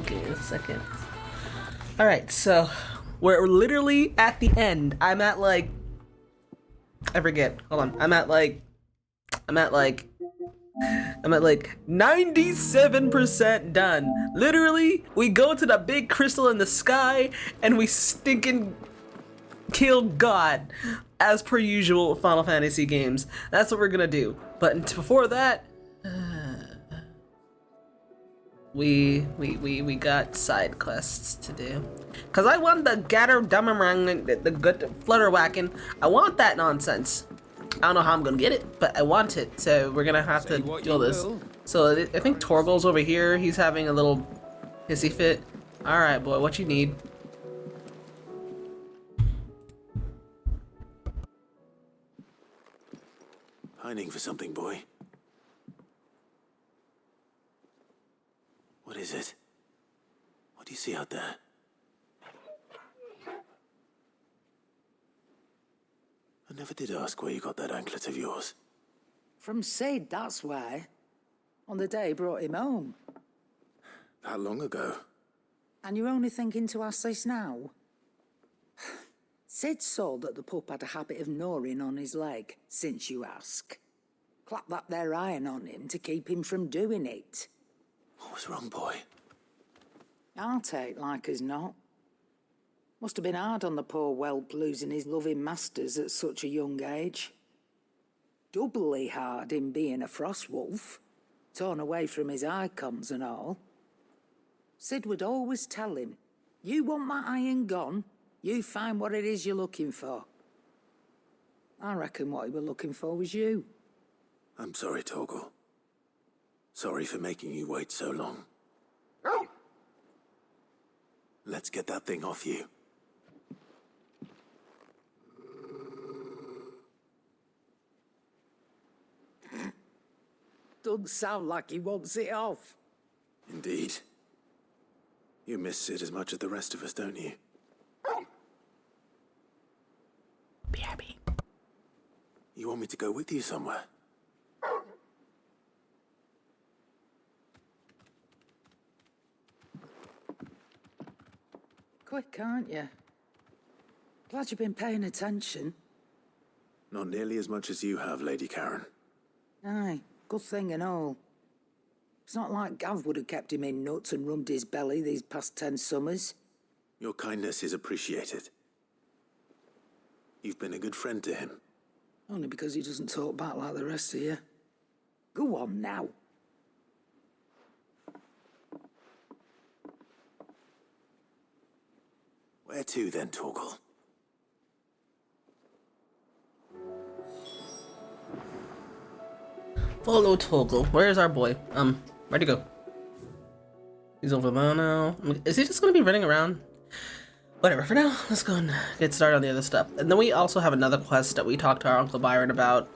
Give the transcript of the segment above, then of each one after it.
Give me a second. Alright, so we're literally at the end. I'm at like, I forget. Hold on. I'm at like 97% done. Literally, we go to the big crystal in the sky and we stinking kill God, as per usual with Final Fantasy games. That's what we're gonna do. But before that, we got side quests to do. Cause I want the gatter dummerang, the good flutter whacking. I want that nonsense. I don't know how I'm gonna get it, but I want it. So we're gonna have to do this. So I think Torgal's over here. He's having a little hissy fit. All right, boy, what you need? Pining for something, boy. What is it? What do you see out there? I never did ask where you got that anklet of yours. From Sid, that's why. On the day he brought him home. That long ago? And you're only thinking to ask this now? Sid saw that the pup had a habit of gnawing on his leg, since you ask. Clap that there iron on him to keep him from doing it. What was wrong, boy? I'll take like as not. Must have been hard on the poor whelp losing his loving masters at such a young age. Doubly hard in being a frost wolf, torn away from his icons and all. Sid would always tell him, you want my iron gone, you find what it is you're looking for. I reckon what he was looking for was you. I'm sorry, Torgal. Sorry for making you wait so long. Let's get that thing off you. Doesn't sound like he wants it off. Indeed. You miss Sid as much as the rest of us, don't you? Be happy. You want me to go with you somewhere? Quick, aren't you? Glad you've been paying attention. Not nearly as much as you have, Lady Karen. Aye, good thing and all. It's not like Gav would have kept him in nuts and rubbed his belly these past 10 summers. Your kindness is appreciated. You've been a good friend to him. Only because he doesn't talk back like the rest of you. Go on now. Where to then, Torgal? Follow Torgal. Where's our boy? Where'd he go? He's over there now. Is he just gonna be running around? Whatever, for now, let's go and get started on the other stuff. And then we also have another quest that we talked to our Uncle Byron about.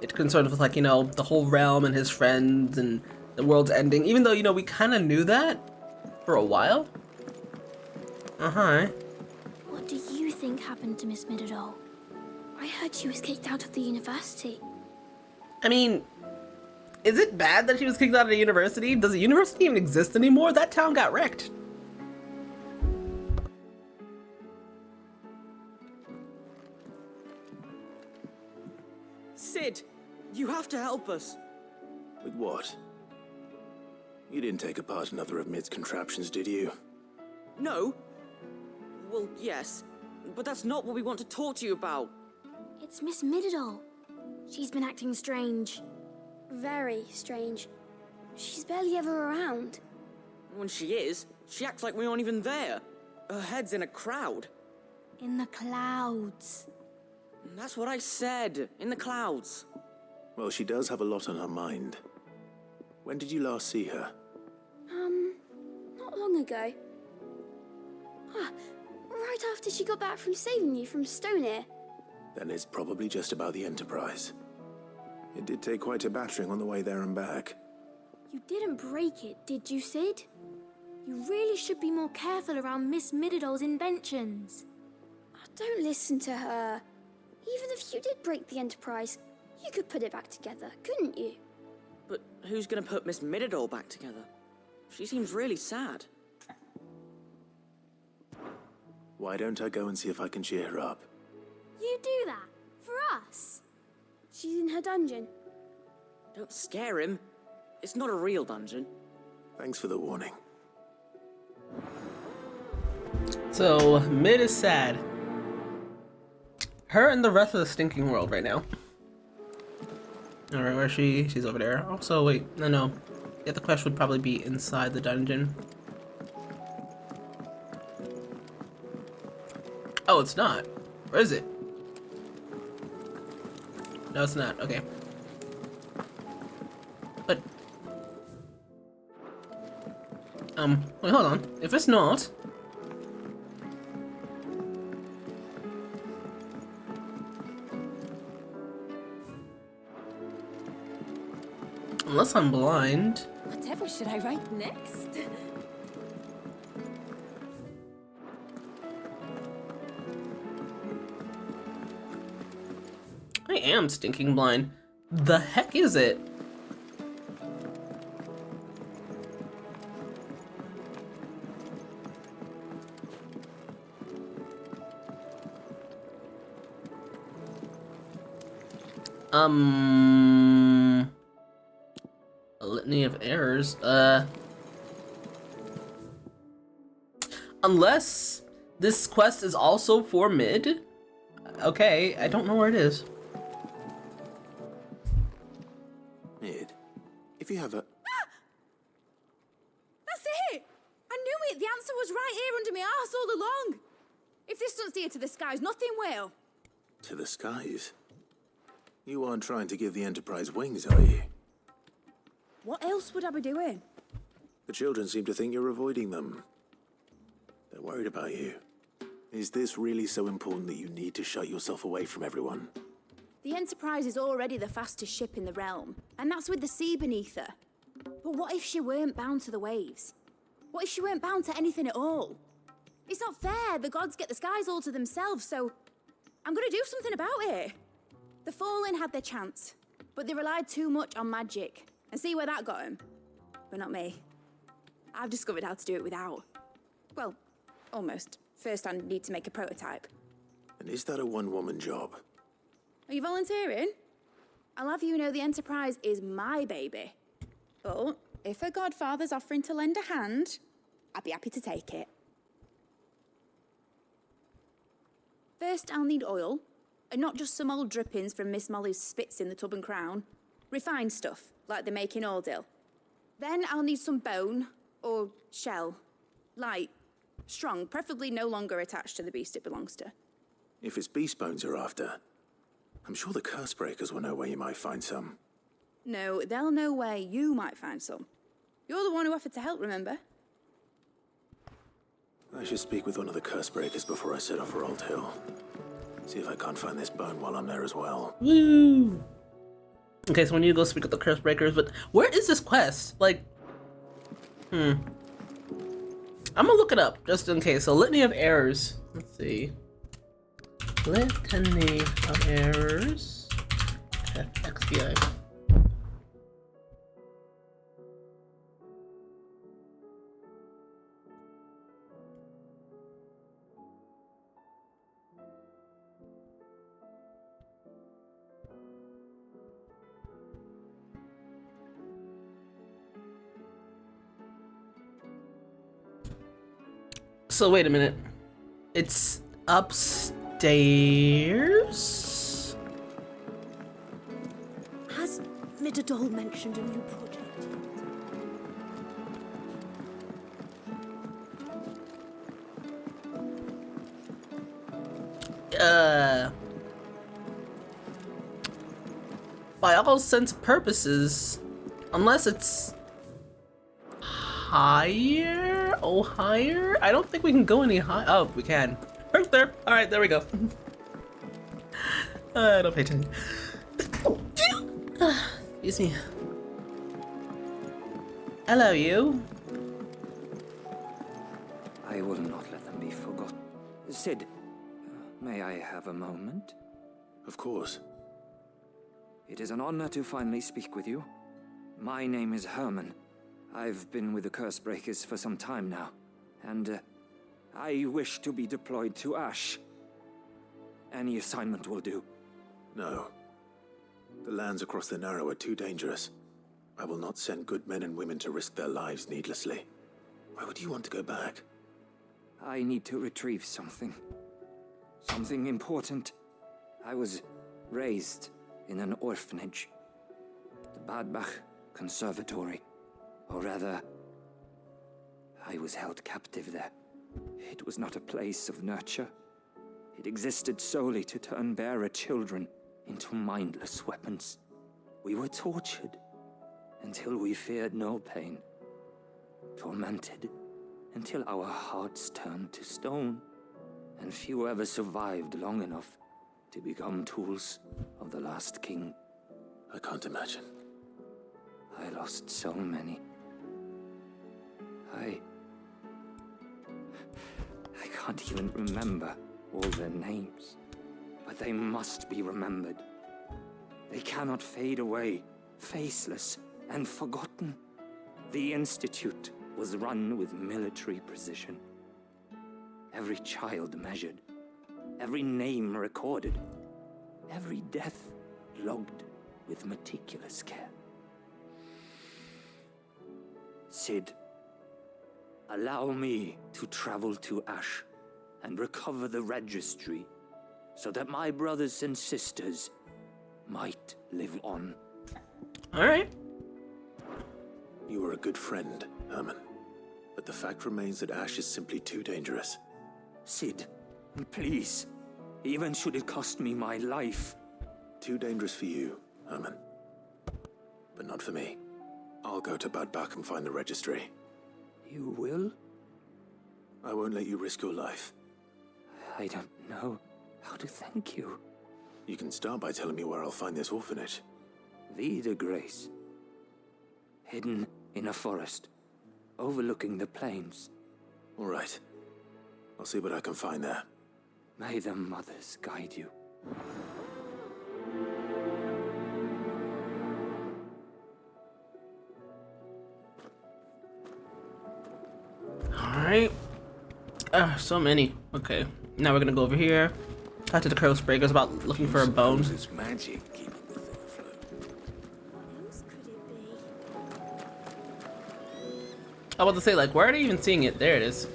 It's concerned with, like, you know, the whole realm and his friends and the world's ending. Even though, you know, we kind of knew that for a while. Uh-huh. What do you think happened to Miss Midadol? I heard she was kicked out of the university. I mean, is it bad that she was kicked out of the university? Does the university even exist anymore? That town got wrecked. Sid, you have to help us. With what? You didn't take apart another of Mid's contraptions, did you? No. Well, yes, but that's not what we want to talk to you about. It's Miss Midadol. She's been acting strange. Very strange. She's barely ever around. When she is, she acts like we aren't even there. Her head's in a crowd. In the clouds. That's what I said, in the clouds. Well, she does have a lot on her mind. When did you last see her? Not long ago. Right after she got back from saving you from Stonear. Then it's probably just about the Enterprise. It did take quite a battering on the way there and back. You didn't break it, did you, Sid? You really should be more careful around Miss Midadol's inventions. Don't listen to her. Even if you did break the Enterprise, you could put it back together, couldn't you? But who's gonna put Miss Midadol back together? She seems really sad. Why don't I go and see if I can cheer her up? You do that? For us? She's in her dungeon. Don't scare him. It's not a real dungeon. Thanks for the warning. So, Mid is sad. Her and the rest of the stinking world right now. Alright, where is she? She's over there. Also, wait, no. Yeah, the quest would probably be inside the dungeon. Oh, it's not. Where is it? No, it's not. Okay. But... wait, hold on. If it's not... Unless I'm blind. Whatever should I write next? I am stinking blind. The heck is it? A litany of errors. Unless this quest is also for Mid. Okay, I don't know where it is. Mid, if you have a... That's it! I knew it! The answer was right here under my arse all along! If this doesn't steer to the skies, nothing will. To the skies? You aren't trying to give the Enterprise wings, are you? What else would I be doing? The children seem to think you're avoiding them. They're worried about you. Is this really so important that you need to shut yourself away from everyone? The Enterprise is already the fastest ship in the realm, and that's with the sea beneath her. But what if she weren't bound to the waves? What if she weren't bound to anything at all? It's not fair. The gods get the skies all to themselves, so I'm gonna do something about it. The Fallen had their chance, but they relied too much on magic. And see where that got them? But not me. I've discovered how to do it without. Well, almost. First I need to make a prototype. And is that a one-woman job? Are you volunteering? I'll have you know the Enterprise is my baby. But if a godfather's offering to lend a hand, I'd be happy to take it. First I'll need oil, and not just some old drippings from Miss Molly's spits in the Tub and Crown. Refined stuff, like they make in Ordil. Then I'll need some bone, or shell. Light, strong, preferably no longer attached to the beast it belongs to. If it's beast bones you're after, I'm sure the curse breakers will know where you might find some. No, they'll know where you might find some. You're the one who offered to help, remember? I should speak with one of the curse breakers before I set off for Old Hill. See if I can't find this bone while I'm there as well. Woo! Okay, so we need to go speak with the curse breakers, but where is this quest? Like, I'm gonna look it up just in case. So, litany of errors. Let's see. Litany of errors. FFXVI. So wait a minute. It's upstairs? Has Midadol mentioned a new project? By all sense purposes, unless it's higher? Oh, higher? I don't think we can go any higher. Oh, we can. Right there. All right, there we go. Don't pay attention. Excuse me. Hello, you. I will not let them be forgotten. Sid, may I have a moment? Of course. It is an honor to finally speak with you. My name is Herman. I've been with the Curse Breakers for some time now, and I wish to be deployed to Ash. Any assignment will do. No. The lands across the Narrow are too dangerous. I will not send good men and women to risk their lives needlessly. Why would you want to go back? I need to retrieve something. Something important. I was raised in an orphanage. The Badbach Conservatory. Or rather, I was held captive there. It was not a place of nurture. It existed solely to turn bearer children into mindless weapons. We were tortured until we feared no pain. Tormented until our hearts turned to stone. And few ever survived long enough to become tools of the last king. I can't imagine. I lost so many. I can't even remember all their names. But they must be remembered. They cannot fade away, faceless and forgotten. The Institute was run with military precision. Every child measured, every name recorded, every death logged with meticulous care. Sid, allow me to travel to Ash and recover the registry so that my brothers and sisters might live on. All right. You were a good friend, Herman. But the fact remains that Ash is simply too dangerous. Sid, please, even should it cost me my life. Too dangerous for you, Herman. But not for me. I'll go to Bad Bach and find the registry. You will? I won't let you risk your life. I don't know how to thank you. You can start by telling me where I'll find this orphanage. Vida Grace. Hidden in a forest, overlooking the plains. All right. I'll see what I can find there. May the mothers guide you. Alright. So many. Okay. Now we're gonna go over here. Talk to the Crow Breakers about looking for a bone. It's magic keeping the thing afloat. What else could it be? I was about to say, like, where are they even seeing it? There it is.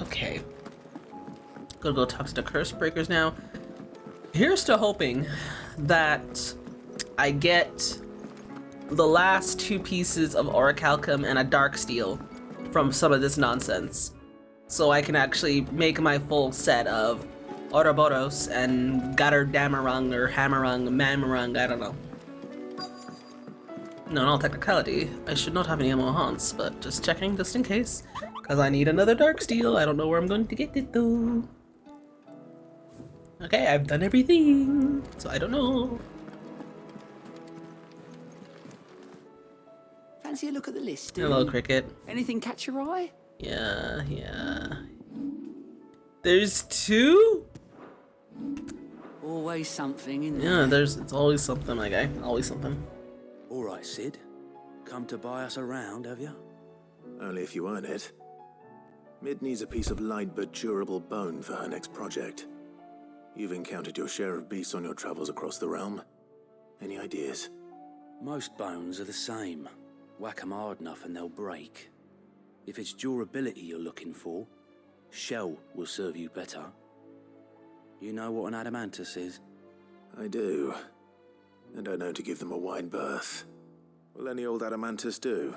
Okay. Gonna go talk to the Curse Breakers now. Here's to hoping that I get the last 2 pieces of Orichalcum and a Dark Steel from some of this nonsense, so I can actually make my full set of Ouroboros and Gotterdamarung or Hammerung, Mammerung, I don't know. No, in all technicality, I should not have any more haunts, but just checking just in case, because I need another Dark Steel. I don't know where I'm going to get it though. Okay, I've done everything, so I don't know. Fancy a look at the list? Hello, Cricket. Anything catch your eye? Yeah. There's 2? Always something, isn't Yeah, there? it's always something, my guy. Always something. All right, Sid. Come to buy us around, have you? Only if you earn it. Mid needs a piece of light but durable bone for her next project. You've encountered your share of beasts on your travels across the realm. Any ideas? Most bones are the same. Whack 'em hard enough and they'll break. If it's durability you're looking for, shell will serve you better. You know what an adamantus is? I do. And I know to give them a wide berth. Will any old adamantus do?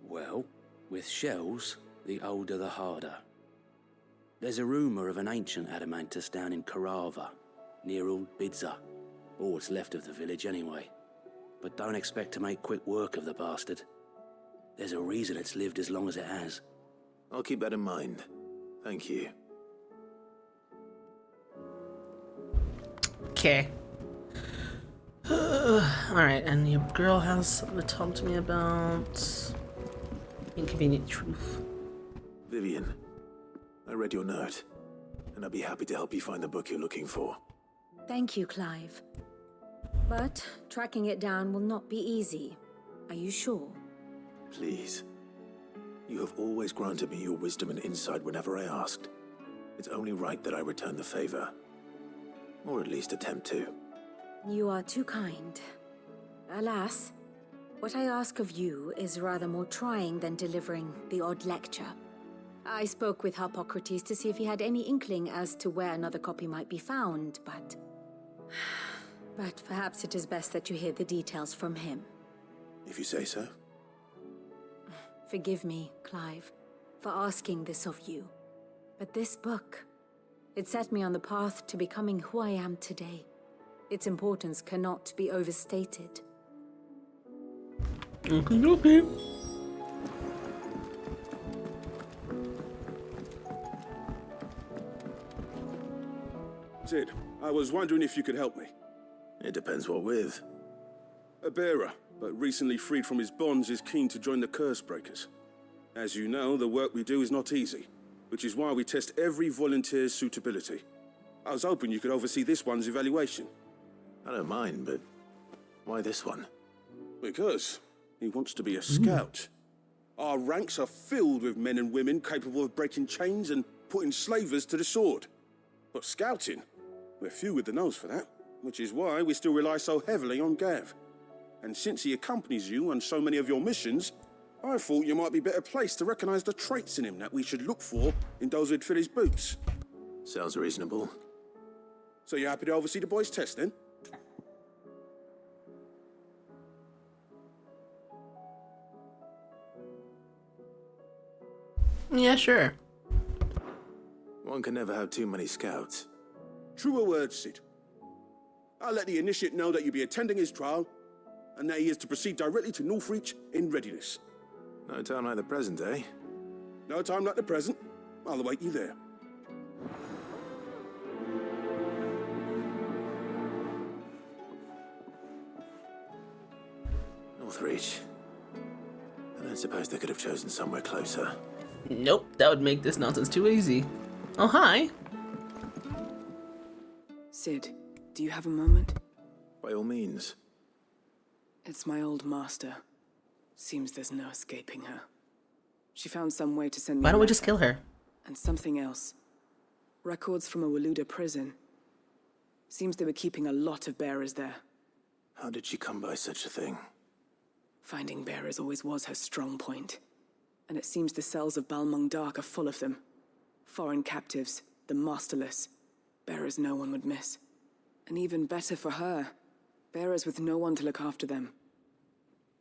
Well, with shells, the older the harder. There's a rumour of an ancient adamantus down in Karava, near old Bidza, or what's left of the village anyway. But don't expect to make quick work of the bastard. There's a reason it's lived as long as it has. I'll keep that in mind. Thank you. Okay. Alright, and your girl has something to talk to me about. Inconvenient truth. Vivian, I read your note, and I'd be happy to help you find the book you're looking for. Thank you, Clive. But tracking it down will not be easy. Are you sure? Please, You have always granted me your wisdom and insight whenever I asked. It's only right that I return the favor. Or at least attempt to. You are too kind. Alas, what I ask of you is rather more trying than delivering the odd lecture. I spoke with Harpocrates to see if he had any inkling as to where another copy might be found, but perhaps it is best that you hear the details from him. If you say so. Forgive me, Clive, for asking this of you. But this book, it set me on the path to becoming who I am today. Its importance cannot be overstated. Okay. Sid, I was wondering if you could help me. It depends what with. A bearer, but recently freed from his bonds, is keen to join the Curse Breakers. As you know, the work we do is not easy, which is why we test every volunteer's suitability. I was hoping you could oversee this one's evaluation. I don't mind, but why this one? Because he wants to be a scout. Our ranks are filled with men and women capable of breaking chains and putting slavers to the sword. But scouting, we're few with the nose for that, which is why we still rely so heavily on Gav. And since he accompanies you on so many of your missions, I thought you might be better placed to recognize the traits in him that we should look for in those who'd fill his boots. Sounds reasonable. So you're happy to oversee the boys' test, then? Yeah, sure. One can never have too many scouts. Truer words, Sid. I'll let the initiate know that you'll be attending his trial, and that he is to proceed directly to Northreach in readiness. No time like the present, eh? No time like the present. I'll await you there. Northreach. I don't suppose they could have chosen somewhere closer. Nope, that would make this nonsense too easy. Oh, hi. Sid, do you have a moment? By all means. It's my old master. Seems there's no escaping her. She found some way to send me. Why don't we just kill her? And something else. Records from a Waluda prison. Seems they were keeping a lot of bearers there. How did she come by such a thing? Finding bearers always was her strong point. And it seems the cells of Balmung Dark are full of them. Foreign captives, the masterless. Bearers no one would miss. And even better for her, bearers with no one to look after them.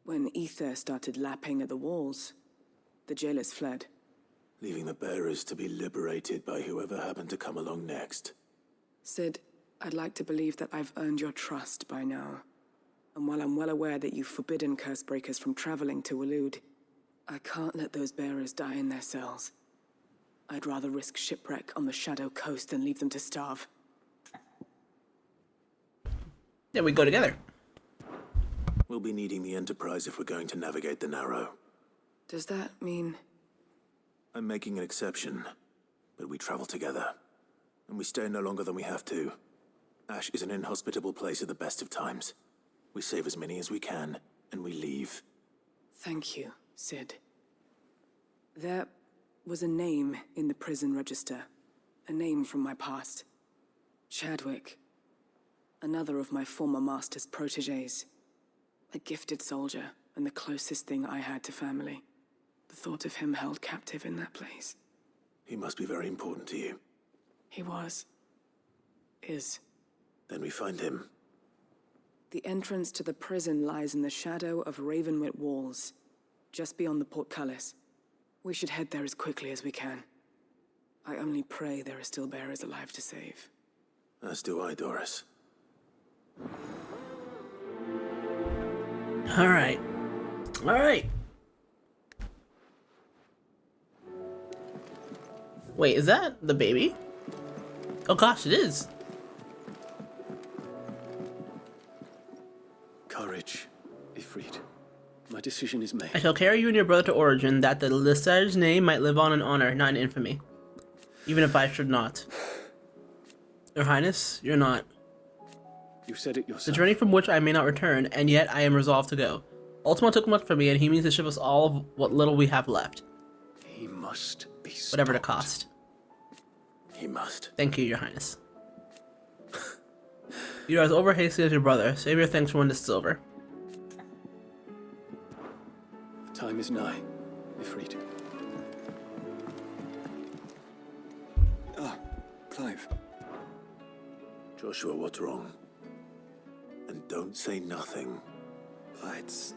When ether started lapping at the walls, the jailers fled. Leaving the bearers to be liberated by whoever happened to come along next. Sid, I'd like to believe that I've earned your trust by now. And while I'm well aware that you've forbidden curse breakers from traveling to Waloed, I can't let those bearers die in their cells. I'd rather risk shipwreck on the Shadow Coast than leave them to starve. Then we go together. We'll be needing the Enterprise if we're going to navigate the Narrow. Does that mean... I'm making an exception, but we travel together. And we stay no longer than we have to. Ash is an inhospitable place at the best of times. We save as many as we can, and we leave. Thank you, Sid. There was a name in the prison register. A name from my past. Chadwick. Another of my former master's protégés. A gifted soldier, and the closest thing I had to family. The thought of him held captive in that place. He must be very important to you. He was. Is. Then we find him. The entrance to the prison lies in the shadow of Ravenwit Walls, just beyond the portcullis. We should head there as quickly as we can. I only pray there are still bearers alive to save. As do I, Doris. Alright. Alright. Wait, is that the baby? Oh gosh, it is. Courage, Ifrit. My decision is made. I shall carry you and your brother to Origin, that the Lesage name might live on in honor, not in infamy. Even if I should not. Your Highness, you're not. You said it yourself. The journey from which I may not return, and yet I am resolved to go. Ultima took much from me, and he means to ship us all of what little we have left. must be stopped. Whatever the cost. He must. Thank you, Your Highness. You are as overhasty as your brother. Save your thanks for when this is over. The time is nigh, Ifrit. Ah, Clive. Joshua, what's wrong? And don't say nothing. It's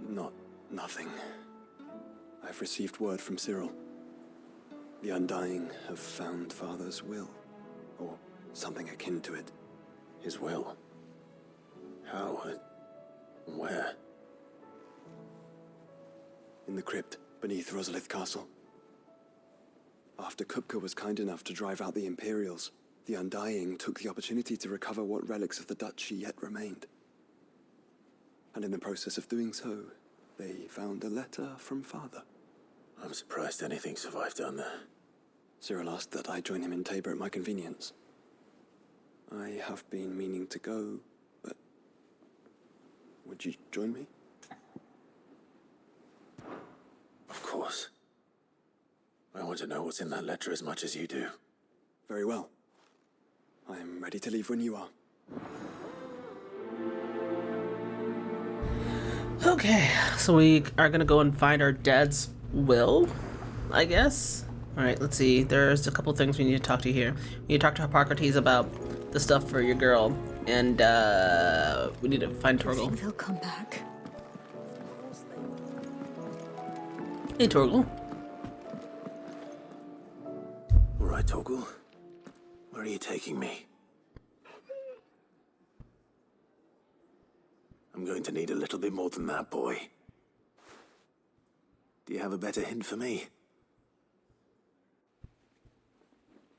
not nothing. I've received word from Cyril. The Undying have found Father's will, or something akin to it. His will? How and where? In the crypt beneath Rosalith Castle. After Kupka was kind enough to drive out the Imperials, the Undying took the opportunity to recover what relics of the Duchy yet remained. And in the process of doing so, they found a letter from Father. I'm surprised anything survived down there. Cyril asked that I join him in Tabor at my convenience. I have been meaning to go, but would you join me? Of course. I want to know what's in that letter as much as you do. Very well. I am ready to leave when you are. Okay, so we are gonna go and find our dad's will, I guess. Alright, let's see. There's a couple things we need to talk to here. We need to talk to Hippocrates about the stuff for your girl, and we need to find Torgal. Think they'll come back. Hey, Torgal. All right, Torgal. Where are you taking me? I'm going to need a little bit more than that, boy. Do you have a better hint for me?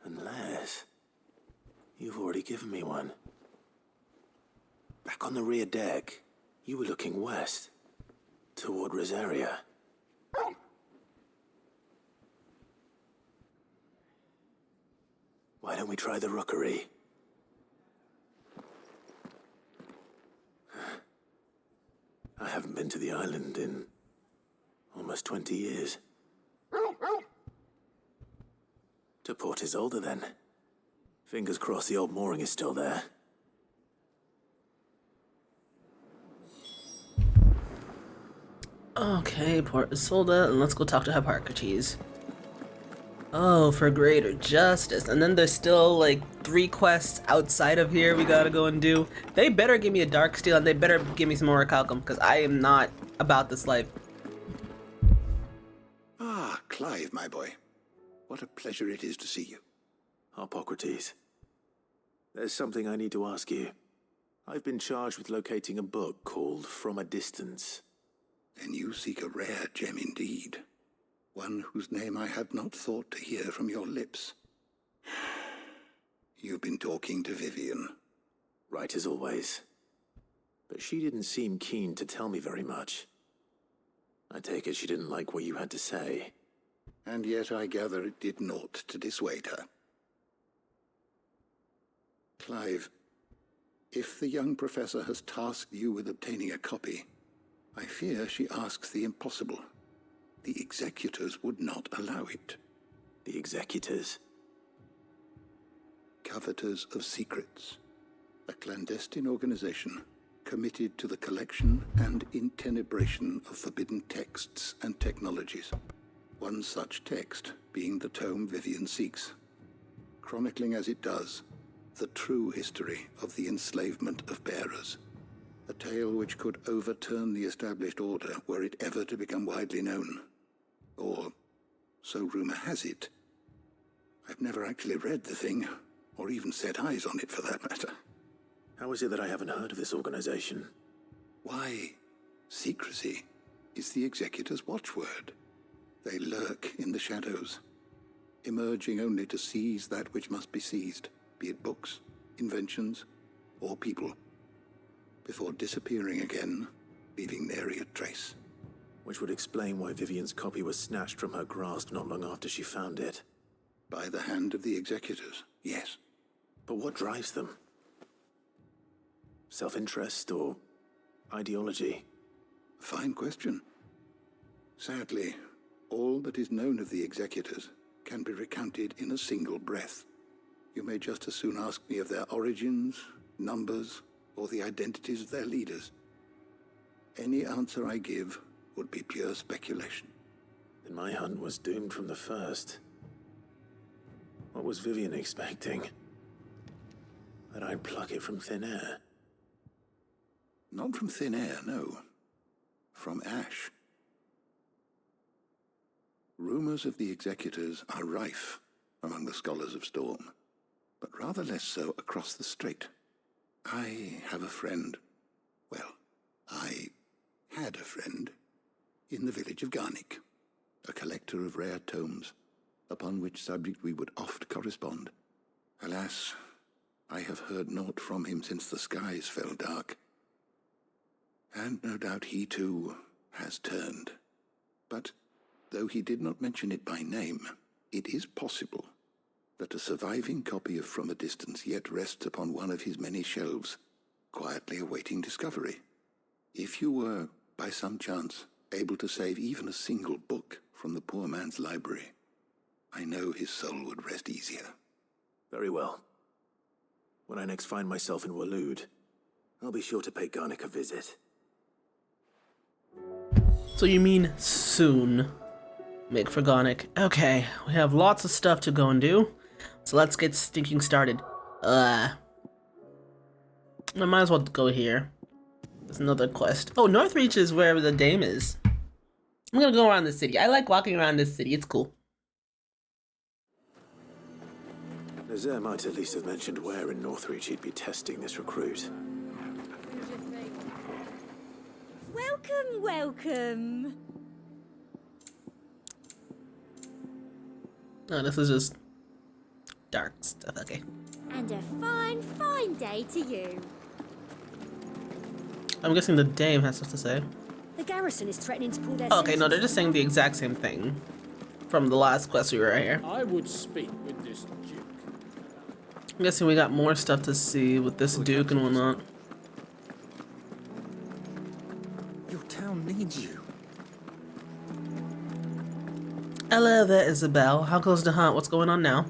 Unless you've already given me one. Back on the rear deck, you were looking west, toward Rosaria. Why don't we try the rookery? I haven't been to the island in almost 20 years. To Port Isolde, then. Fingers crossed the old mooring is still there. Okay, Port Isolde, and let's go talk to Hippocrates. Oh, for greater justice. And then there's still like 3 quests outside of here we gotta go and do. They better give me a dark steel and they better give me some more Recalcum, because I am not about this life. Ah, Clive, my boy. What a pleasure it is to see you. Hippocrates, there's something I need to ask you. I've been charged with locating a book called From a Distance. Then you seek a rare gem indeed. One whose name I had not thought to hear from your lips. You've been talking to Vivian. Right as always. But she didn't seem keen to tell me very much. I take it she didn't like what you had to say. And yet I gather it did naught to dissuade her. Clive, if the young professor has tasked you with obtaining a copy, I fear she asks the impossible. The executors would not allow it. The executors? Coveters of Secrets. A clandestine organization committed to the collection and intenebration of forbidden texts and technologies. One such text being the tome Vivian seeks, chronicling as it does the true history of the enslavement of bearers. A tale which could overturn the established order were it ever to become widely known. Or, so rumor has it. I've never actually read the thing, or even set eyes on it for that matter. How is it that I haven't heard of this organization? Why, secrecy is the executor's watchword. They lurk in the shadows, emerging only to seize that which must be seized, be it books, inventions, or people, before disappearing again, leaving nary a trace. Which would explain why Vivian's copy was snatched from her grasp not long after she found it. By the hand of the executors, yes. But what drives them? Self-interest or ideology? Fine question. Sadly, All that is known of the executors can be recounted in a single breath. You may just as soon ask me of their origins, numbers, or the identities of their leaders. Any answer I give would be pure speculation. Then my hunt was doomed from the first. What was Vivian expecting? That I'd pluck it from thin air? Not from thin air, no. From ash. Rumors of the executors are rife among the scholars of Storm, but rather less so across the strait. I have a friend. Well, I had a friend in the village of Garnick, a collector of rare tomes, upon which subject we would oft correspond. Alas, I have heard naught from him since the skies fell dark. And no doubt he too has turned. But though he did not mention it by name, it is possible that a surviving copy of From a Distance yet rests upon one of his many shelves, quietly awaiting discovery. If you were, by some chance, able to save even a single book from the poor man's library, I know his soul would rest easier. Very well. When I next find myself in Waloed, I'll be sure to pay Garnick a visit. So you mean soon? Make for Garnick. Okay, we have lots of stuff to go and do, so let's get stinking started. I might as well go here. There's another quest. Oh, Northreach is where the dame is. I'm gonna go around the city. I like walking around this city. It's cool. Nazaire might at least have mentioned where in Northreach he'd be testing this recruit. Welcome, welcome. No, this is just dark stuff. Okay. And a fine, fine day to you. I'm guessing the dame has stuff to say. The garrison is threatening to pull their Okay, no, they're just saying the exact same thing from the last quest we were here. I would speak with this duke. I'm guessing we got more stuff to see with this duke and whatnot. Your town needs you. Hello there, Isabel. How goes the hunt? What's going on now?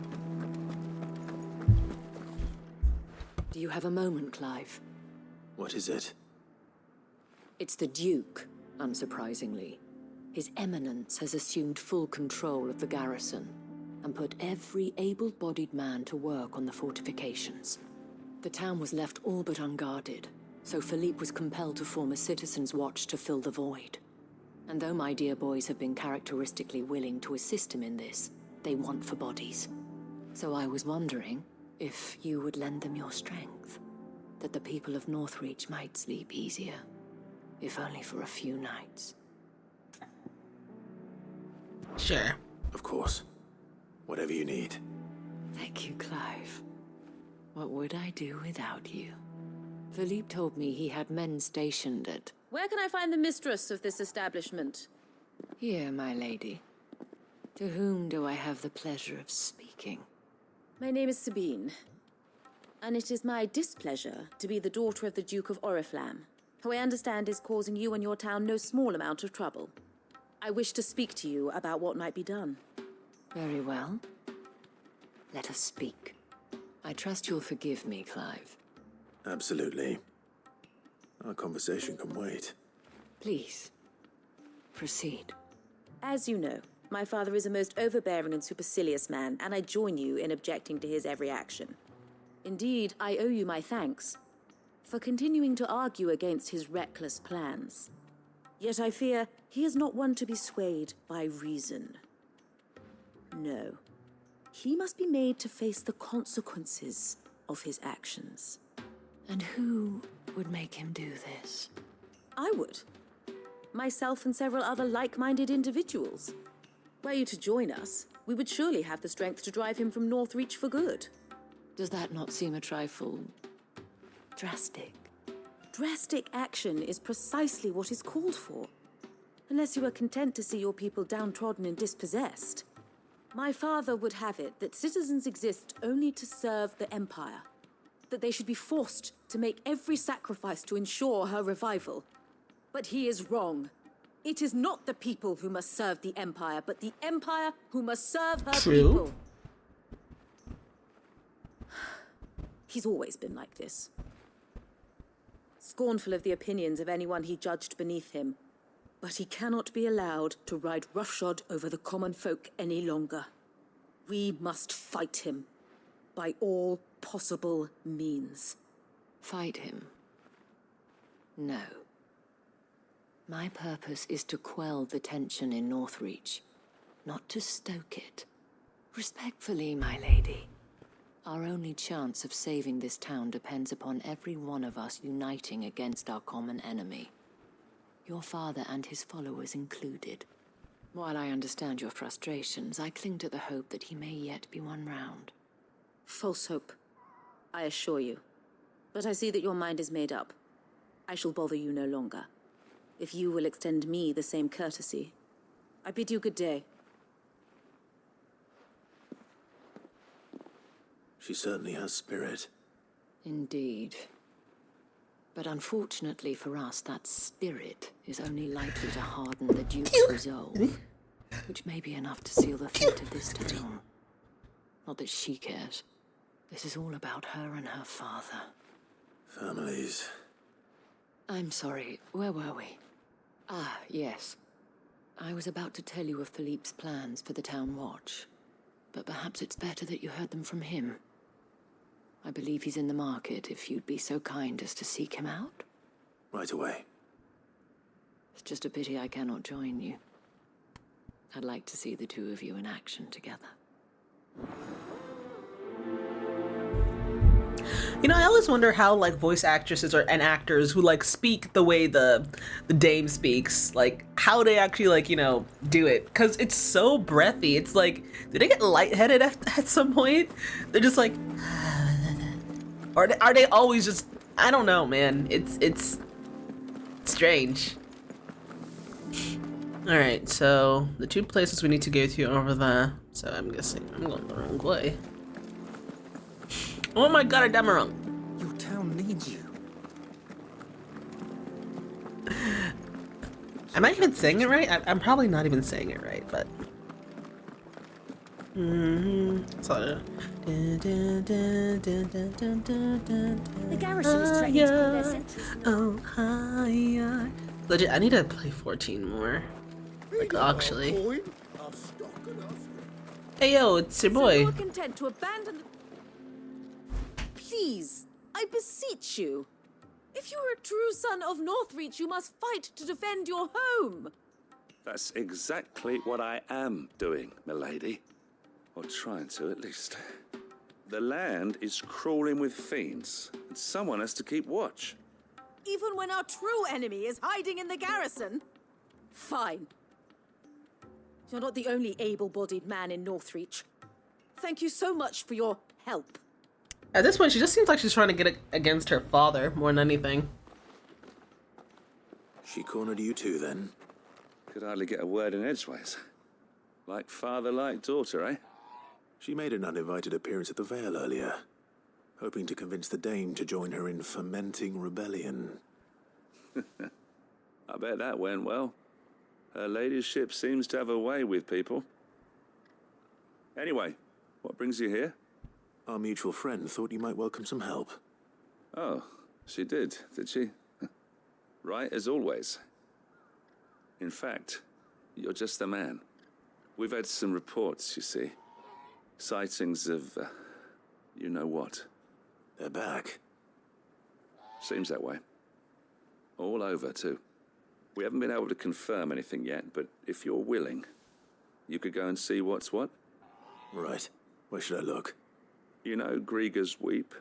Do you have a moment, Clive? What is it? It's the Duke, unsurprisingly. His Eminence has assumed full control of the garrison and put every able-bodied man to work on the fortifications. The town was left all but unguarded, so Philippe was compelled to form a citizens' watch to fill the void. And though my dear boys have been characteristically willing to assist him in this, they want for bodies. So I was wondering if you would lend them your strength, that the people of Northreach might sleep easier, if only for a few nights. Sure. Of course. Whatever you need. Thank you, Clive. What would I do without you? Philippe told me he had men stationed at... Where can I find the mistress of this establishment? Here, my lady. To whom do I have the pleasure of speaking? My name is Sabine, and it is my displeasure to be the daughter of the Duke of Oriflamme, who I understand is causing you and your town no small amount of trouble. I wish to speak to you about what might be done. Very well. Let us speak. I trust you'll forgive me, Clive. Absolutely. Our conversation can wait. Please, proceed. As you know, my father is a most overbearing and supercilious man, and I join you in objecting to his every action. Indeed, I owe you my thanks for continuing to argue against his reckless plans. Yet I fear he is not one to be swayed by reason. No. He must be made to face the consequences of his actions. And who would make him do this? I would. Myself and several other like-minded individuals. Were you to join us, we would surely have the strength to drive him from Northreach for good. Does that not seem a trifle... drastic? Drastic action is precisely what is called for. Unless you are content to see your people downtrodden and dispossessed. My father would have it that citizens exist only to serve the Empire. That they should be forced to make every sacrifice to ensure her revival. But he is wrong. It is not the people who must serve the Empire, but the Empire who must serve her True. people. He's always been like this. Scornful of the opinions of anyone he judged beneath him. But he cannot be allowed to ride roughshod over the common folk any longer. We must fight him by all possible means. Fight him? No. My purpose is to quell the tension in Northreach, not to stoke it. Respectfully, my lady. Our only chance of saving this town depends upon every one of us uniting against our common enemy. Your father and his followers included. While I understand your frustrations, I cling to the hope that he may yet be won round. False hope, I assure you. But I see that your mind is made up. I shall bother you no longer. If you will extend me the same courtesy, I bid you good day. She certainly has spirit. Indeed. But unfortunately for us, that spirit is only likely to harden the Duke's resolve, which may be enough to seal the fate of this town. Not that she cares. This is all about her and her father. Families. I'm sorry, where were we? Ah, yes. I was about to tell you of Philippe's plans for the town watch, but perhaps it's better that you heard them from him. I believe he's in the market, if you'd be so kind as to seek him out. Right away. It's just a pity I cannot join you. I'd like to see the two of you in action together. You know, I always wonder how like voice actresses and actors who like speak the way the dame speaks, like how they actually like, you know, do it, because it's so breathy. It's like, do they get lightheaded at some point? They're just like, or are they always just, I don't know, man. It's strange. All right, so the two places we need to go to over there. So I'm guessing I'm going the wrong way. Oh my god, I damn wrong. Your town needs you. Am I even saying it right? I'm probably not even saying it right, but. So, The garrison is threatening to pull their sentries. Oh, hi. Legit, I need to play 14 more. Like, actually. Hey, yo, it's your boy. You are content to abandon the... Please, I beseech you. If you are a true son of Northreach, you must fight to defend your home. That's exactly what I am doing, milady. Or trying to, at least. The land is crawling with fiends, and someone has to keep watch. Even when our true enemy is hiding in the garrison? Fine. You're not the only able-bodied man in Northreach. Thank you so much for your help. At this point, she just seems like she's trying to get against her father more than anything. She cornered you too, then? Could hardly get a word in edgeways. Like father, like daughter, eh? She made an uninvited appearance at the Vale earlier, hoping to convince the Dame to join her in fomenting rebellion. I bet that went well. Her ladyship seems to have a way with people. Anyway, what brings you here? Our mutual friend thought you might welcome some help. Oh, she did she? Right as always. In fact, you're just the man. We've had some reports, you see. Sightings of, you know what. They're back. Seems that way. All over, too. We haven't been able to confirm anything yet, but if you're willing, you could go and see what's what. Right. Where should I look? You know Grieger's Weep?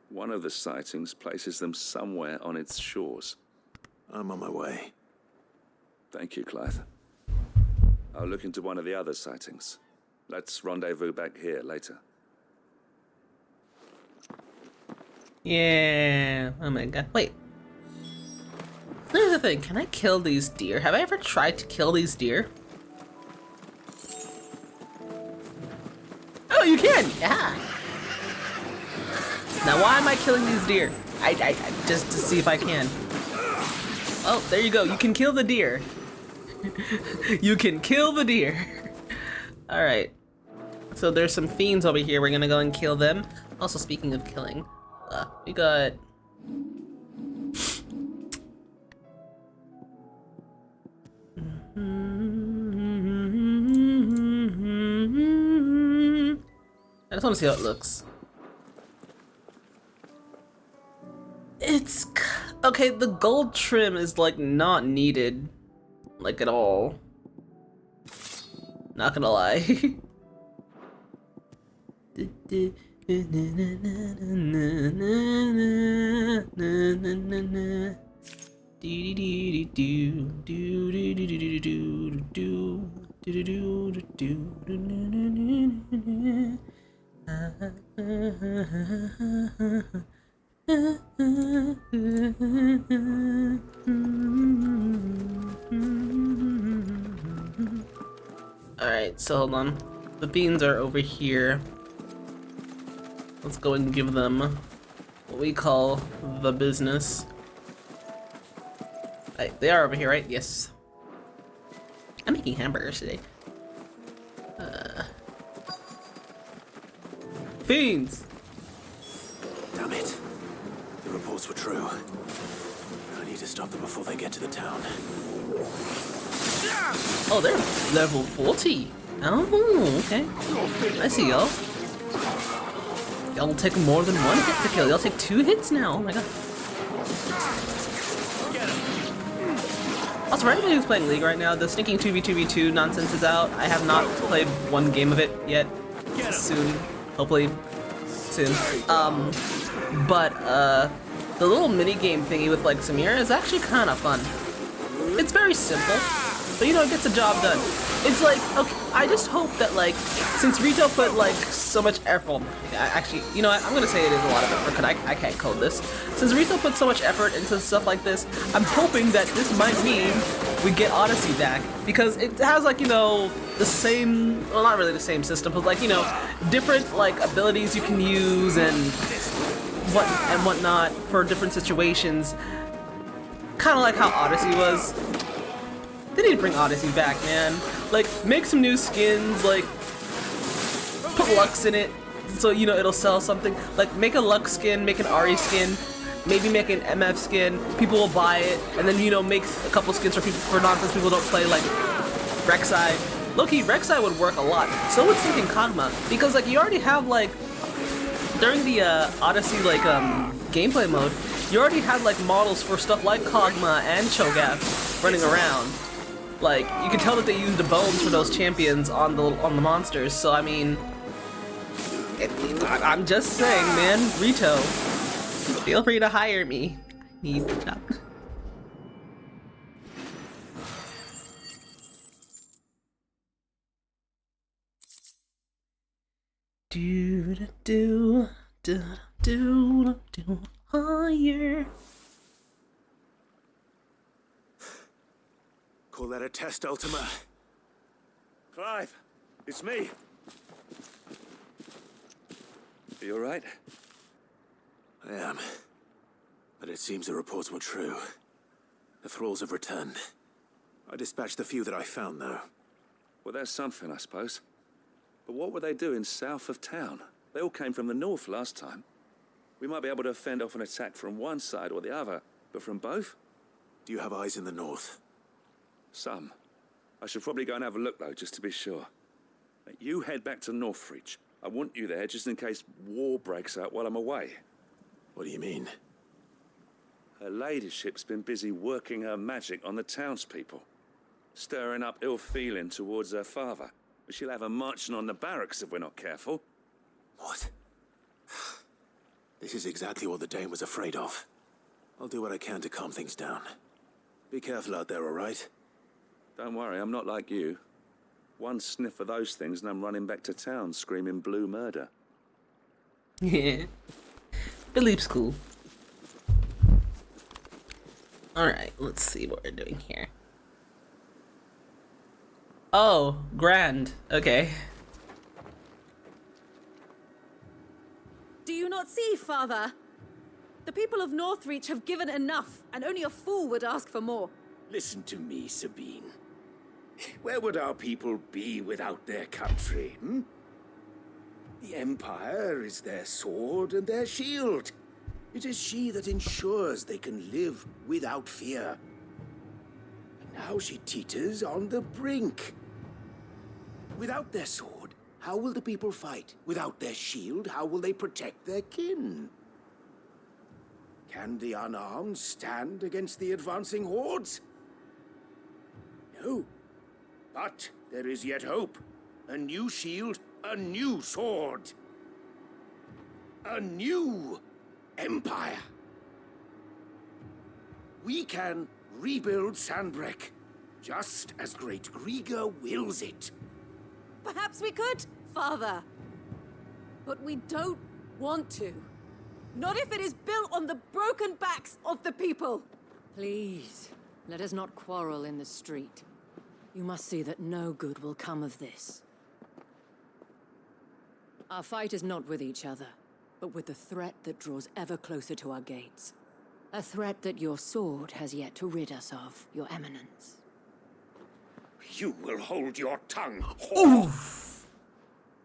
One of the sightings places them somewhere on its shores. I'm on my way. Thank you, Clive. I'll look into one of the other sightings. Let's rendezvous back here later. Yeah. Oh my god. Wait. Here's the thing. Can I kill these deer? Have I ever tried to kill these deer? Oh, you can. Yeah. Now, why am I killing these deer? I just to see if I can. Oh, there you go. You can kill the deer. You can kill the deer. All right. So there's some fiends over here. We're gonna go and kill them. Also, speaking of killing, we got. I just want to see how it looks. It's okay. The gold trim is like not needed, like at all. Not gonna lie. Alright, so hold on. The beans are over here. Let's go and give them what we call the business. Right, they are over here, right? Yes. I'm making hamburgers today. Fiends! Damn it. The reports were true. I need to stop them before they get to the town. Oh, they're level 40. Oh, okay. I see y'all. Y'all will take more than one hit to kill. Y'all take 2 hits now. Oh my god. Also, for anybody who's playing League right now, the stinking 2v2v2 nonsense is out. I have not played one game of it yet. Soon. Hopefully soon. But the little mini game thingy with like Samir is actually kind of fun. It's very simple, but you know, it gets the job done. It's like, okay, I just hope that like, since Rito put like so much effort, actually, you know what, I'm gonna say it is a lot of effort because I can't code this. Since Rito put so much effort into stuff like this, I'm hoping that this might mean we get Odyssey back, because it has like, you know, the same, well, not really the same system, but like, you know, different like abilities you can use and whatnot for different situations. Kind of like how Odyssey was. They need to bring Odyssey back, man. Like, make some new skins, like, put Lux in it, so, you know, it'll sell something. Like, make a Lux skin, make an Ari skin, maybe make an MF skin, people will buy it, and then, you know, make a couple skins for people, for nonsense people don't play, like, Rek'Sai. Low-key, Rek'Sai would work a lot. So would Stinkin Kog'Maw, because, like, you already have, like, during the Odyssey, like, gameplay mode, you already had, like, models for stuff like Kog'Maw and Cho'Gath running around. Like, you can tell that they used the bones for those champions on the monsters, so I mean, I'm just saying, man, Rito, feel free to hire me. I need the job. Do higher. Call that a test, Ultima? Clive, it's me. Are you alright? I am. But it seems the reports were true. The thralls have returned. I dispatched the few that I found, though. Well, that's something, I suppose. But what were they doing south of town? They all came from the north last time. We might be able to fend off an attack from one side or the other, but from both? Do you have eyes in the north? Some. I should probably go and have a look, though, just to be sure. You head back to Northreach. I want you there just in case war breaks out while I'm away. What do you mean? Her ladyship's been busy working her magic on the townspeople, stirring up ill feeling towards her father. But she'll have her marching on the barracks if we're not careful. What? This is exactly what the Dane was afraid of. I'll do what I can to calm things down. Be careful out there, all right? Don't worry, I'm not like you. One sniff of those things and I'm running back to town screaming blue murder. Yeah. Philippe's cool. Alright, let's see what we're doing here. Oh, grand. Okay. Do you not see, Father? The people of Northreach have given enough, and only a fool would ask for more. Listen to me, Sabine. Where would our people be without their country, hmm? The Empire is their sword and their shield. It is she that ensures they can live without fear. And now she teeters on the brink. Without their sword, how will the people fight? Without their shield, how will they protect their kin? Can the unarmed stand against the advancing hordes? No. But there is yet hope. A new shield, a new sword. A new empire. We can rebuild Sandbreck, just as Great Grieger wills it. Perhaps we could, Father. But we don't want to. Not if it is built on the broken backs of the people. Please, let us not quarrel in the street. You must see that no good will come of this. Our fight is not with each other, but with the threat that draws ever closer to our gates. A threat that your sword has yet to rid us of, Your Eminence. You will hold your tongue, whore.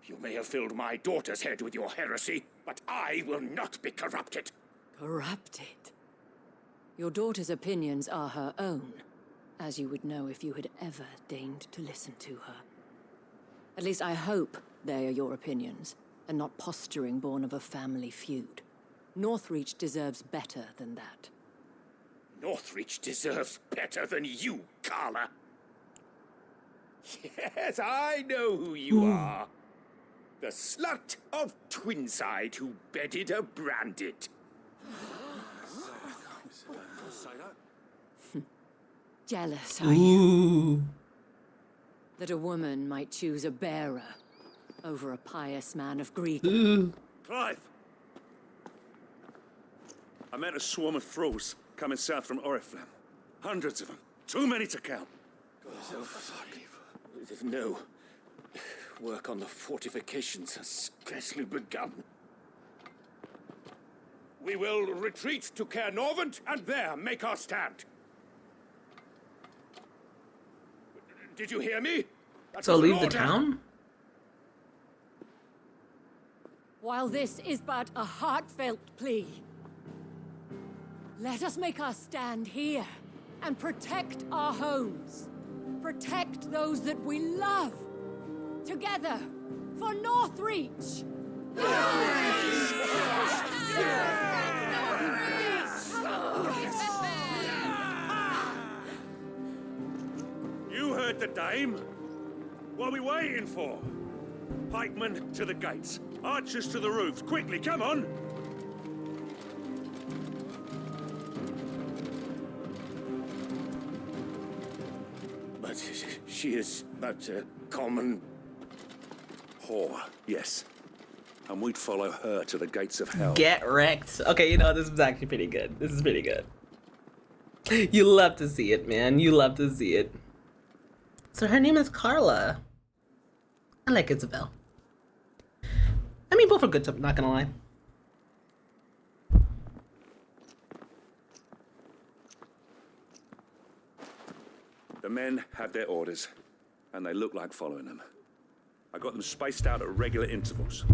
You may have filled my daughter's head with your heresy, but I will not be corrupted. Corrupted? Your daughter's opinions are her own, as you would know if you had ever deigned to listen to her. At least I hope they are your opinions, and not posturing born of a family feud. Northreach deserves better than that. Northreach deserves better than you, Carla. Yes, I know who you are. The slut of Twinside who bedded a Branded. Jealous, are you? That a woman might choose a bearer over a pious man of Greek. Clive! I met a swarm of thralls coming south from Oriflamme. Hundreds of them. Too many to count. No. Work on the fortifications has scarcely begun. We will retreat to Caer Norvent and there make our stand. Did you hear me? So leave the town? While this is but a heartfelt plea, let us make our stand here and protect our homes. Protect those that we love. Together, for Northreach! You heard the dame. What are we waiting for? Pikemen to the gates. Archers to the roofs. Quickly, come on! But she is but a common whore, yes. And we'd follow her to the gates of hell. Get wrecked. Okay, you know, this is actually pretty good. This is pretty good. You love to see it, man. You love to see it. So her name is Carla. I like Isabel. I mean, both are good, not gonna lie. The men have their orders, and they look like following them. I got them spaced out at regular intervals.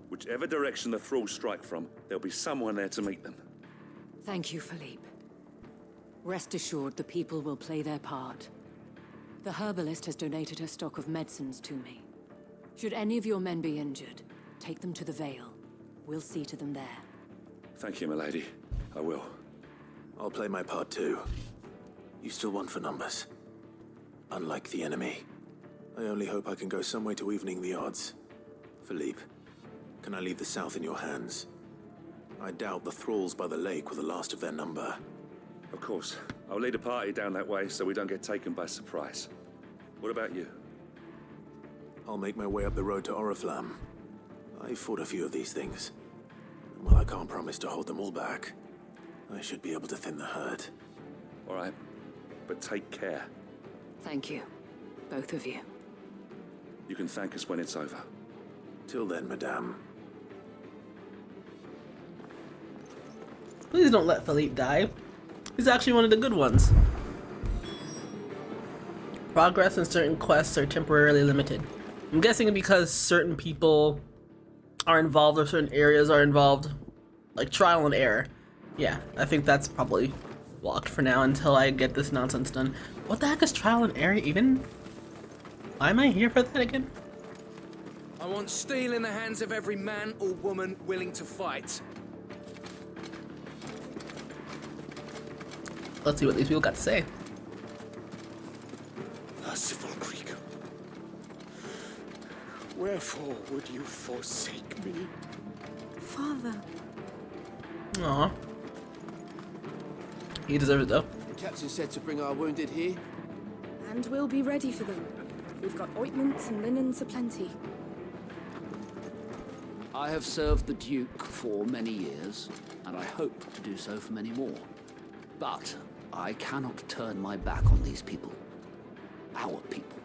Whichever direction the thralls strike from, there'll be someone there to meet them. Thank you, Philippe. Rest assured the people will play their part. The herbalist has donated her stock of medicines to me. Should any of your men be injured, take them to the Vale. We'll see to them there. Thank you, milady. I will. I'll play my part too. You still want for numbers. Unlike the enemy. I only hope I can go some way to evening the odds. Philippe, can I leave the south in your hands? I doubt the thralls by the lake were the last of their number. Of course. I'll lead a party down that way so we don't get taken by surprise. What about you? I'll make my way up the road to Oriflamme. I fought a few of these things. Well, I can't promise to hold them all back. I should be able to thin the herd. All right. But take care. Thank you. Both of you. You can thank us when it's over. Till then, madame. Please don't let Philippe die. He's actually one of the good ones. Progress in certain quests are temporarily limited. I'm guessing because certain people are involved or certain areas are involved, like trial and error. Yeah, I think that's probably blocked for now until I get this nonsense done. What the heck is trial and error even? Why am I here for that again? I want steel in the hands of every man or woman willing to fight. Let's see what these people got to say. Merciful creature, wherefore would you forsake me? Father. Aw. He deserves it though. The captain said to bring our wounded here. And we'll be ready for them. We've got ointments and linens aplenty. I have served the Duke for many years, and I hope to do so for many more. But I cannot turn my back on these people. Our people.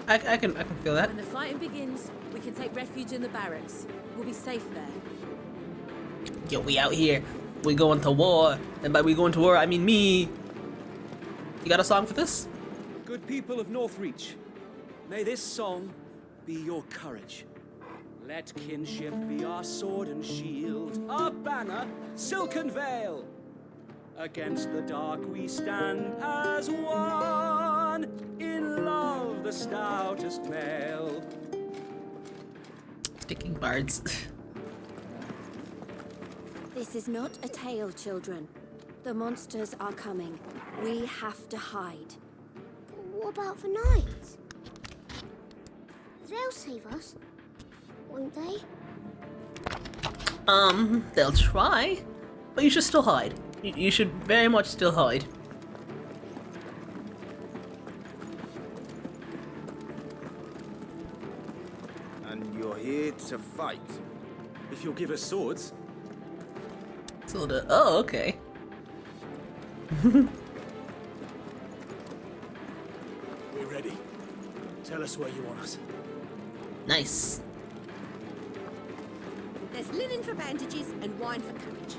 I can feel that. When the fighting begins, we can take refuge in the barracks. We'll be safe there. Yo, we out here. We going to war. And by we going to war, I mean me. You got a song for this? Good people of Northreach, may this song be your courage. Let kinship be our sword and shield, our banner, silken veil. Against the dark we stand as one, in love the stoutest male. Sticking bards. This is not a tale, children. The monsters are coming. We have to hide. But what about the knights? They'll save us, won't they? They'll try. But you should still hide. You should very much still hide. And you're here to fight? If you'll give us swords. So oh, okay. We're ready. Tell us where you want us. Nice. There's linen for bandages and wine for courage.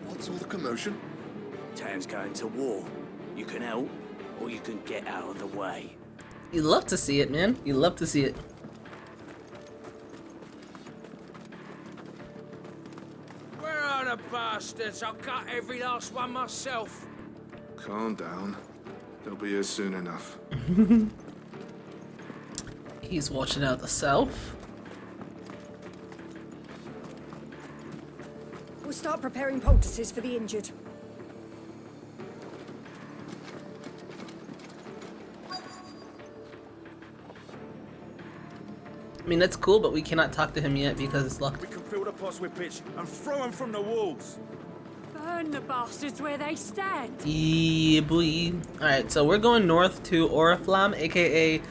What's all the commotion? Town's going to war. You can help, or you can get out of the way. You love to see it, man. You love to see it. Where are the bastards? I'll cut every last one myself. Calm down. They'll be here soon enough. He's watching out the south. We'll start preparing poultices for the injured. I mean, that's cool, but we cannot talk to him yet because it's locked. We can fill the pots with pitch and throw them from the walls. Burn the bastards where they stand. Yeah, boy. Alright, so we're going north to Oriflamme, aka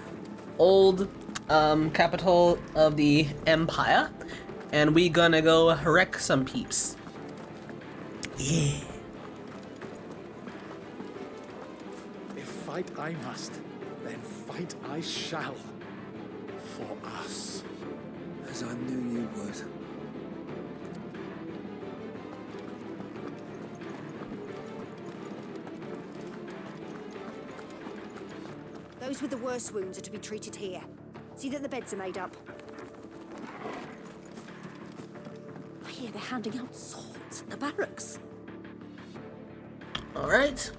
old capital of the Empire. And we gonna go wreck some peeps. Yeah. If fight I must, then fight I shall. For us. As I knew you would. Those with the worst wounds are to be treated here. See that the beds are made up. I hear they're handing out swords in the barracks. Alright.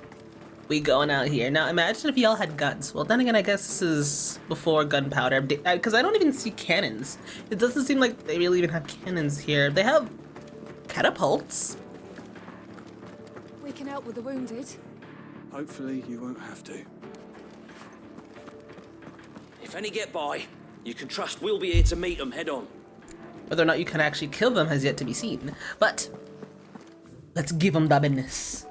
We going out here. Now imagine if y'all had guns. Well, then again, I guess this is before gunpowder. Because I don't even see cannons. It doesn't seem like they really even have cannons here. They have catapults. We can help with the wounded. Hopefully you won't have to. If any get by, you can trust we'll be here to meet them head on. Whether or not you can actually kill them has yet to be seen. But let's give them the business.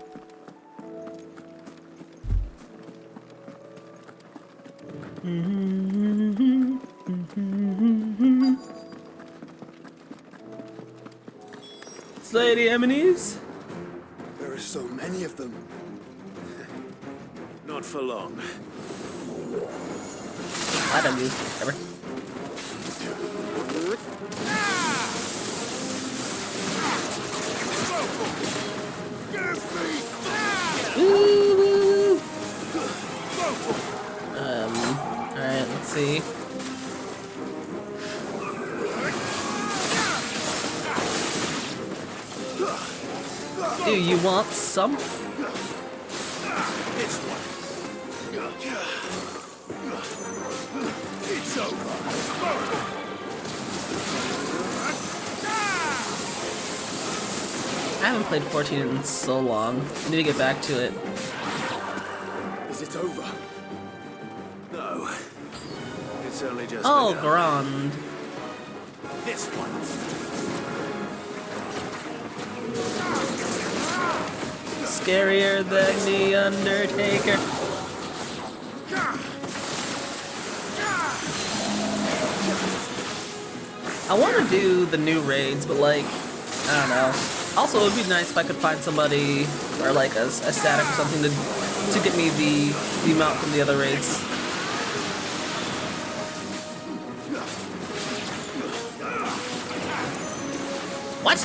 Slay the enemies. There are so many of them. Not for long. I don't use ever. see. Do you want some? This one. It's over. I haven't played 14 in so long. I need to get back to it. Is it over? No. It's only just Oh, begun. grand. This one. Scarier than the Undertaker. I want to do the new raids, but like, I don't know. Also, it would be nice if I could find somebody or like a static or something to get me the amount from the other raids. What?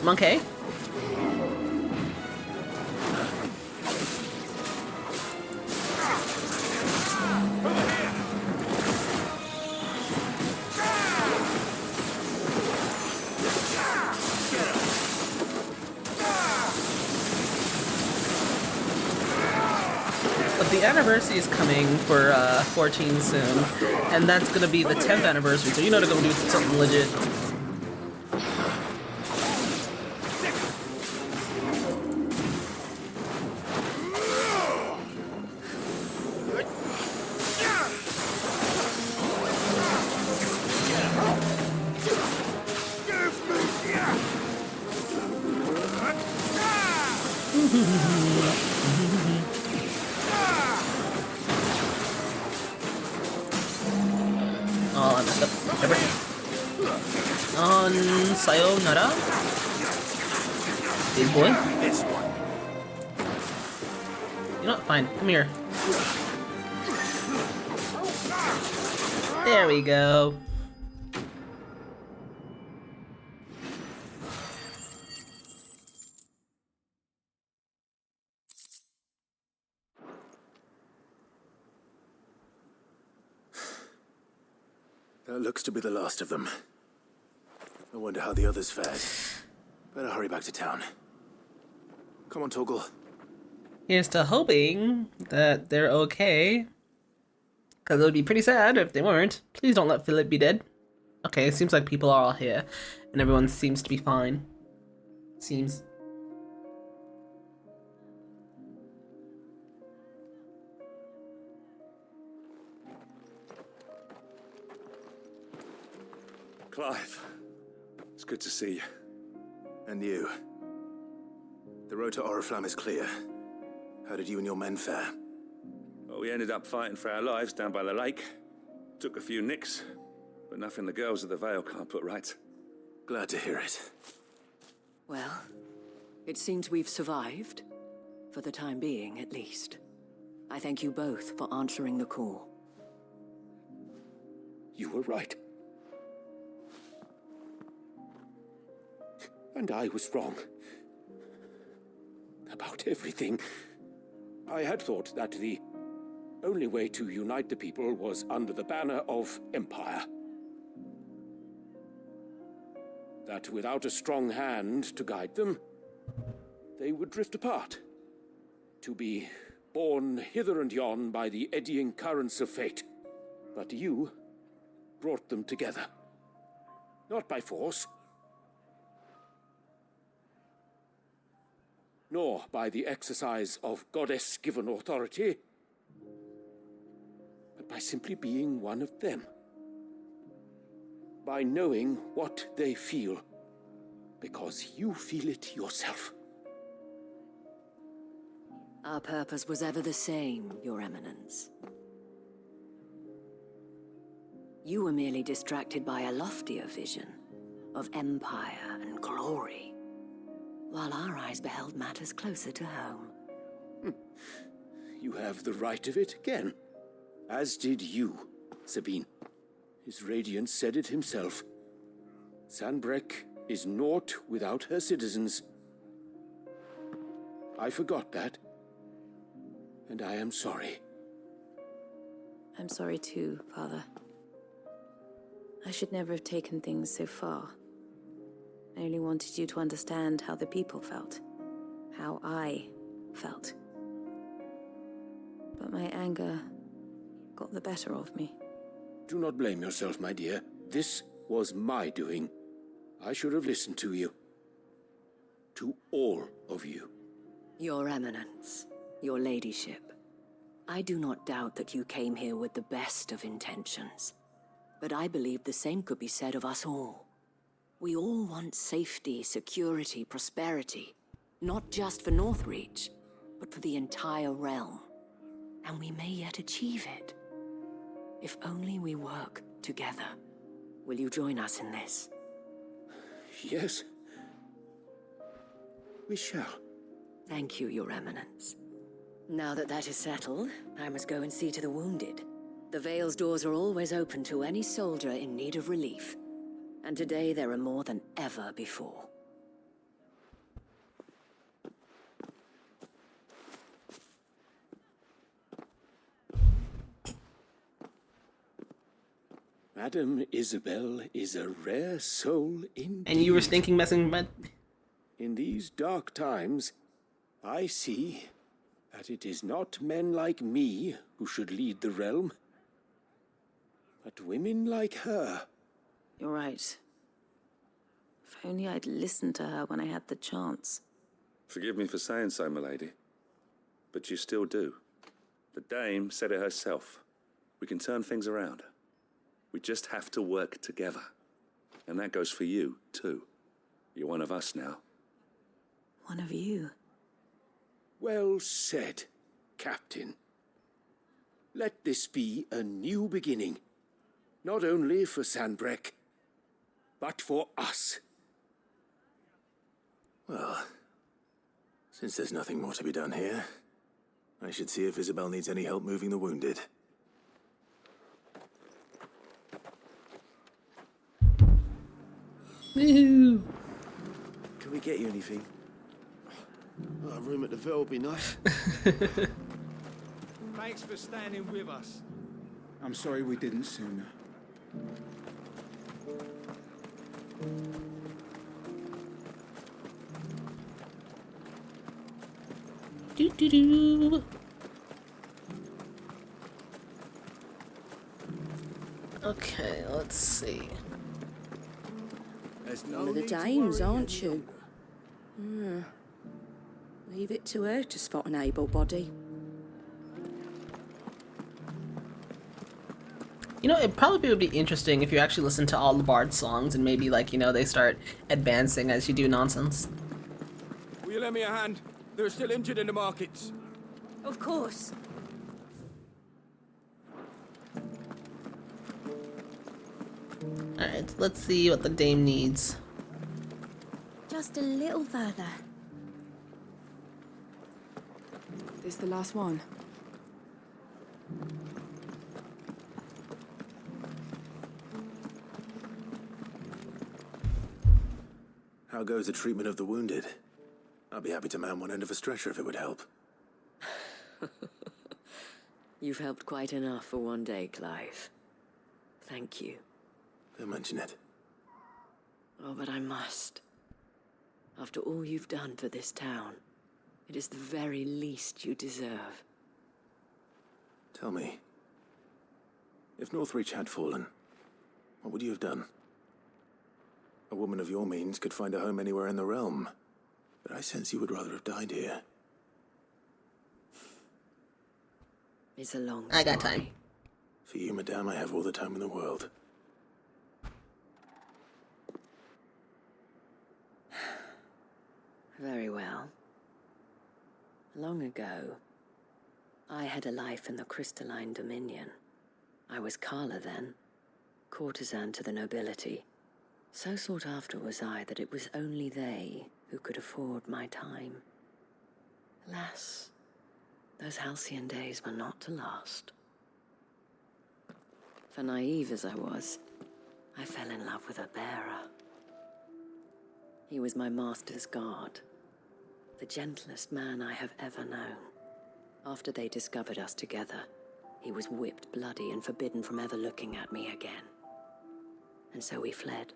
Monkey? The anniversary is coming for 14 soon, and that's gonna be the 10th anniversary, so you know they're gonna do something legit. Oh, I messed up. On sayonara. Big boy. You know what? Fine. Come here. There we go. That looks to be the last of them. I wonder how the others fared. Better hurry back to town. Come on, Toggle. Here's to hoping that they're okay. Because it would be pretty sad if they weren't. Please don't let Philip be dead. Okay, it seems like people are all here. And everyone seems to be fine. Seems. Clive, it's good to see you. And you. The road to Oriflamme is clear. How did you and your men fare? Well, we ended up fighting for our lives down by the lake. Took a few nicks, but nothing the girls of the Vale can't put right. Glad to hear it. Well, it seems we've survived. For the time being, at least. I thank you both for answering the call. You were right. And I was wrong. About everything. I had thought that the only way to unite the people was under the banner of Empire. That without a strong hand to guide them, they would drift apart. To be borne hither and yon by the eddying currents of fate. But you brought them together. Not by force, nor by the exercise of goddess-given authority, but by simply being one of them. By knowing what they feel, because you feel it yourself. Our purpose was ever the same, Your Eminence. You were merely distracted by a loftier vision of empire and glory, while our eyes beheld matters closer to home. You have the right of it again, as did you, Sabine. His Radiance said it himself. Sanbreque is naught without her citizens. I forgot that, and I am sorry. I'm sorry too, Father. I should never have taken things so far. I only wanted you to understand how the people felt. How I felt. But my anger got the better of me. Do not blame yourself, my dear. This was my doing. I should have listened to you. To all of you. Your Eminence, your Ladyship, I do not doubt that you came here with the best of intentions. But I believe the same could be said of us all. We all want safety, security, prosperity. Not just for Northreach, but for the entire realm. And we may yet achieve it. If only we work together. Will you join us in this? Yes. We shall. Thank you, Your Eminence. Now that that is settled, I must go and see to the wounded. The Vale's doors are always open to any soldier in need of relief. And today there are more than ever before. Madame Isabel is a rare soul indeed. And you were stinking messing with... In these dark times, I see that it is not men like me who should lead the realm, but women like her. You're right. If only I'd listened to her when I had the chance. Forgive me for saying so, milady, but you still do. The dame said it herself. We can turn things around. We just have to work together. And that goes for you, too. You're one of us now. One of you? Well said, Captain. Let this be a new beginning. Not only for Sanbreque, but for us. Well, since there's nothing more to be done here, I should see if Isabel needs any help moving the wounded. Woohoo! Can we get you anything? Oh, a room at the Vale would be nice. Thanks for standing with us. I'm sorry we didn't sooner. Do. Okay, let's see. One of the dames, aren't you? Leave it to her to spot an able body. You know, it probably would be interesting if you actually listen to all the Bard songs and maybe, like, you know, they start advancing as you do nonsense. Will you lend me a hand? They're still injured in the markets. Of course. Alright, let's see what the dame needs. Just a little further. This the last one? How goes the treatment of the wounded? I'd be happy to man one end of a stretcher if it would help. You've helped quite enough for one day, Clive. Thank you. Don't mention it. Oh, but I must. After all you've done for this town, it is the very least you deserve. Tell me, if Northreach had fallen, what would you have done? A woman of your means could find a home anywhere in the realm, but I sense you would rather have died here. It's a long I got time. For you, madame, I have all the time in the world. Very well. Long ago, I had a life in the Crystalline Dominion. I was Carla then, courtesan to the nobility. So sought after was I that it was only they who could afford my time. Alas, those halcyon days were not to last. For naive as I was, I fell in love with a bearer. He was my master's guard, the gentlest man I have ever known. After they discovered us together, he was whipped bloody and forbidden from ever looking at me again. And so we fled.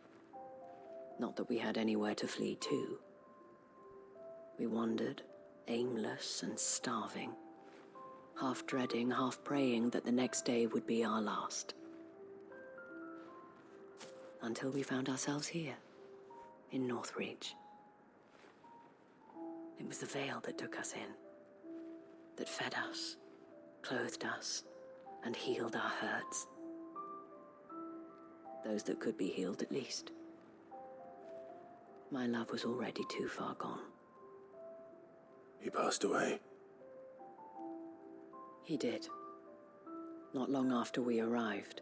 Not that we had anywhere to flee to. We wandered, aimless and starving, half dreading, half praying that the next day would be our last. Until we found ourselves here, in Northreach. It was the Vale that took us in, that fed us, clothed us, and healed our hurts. Those that could be healed, at least. My love was already too far gone. He passed away. He did. Not long after we arrived.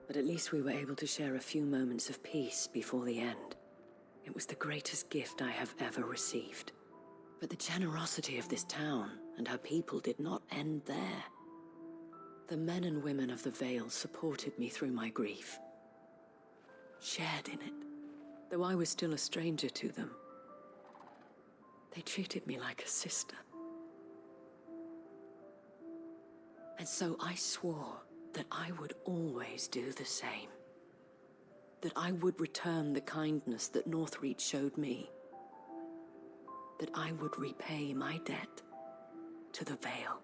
But at least we were able to share a few moments of peace before the end. It was the greatest gift I have ever received. But the generosity of this town and her people did not end there. The men and women of the Vale supported me through my grief. Shared in it, though I was still a stranger to them. They treated me like a sister. And so I swore that I would always do the same. That I would return the kindness that Northreach showed me. That I would repay my debt to the Vale.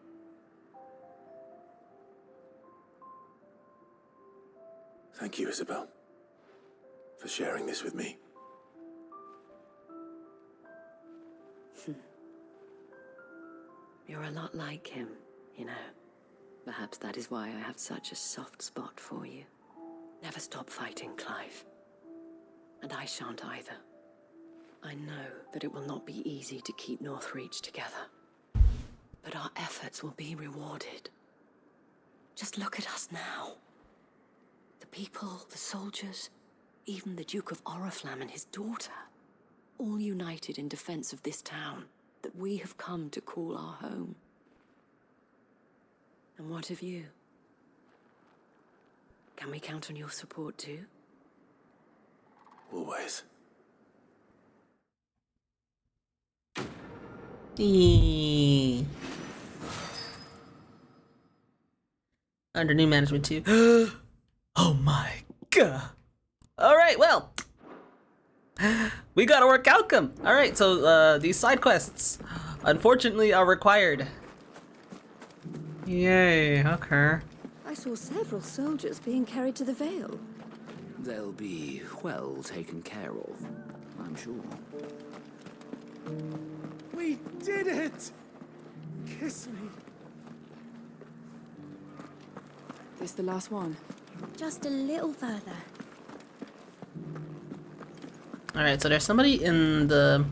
Thank you, Isabel, for sharing this with me. You're a lot like him, you know. Perhaps that is why I have such a soft spot for you. Never stop fighting, Clive. And I shan't either. I know that it will not be easy to keep Northreach together. But our efforts will be rewarded. Just look at us now. The people, the soldiers, even the Duke of Oriflamme and his daughter, all united in defense of this town that we have come to call our home. And what of you? Can we count on your support too? Always. Under new management too. Oh my god. Alright, well. We got a work outcome. Alright, so these side quests, unfortunately, are required. Yay, okay. I saw several soldiers being carried to the Vale. They'll be well taken care of, I'm sure. We did it! Kiss me. This the last one? Just a little further. Alright, so there's somebody in the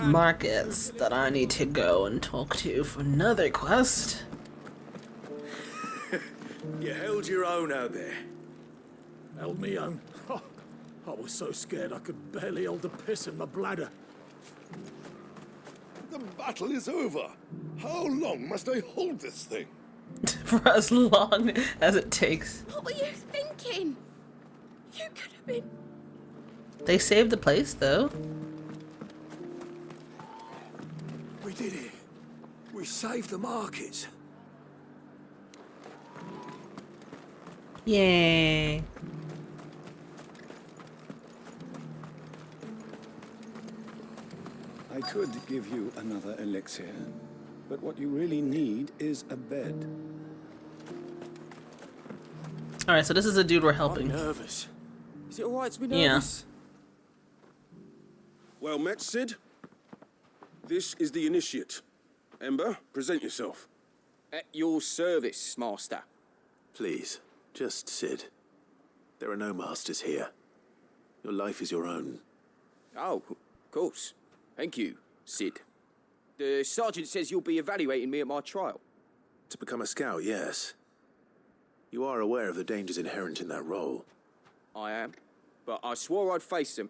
markets that I need to go and talk to for another quest. You held your own out there. Held me own. Oh, I was so scared I could barely hold the piss in my bladder. The battle is over. How long must I hold this thing? For as long as it takes. What were you thinking? You could have been... They saved the place, though. We did it. We saved the markets. Yay. I could give you another elixir, but what you really need is a bed. Alright, so this is a dude we're helping. I'm nervous. Is it alright to be nervous? Well met, Sid. This is the initiate. Ember, present yourself. At your service, Master. Please, just Sid. There are no masters here. Your life is your own. Oh, of course. Thank you, Sid. The sergeant says you'll be evaluating me at my trial. To become a scout, yes. You are aware of the dangers inherent in that role. I am, but I swore I'd face them.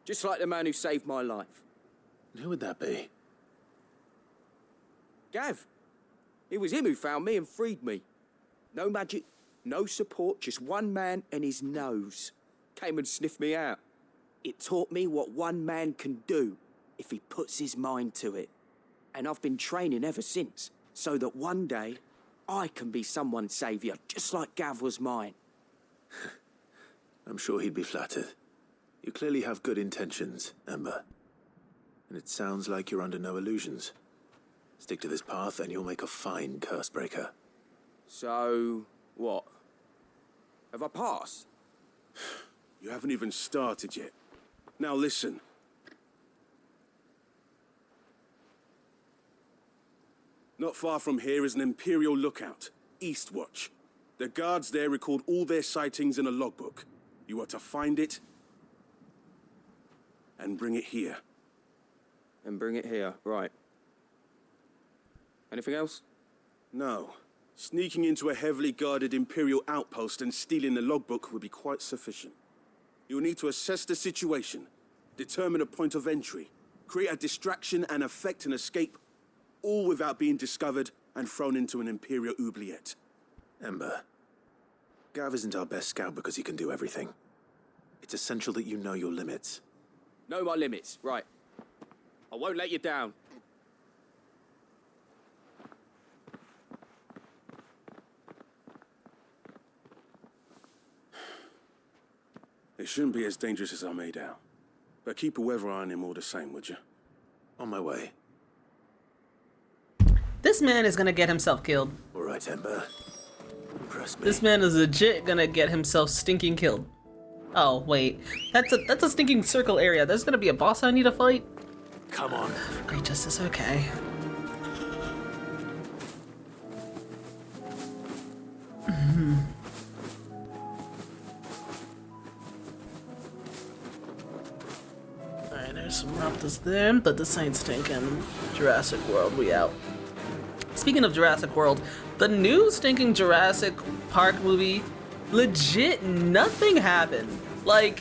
Just like the man who saved my life. Who would that be? Gav. It was him who found me and freed me. No magic, no support, just one man and his nose. Came and sniffed me out. It taught me what one man can do if he puts his mind to it. And I've been training ever since, so that one day I can be someone's saviour, just like Gav was mine. I'm sure he'd be flattered. You clearly have good intentions, Ember. And it sounds like you're under no illusions. Stick to this path and you'll make a fine curse breaker. So, what? Have I passed? You haven't even started yet. Now listen. Not far from here is an Imperial lookout, Eastwatch. The guards there record all their sightings in a logbook. You are to find it and bring it here. And bring it here, right. Anything else? No. Sneaking into a heavily guarded Imperial outpost and stealing the logbook would be quite sufficient. You'll need to assess the situation, determine a point of entry, create a distraction and effect an escape, all without being discovered and thrown into an Imperial oubliette. Ember, Gav isn't our best scout because he can do everything. It's essential that you know your limits. Know my limits, right. I won't let you down. It shouldn't be as dangerous as I made out. But keep a weather eye on him all the same, would you? On my way. This man is gonna get himself killed. All right, Ember. Impress me. This man is legit gonna get himself stinking killed. Oh wait, that's a stinking circle area. There's gonna be a boss I need to fight. Come on. Great justice, okay. Alright, there's some raptors there, but this ain't stinking. Jurassic World, we out. Speaking of Jurassic World, the new stinking Jurassic Park movie, legit nothing happened. Like,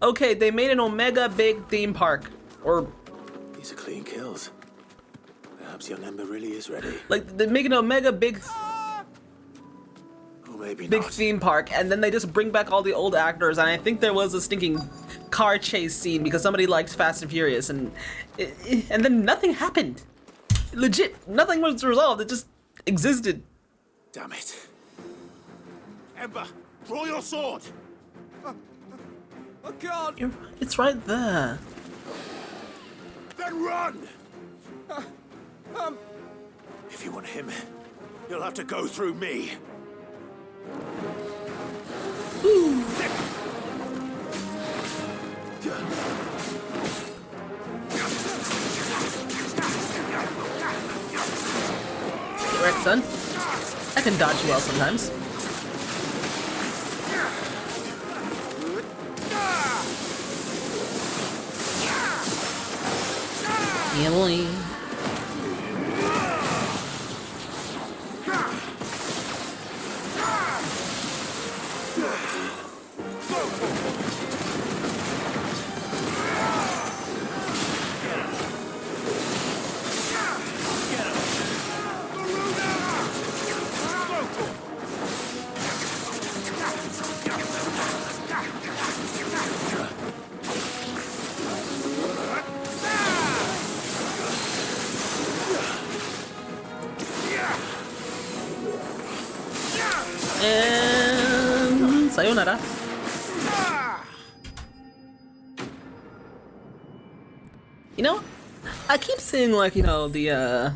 okay, they made an Omega big theme park, or These are clean kills. Perhaps young Ember really is ready. like they make an Omega big Or maybe big not. theme park, and then they just bring back all the old actors, and I think there was a stinking car chase scene because somebody liked Fast and Furious, and then nothing happened. Legit, nothing was resolved. It just existed. Damn it. Ember, draw your sword! I can't! It's right there. Then run! If you want him, you'll have to go through me. Ooh. Get wrecked, son. I can dodge you well sometimes. Yeah, boy. And sayonara. You know, I keep seeing like, you know, the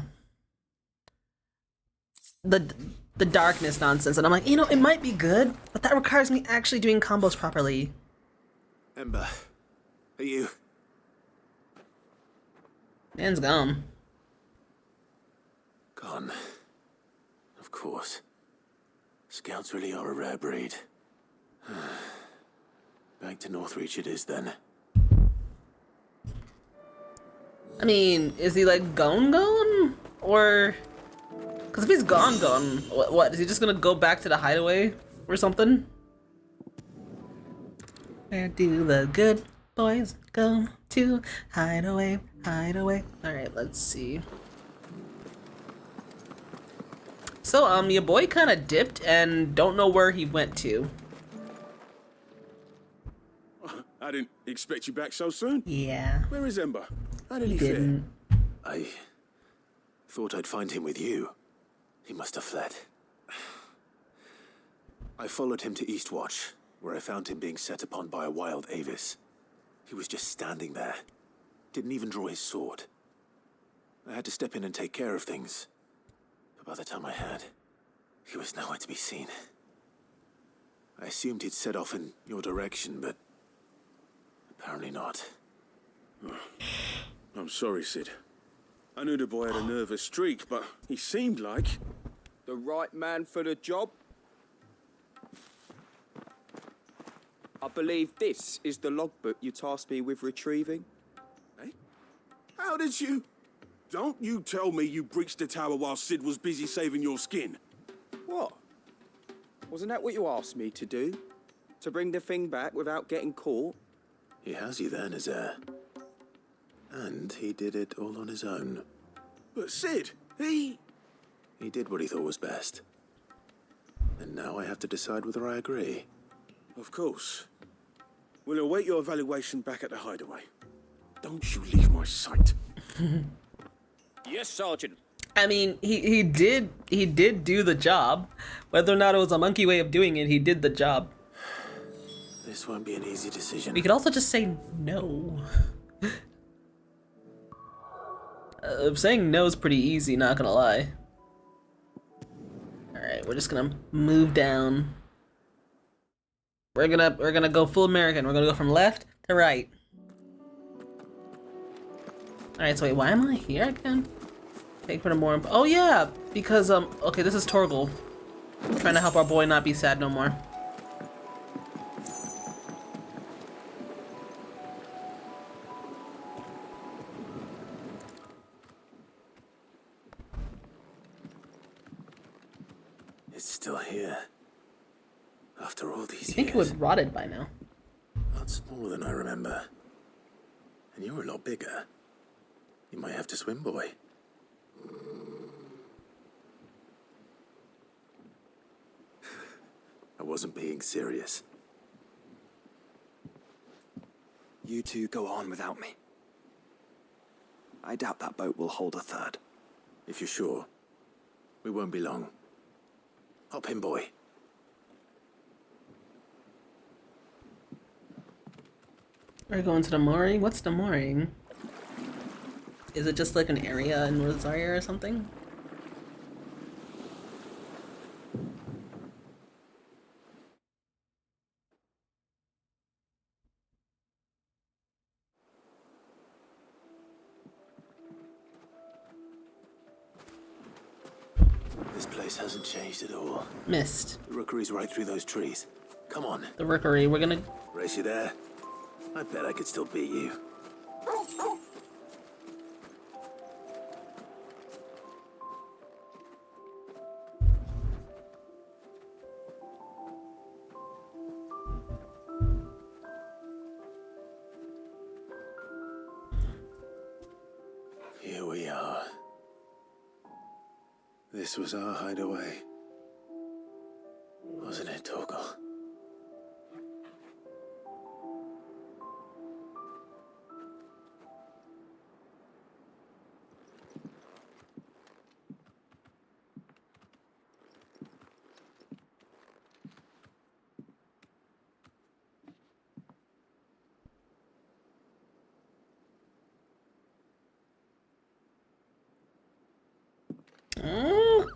darkness nonsense, and I'm like, you know, it might be good, but that requires me actually doing combos properly. Ember, are you? Man's gone. Gone. Of course. Scouts really are a rare breed. Back to Northreach it is then. I mean, is he like gone? Or... Because if he's gone, what? Is he just gonna go back to the hideaway or something? Where do the good boys go to? Hideaway, hideaway. Alright, let's see. So, your boy kind of dipped and don't know where he went to. I didn't expect you back so soon. Yeah. Where is Ember? How did he didn't. fare? I Thought I'd find him with you. He must have fled. I followed him to Eastwatch, where I found him being set upon by a wild Avis. He was just standing there. Didn't even draw his sword. I had to step in and take care of things. But by the time I had, he was nowhere to be seen. I assumed he'd set off in your direction, but apparently not. I'm sorry, Sid. I knew the boy had a nervous streak, but he seemed like... The right man for the job? I believe this is the logbook you tasked me with retrieving. Eh? How did you... Don't you tell me you breached the tower while Sid was busy saving your skin. What? Wasn't that what you asked me to do? To bring the thing back without getting caught? He has you there, Nazaire. And he did it all on his own. But Sid, he did what he thought was best. And now I have to decide whether I agree. Of course. We'll await your evaluation back at the hideaway. Don't you leave my sight. Yes, Sergeant. I mean, he did do the job. Whether or not it was a monkey way of doing it, he did the job. This won't be an easy decision. We could also just say no. Saying no is pretty easy, not gonna lie. Alright, we're just gonna move down. We're gonna go full American. We're gonna go from left to right. Alright, so wait, why am I here again? Take for the more. Oh yeah, because okay, this is Torgal. Trying to help our boy not be sad no more. It's still here. After all these years. I think it was rotted by now. Lot smaller than I remember. And you were a lot bigger. You might have to swim, boy. I wasn't being serious. You two go on without me. I doubt that boat will hold a third. If you're sure, we won't be long. Hop in, boy. We're going to the mooring? What's the mooring? Is it just like an area in Rosaria or something? This place hasn't changed at all. Missed. The rookery's right through those trees. Come on. The rookery, we're gonna... Race you there? I bet I could still beat you. Here we are. This was our hideaway. Wasn't it, Torgal? Oh,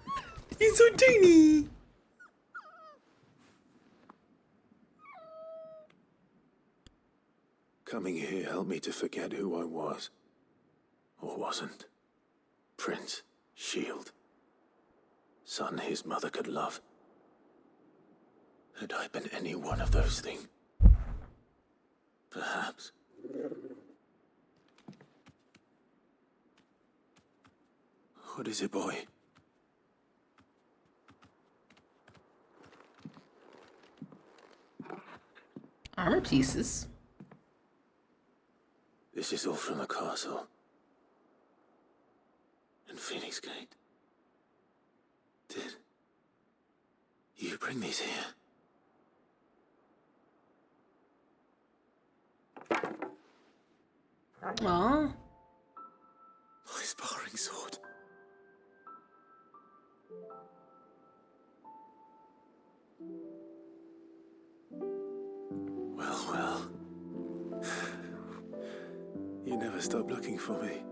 he's so tiny. Coming here helped me to forget who I was. Or wasn't. Prince, shield. Son his mother could love. Had I been any one of those things? Perhaps. What is it, boy? Armor pieces. This is all from the castle. And Phoenix Gate. Did you bring these here? Aww. My sparring sword. Well, well. You never stopped looking for me,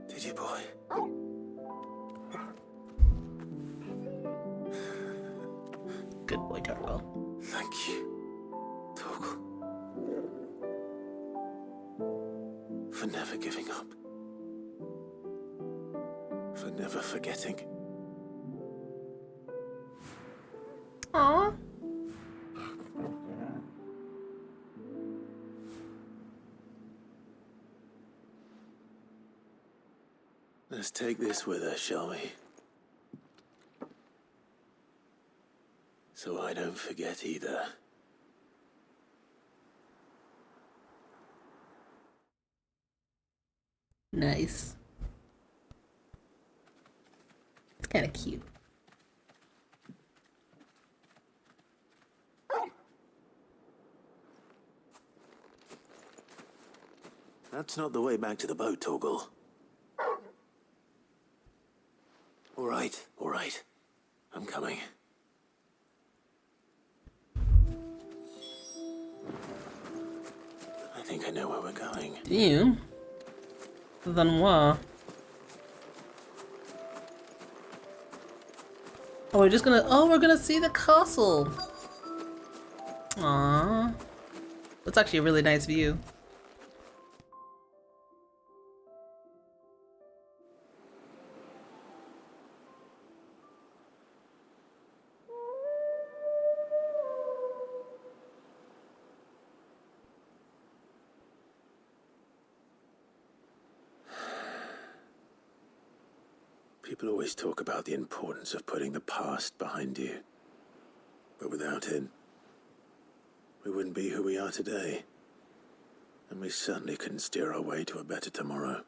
did you, boy? Good boy, Turtle. Thank you, Torgal. For never giving up. For never forgetting. Aww. Let's take this with us, shall we? So I don't forget either. Nice. It's kind of cute. That's not the way back to the boat, Torgal. All right. I'm coming. I think I know where we're going. Do you? Then what? Oh, we're gonna see the castle. Aww. That's actually a really nice view. People always talk about the importance of putting the past behind you. But without it, we wouldn't be who we are today. And we certainly couldn't steer our way to a better tomorrow.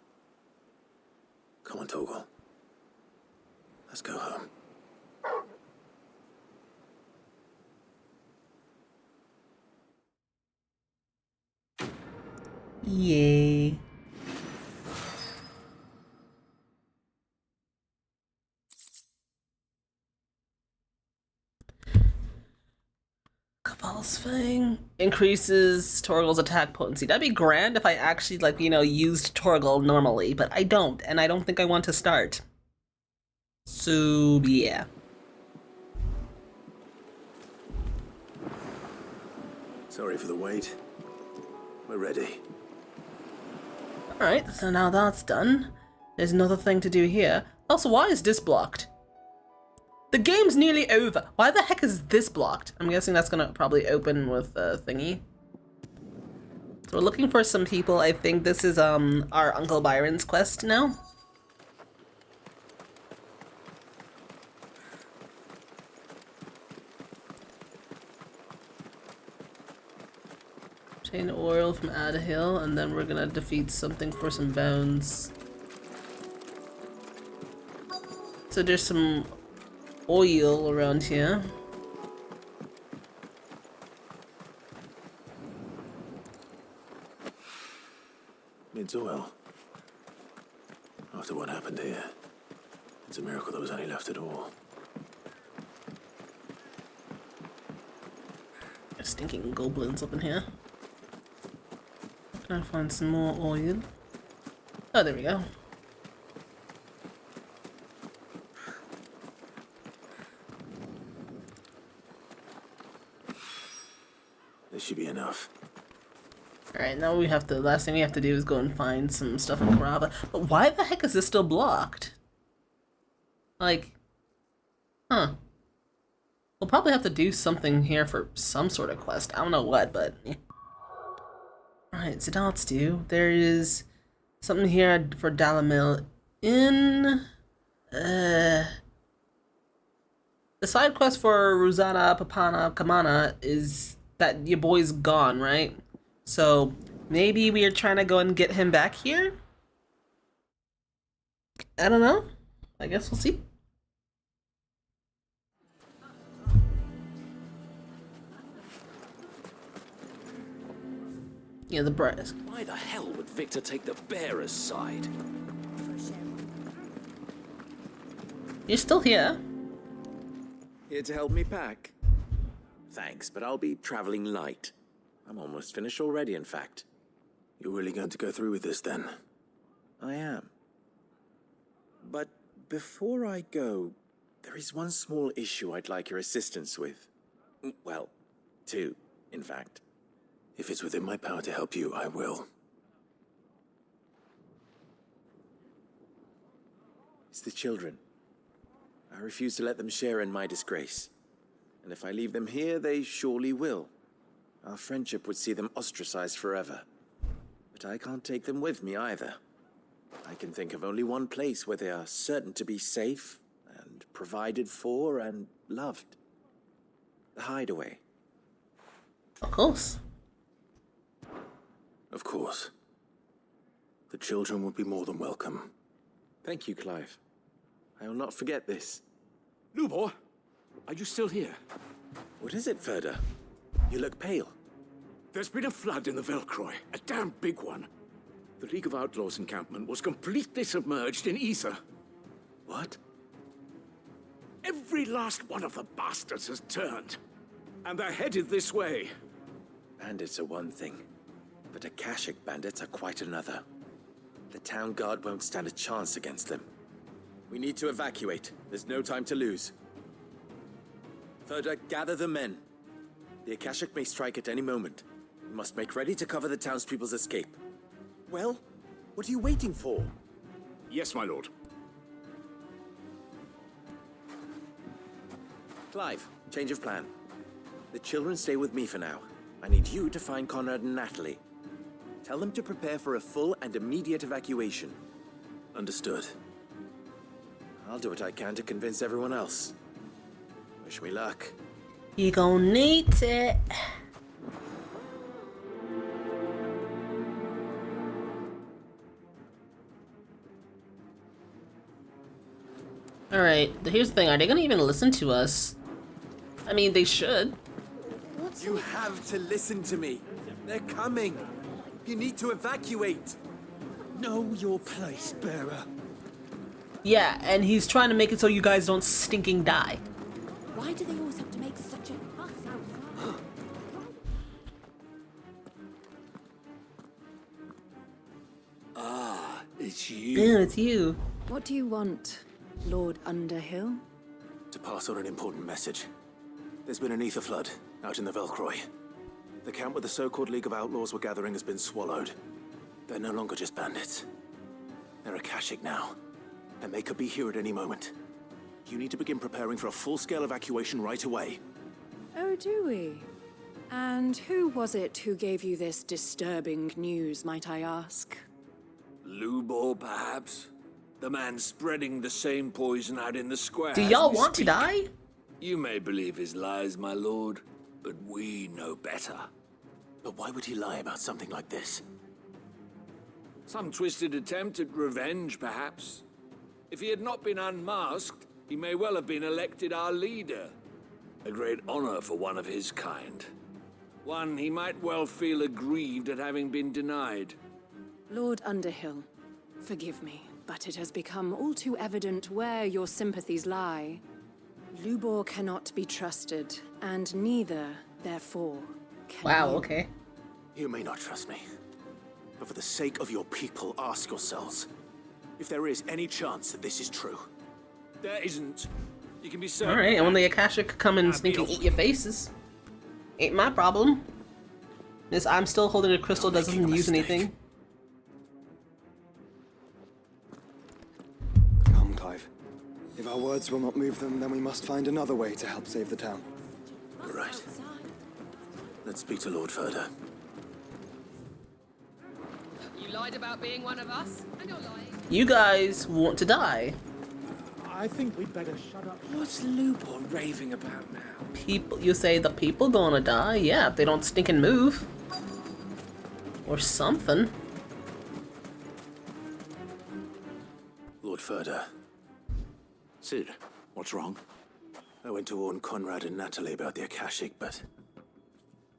Come on, Torgal. Let's go home. Yay. Caval's Fang increases Torgal's attack potency. That'd be grand if I actually, like, you know, used Torgal normally, but I don't, and I don't think I want to start. So, yeah. Sorry for the wait. We're ready. Alright, so now that's done. There's another thing to do here. Also, why is this blocked? The game's nearly over. Why the heck is this blocked? I'm guessing that's gonna probably open with a thingy. So we're looking for some people. I think this is our Uncle Byron's quest now. Obtain oil from Adhill, and then we're gonna defeat something for some bones. So there's some oil around here. It's oil. After what happened here, it's a miracle there was any left at all. There's stinking goblins up in here. Can I find some more oil? Oh, there we go. This should be enough. Alright, now we have to, last thing we have to do is go and find some stuff in Karava. But why the heck is this still blocked? Like, huh. We'll probably have to do something here for some sort of quest. I don't know what, but yeah. Alright, so now let's do. There is something here for Dalamil in the side quest for Ruzana Papana Kamana is that your boy's gone, right? So maybe we are trying to go and get him back here? I don't know. I guess we'll see. Yeah, the brass. Why the hell would Victor take the bearer's side? You're still here. Here to help me pack? Thanks, but I'll be traveling light. I'm almost finished already, in fact. You're really going to go through with this, then? I am. But before I go, there is one small issue I'd like your assistance with. Well, two, in fact. If it's within my power to help you, I will. It's the children. I refuse to let them share in my disgrace. And if I leave them here, they surely will. Our friendship would see them ostracized forever. But I can't take them with me either. I can think of only one place where they are certain to be safe and provided for and loved. The hideaway. Of course. Of course. The children would be more than welcome. Thank you, Clive. I will not forget this. Lubor, are you still here? What is it, Ferda? You look pale. There's been a flood in the Velcroy, a damn big one. The League of Outlaws encampment was completely submerged in ether. What? Every last one of the bastards has turned. And they're headed this way. Bandits are one thing, but Akashic bandits are quite another. The town guard won't stand a chance against them. We need to evacuate. There's no time to lose. Ferda, gather the men. The Akashic may strike at any moment. We must make ready to cover the townspeople's escape. Well, what are you waiting for? Yes, my lord. Clive, change of plan. The children stay with me for now. I need you to find Conrad and Natalie. Tell them to prepare for a full and immediate evacuation. Understood. I'll do what I can to convince everyone else. Wish me luck. You gon' need it. Alright, here's the thing. Are they gonna even listen to us? I mean, they should. You have to listen to me. They're coming. You need to evacuate. Know your place, bearer. Yeah, and he's trying to make it so you guys don't stinking die. Why do they always have to make such a fuss outside? Ah, it's you. Yeah, it's you. What do you want, Lord Underhill? To pass on an important message. There's been an ether flood out in the Velcroy. The camp where the so-called League of Outlaws were gathering has been swallowed. They're no longer just bandits. They're Akashic now, and they could be here at any moment. You need to begin preparing for a full-scale evacuation right away. Oh, do we? And who was it who gave you this disturbing news, might I ask? Lubor, perhaps? The man spreading the same poison out in the square. Do y'all want to die? You may believe his lies, my lord, but we know better. But why would he lie about something like this? Some twisted attempt at revenge, perhaps. If he had not been unmasked, he may well have been elected our leader. A great honor for one of his kind. One he might well feel aggrieved at having been denied. Lord Underhill, forgive me, but it has become all too evident where your sympathies lie. Lubor cannot be trusted, and neither, therefore, can you. Okay. You may not trust me, but for the sake of your people, ask yourselves if there is any chance that this is true. There isn't. You can be certain. Alright, and when the Akashic come and sneak and eat your faces, ain't my problem. This I'm still holding a crystal doesn't use anything. Come, Clive. If our words will not move them, then we must find another way to help save the town. You're right. Let's speak to Lord Ferda. You lied about being one of us, and you're lying. You guys want to die. I think we'd better shut up. What's Lubor raving about now? People, you say the people gonna die? Yeah, if they don't stinking move. Or something. Lord Ferda. Sid, what's wrong? I went to warn Conrad and Natalie about the Akashic, but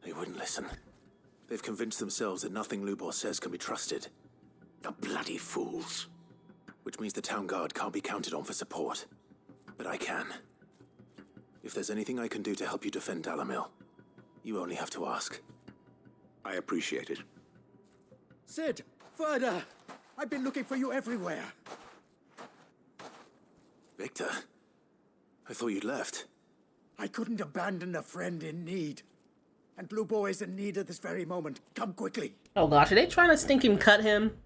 they wouldn't listen. They've convinced themselves that nothing Lubor says can be trusted. The bloody fools. Which means the town guard can't be counted on for support. But I can. If there's anything I can do to help you defend Dalamil, you only have to ask. I appreciate it. Sid! Further! I've been looking for you everywhere. Victor? I thought you'd left. I couldn't abandon a friend in need. And Blue Boy is in need at this very moment. Come quickly. Oh gosh, are they trying to stinking cut him?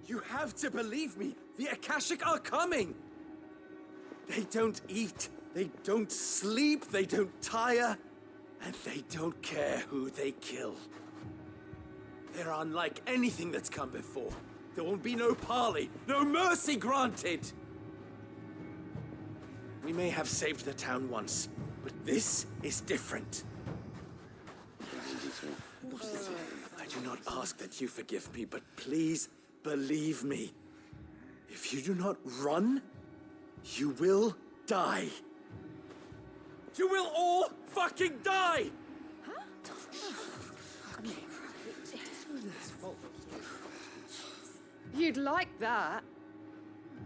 You have to believe me. The Akashic are coming. They don't eat, they don't sleep, they don't tire, and they don't care who they kill. They're unlike anything that's come before. There won't be no parley, no mercy granted. We may have saved the town once, but this is different. I do not ask that you forgive me, but please believe me. If you do not run, you will die. You will all fucking die! You'd like that,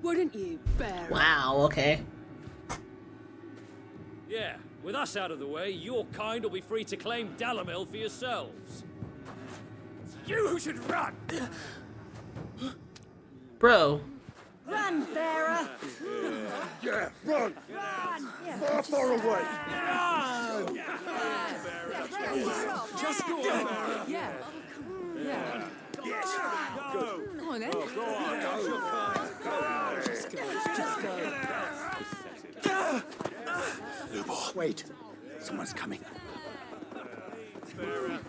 wouldn't you, Bear? Wow, okay. Yeah, with us out of the way, your kind will be free to claim Dalamil for yourselves. You should run! Bro. Run, Bearer! Yeah, run! Run! Far, far away! Run! Just go on, Yeah. Yeah. Yes! Go! Come on, then. Go on! Go! Just go. Lubor. Wait. Someone's coming.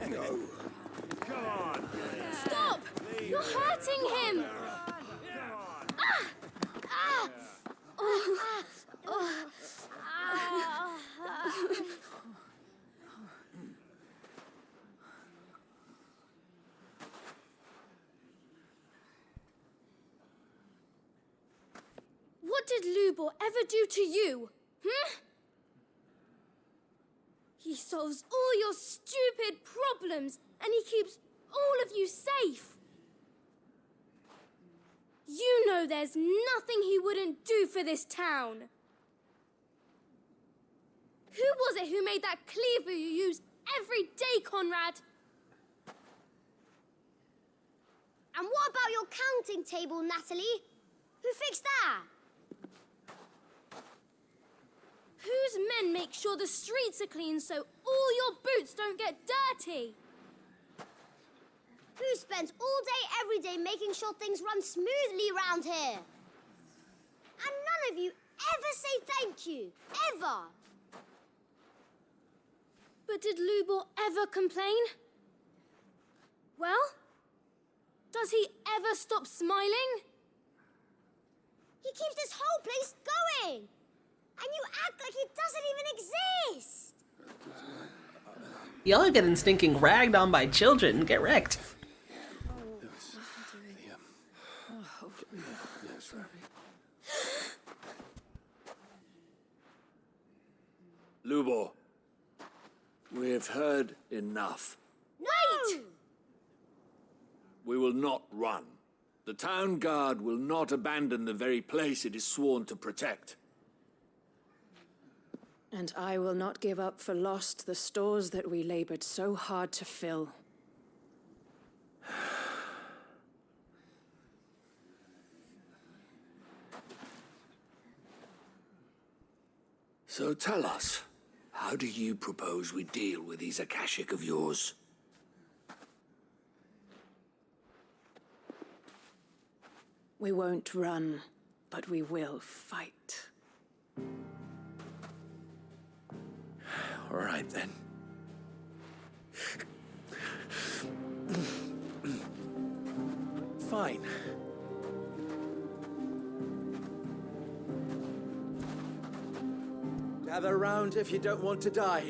No. Stop! You're hurting him! What did Lubor ever do to you? He solves all your stupid problems and he keeps all of you safe. You know there's nothing he wouldn't do for this town. Who was it who made that cleaver you use every day, Conrad? And what about your counting table, Natalie? Who fixed that? Whose men make sure the streets are clean so all your boots don't get dirty? Who spends all day, every day making sure things run smoothly round here? And none of you ever say thank you. Ever. But did Lubor ever complain? Well, does he ever stop smiling? He keeps this whole place going. And you act like it doesn't even exist. Y'all are getting stinking ragged on by children. Get wrecked. Lubor, we've heard enough. Wait! We will not run. The town guard will not abandon the very place it is sworn to protect. And I will not give up for lost the stores that we labored so hard to fill. So tell us, how do you propose we deal with these Akashic of yours? We won't run, but we will fight. All right, then. Fine. Gather round if you don't want to die.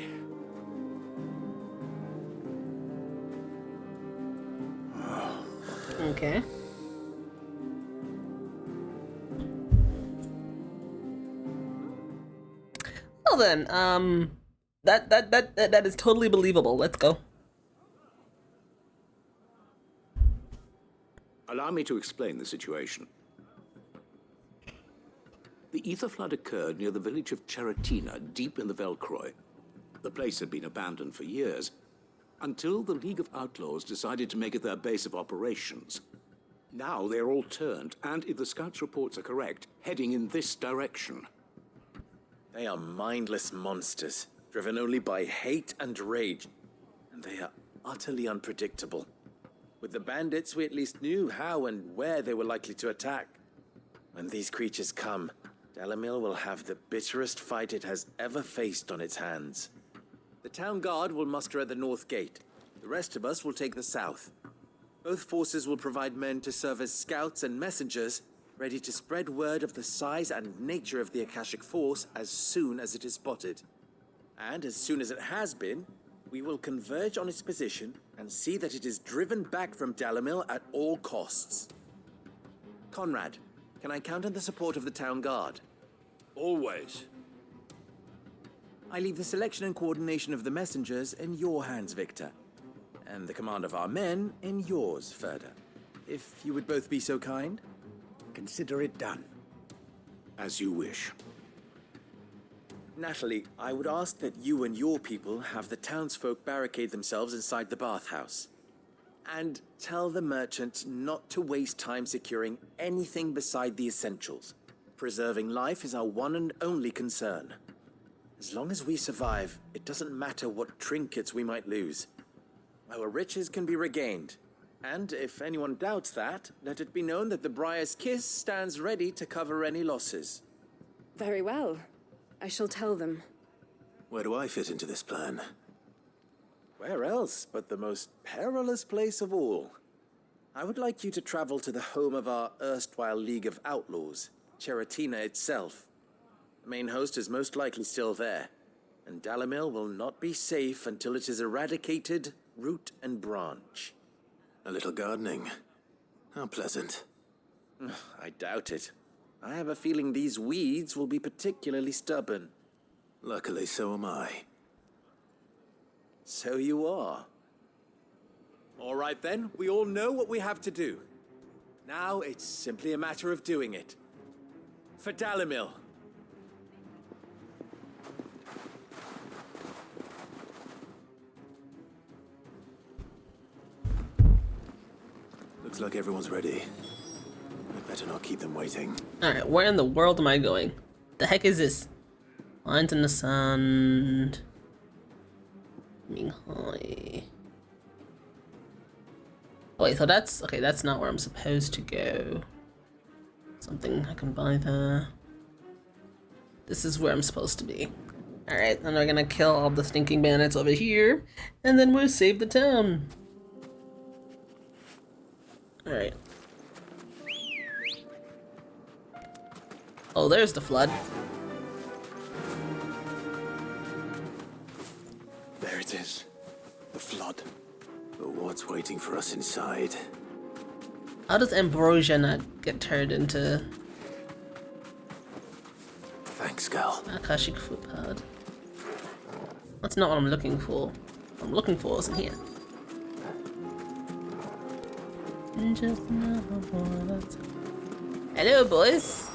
Okay. Well then, That is totally believable. Let's go. Allow me to explain the situation. The ether flood occurred near the village of Cheratina, deep in the Velcroy. The place had been abandoned for years, until the League of Outlaws decided to make it their base of operations. Now they're all turned, and if the scouts' reports are correct, heading in this direction. They are mindless monsters, driven only by hate and rage, and they are utterly unpredictable. With the bandits, we at least knew how and where they were likely to attack. When these creatures come, Dalamil will have the bitterest fight it has ever faced on its hands. The town guard will muster at the north gate. The rest of us will take the south. Both forces will provide men to serve as scouts and messengers, ready to spread word of the size and nature of the Akashic Force as soon as it is spotted. And as soon as it has been, we will converge on its position and see that it is driven back from Dalamil at all costs. Conrad, can I count on the support of the town guard? Always. I leave the selection and coordination of the messengers in your hands, Victor. And the command of our men in yours, Ferda. If you would both be so kind. Consider it done. As you wish. Natalie, I would ask that you and your people have the townsfolk barricade themselves inside the bathhouse. And tell the merchant not to waste time securing anything beside the essentials. Preserving life is our one and only concern. As long as we survive, it doesn't matter what trinkets we might lose. Our riches can be regained. And if anyone doubts that, let it be known that the Briar's Kiss stands ready to cover any losses. Very well. I shall tell them. Where do I fit into this plan? Where else but the most perilous place of all? I would like you to travel to the home of our erstwhile League of Outlaws, Cheratina itself. The main host is most likely still there, and Dalamil will not be safe until it is eradicated, root and branch. A little gardening. How pleasant. I doubt it. I have a feeling these weeds will be particularly stubborn. Luckily, so am I. So you are. All right then, we all know what we have to do. Now it's simply a matter of doing it. For Dalamil. Looks like everyone's ready. I better not keep them waiting. Alright, where in the world am I going? The heck is this? Lines in the sand. Minghai. Oh, wait, so that's... Okay, that's not where I'm supposed to go. Something I can buy there. This is where I'm supposed to be. Alright, then we're gonna kill all the stinking bandits over here. And then we'll save the town. Alright. Oh, there's the flood. There it is. The flood. But what's waiting for us inside? How does ambrosia not get turned into... Thanks, Gal. Akashic footpad? That's not what I'm looking for. What I'm looking for isn't here. Just hello, boys.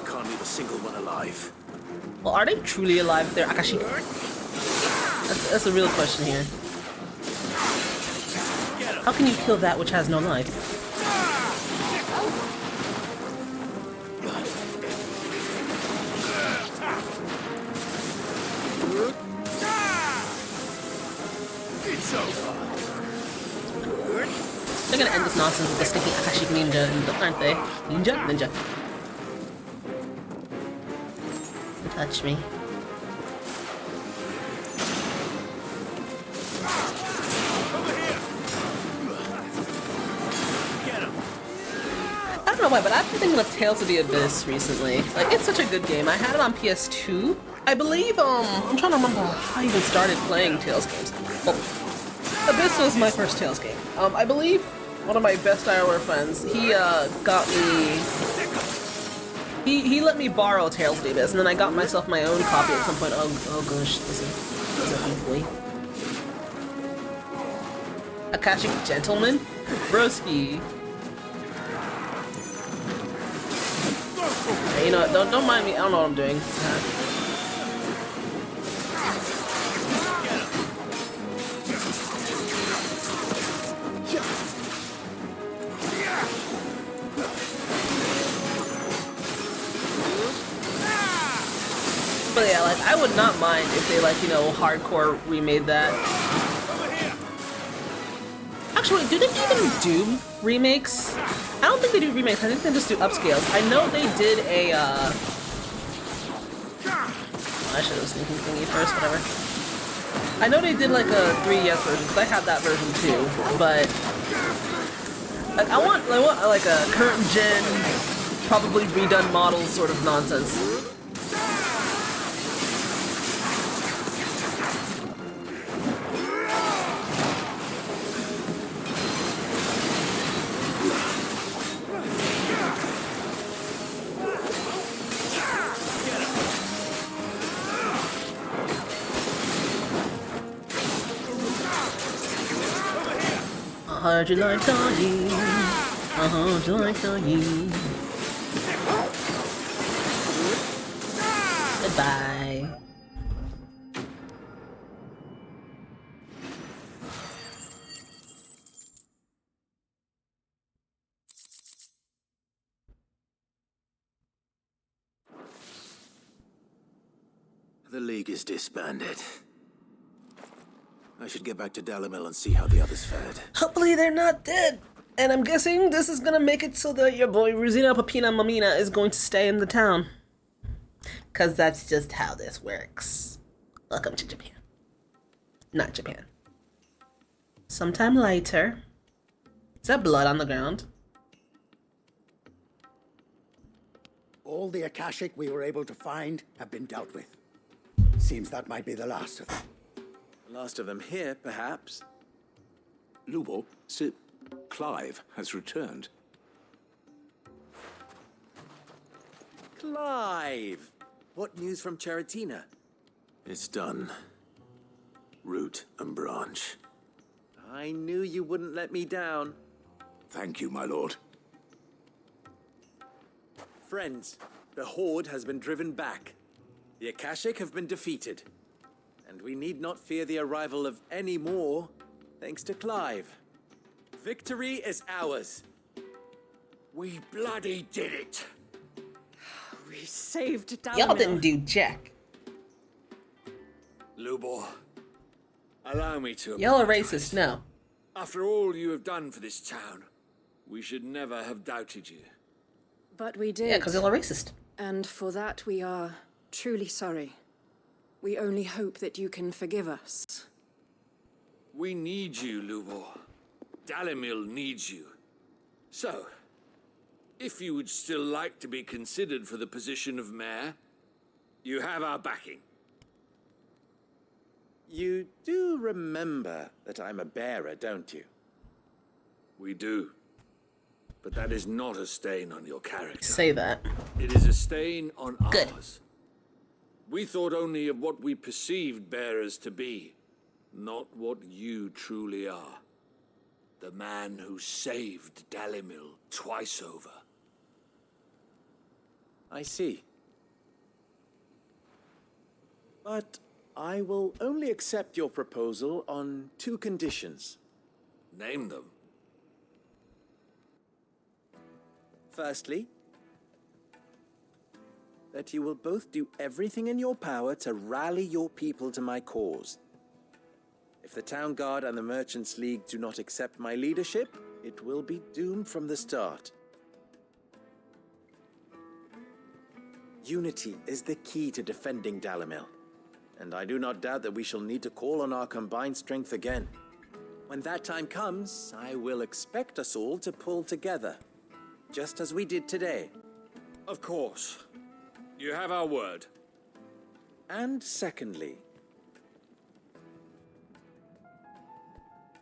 Can't leave a single one alive. Well, are they truly alive? They're Akashic. That's a real question here. How can you kill that which has no life? It's over. They're gonna end this nonsense with the stinking Akashic ninja, aren't they? Ninja? Ninja. Don't touch me. I don't know why, but I've been thinking of Tales of the Abyss recently. Like, it's such a good game. I had it on PS2. I believe, I'm trying to remember how I even started playing Tales games. Well, Abyss was my first Tales game. I believe one of my best IRL friends, he got me... He let me borrow Tales of the Abyss, and then I got myself my own copy at some point. Oh gosh, listen. boy. Akashic Gentleman? Broski. Hey, you know what? Don't mind me. I don't know what I'm doing. But yeah, like, I would not mind if they, like, you know, hardcore remade that. Actually, do they even do remakes? I don't think they do remakes, I think they just do upscales. I know they did a, I should have sneaking thingy first, whatever. I know they did, like, a 3DS version, because I have that version too, but... Like, I want like, a current-gen, probably redone model sort of nonsense. How'd you like dying? How'd you like dying? Goodbye. The League is disbanded. I should get back to Dalimil and see how the others fared. Hopefully they're not dead. And I'm guessing this is gonna make it so that your boy Rosina Papina Mamina is going to stay in the town. Cause that's just how this works. Welcome to Japan. Not Japan. Sometime later. Is that blood on the ground? All the Akashic we were able to find have been dealt with. Seems that might be the last of them. The last of them here, perhaps. Lubo, Sir Clive has returned. Clive! What news from Charatina? It's done. Root and branch. I knew you wouldn't let me down. Thank you, my lord. Friends, the Horde has been driven back. The Akashic have been defeated. And we need not fear the arrival of any more, thanks to Clive. Victory is ours. We bloody did it. We saved Dalimil. Y'all didn't do jack. Lubor, allow me to Y'all are apologize. racist, no. After all you have done for this town, we should never have doubted you. But we did. Yeah, because y'all are racist. And for that we are truly sorry. We only hope that you can forgive us. We need you, Lubor. Dalimil needs you. So, if you would still like to be considered for the position of mayor, you have our backing. You do remember that I'm a bearer, don't you? We do. But that is not a stain on your character. Say that. It is a stain on Good. ours. We thought only of what we perceived bearers to be, not what you truly are. The man who saved Dalimil twice over. I see. But I will only accept your proposal on 2 conditions. Name them. Firstly, that you will both do everything in your power to rally your people to my cause. If the Town Guard and the Merchants League do not accept my leadership, it will be doomed from the start. Unity is the key to defending Dalimil, and I do not doubt that we shall need to call on our combined strength again. When that time comes, I will expect us all to pull together, just as we did today. Of course. You have our word. And secondly,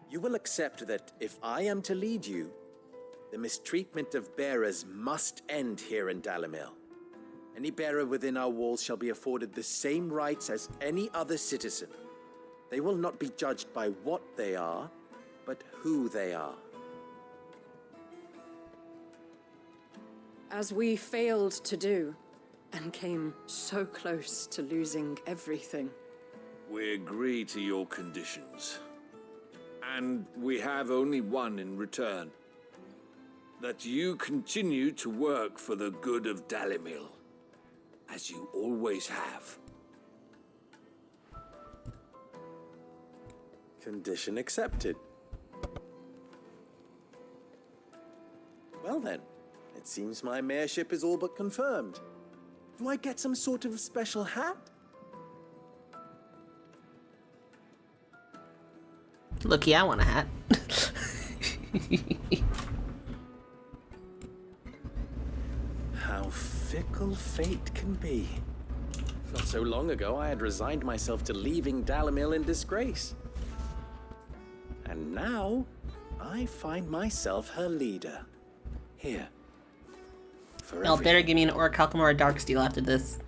you will accept that if I am to lead you, the mistreatment of bearers must end here in Dalimil. Any bearer within our walls shall be afforded the same rights as any other citizen. They will not be judged by what they are, but who they are. As we failed to do, and came so close to losing everything. We agree to your conditions. And we have only one in return. That you continue to work for the good of Dalimil, as you always have. Condition accepted. Well then, it seems my mayorship is all but confirmed. Do I get some sort of special hat? Look, yeah, I want a hat. How fickle fate can be. Not so long ago, I had resigned myself to leaving Dalimil in disgrace. And now, I find myself her leader. Here. Y'all better give me an Orichalcum or a Darksteel after this.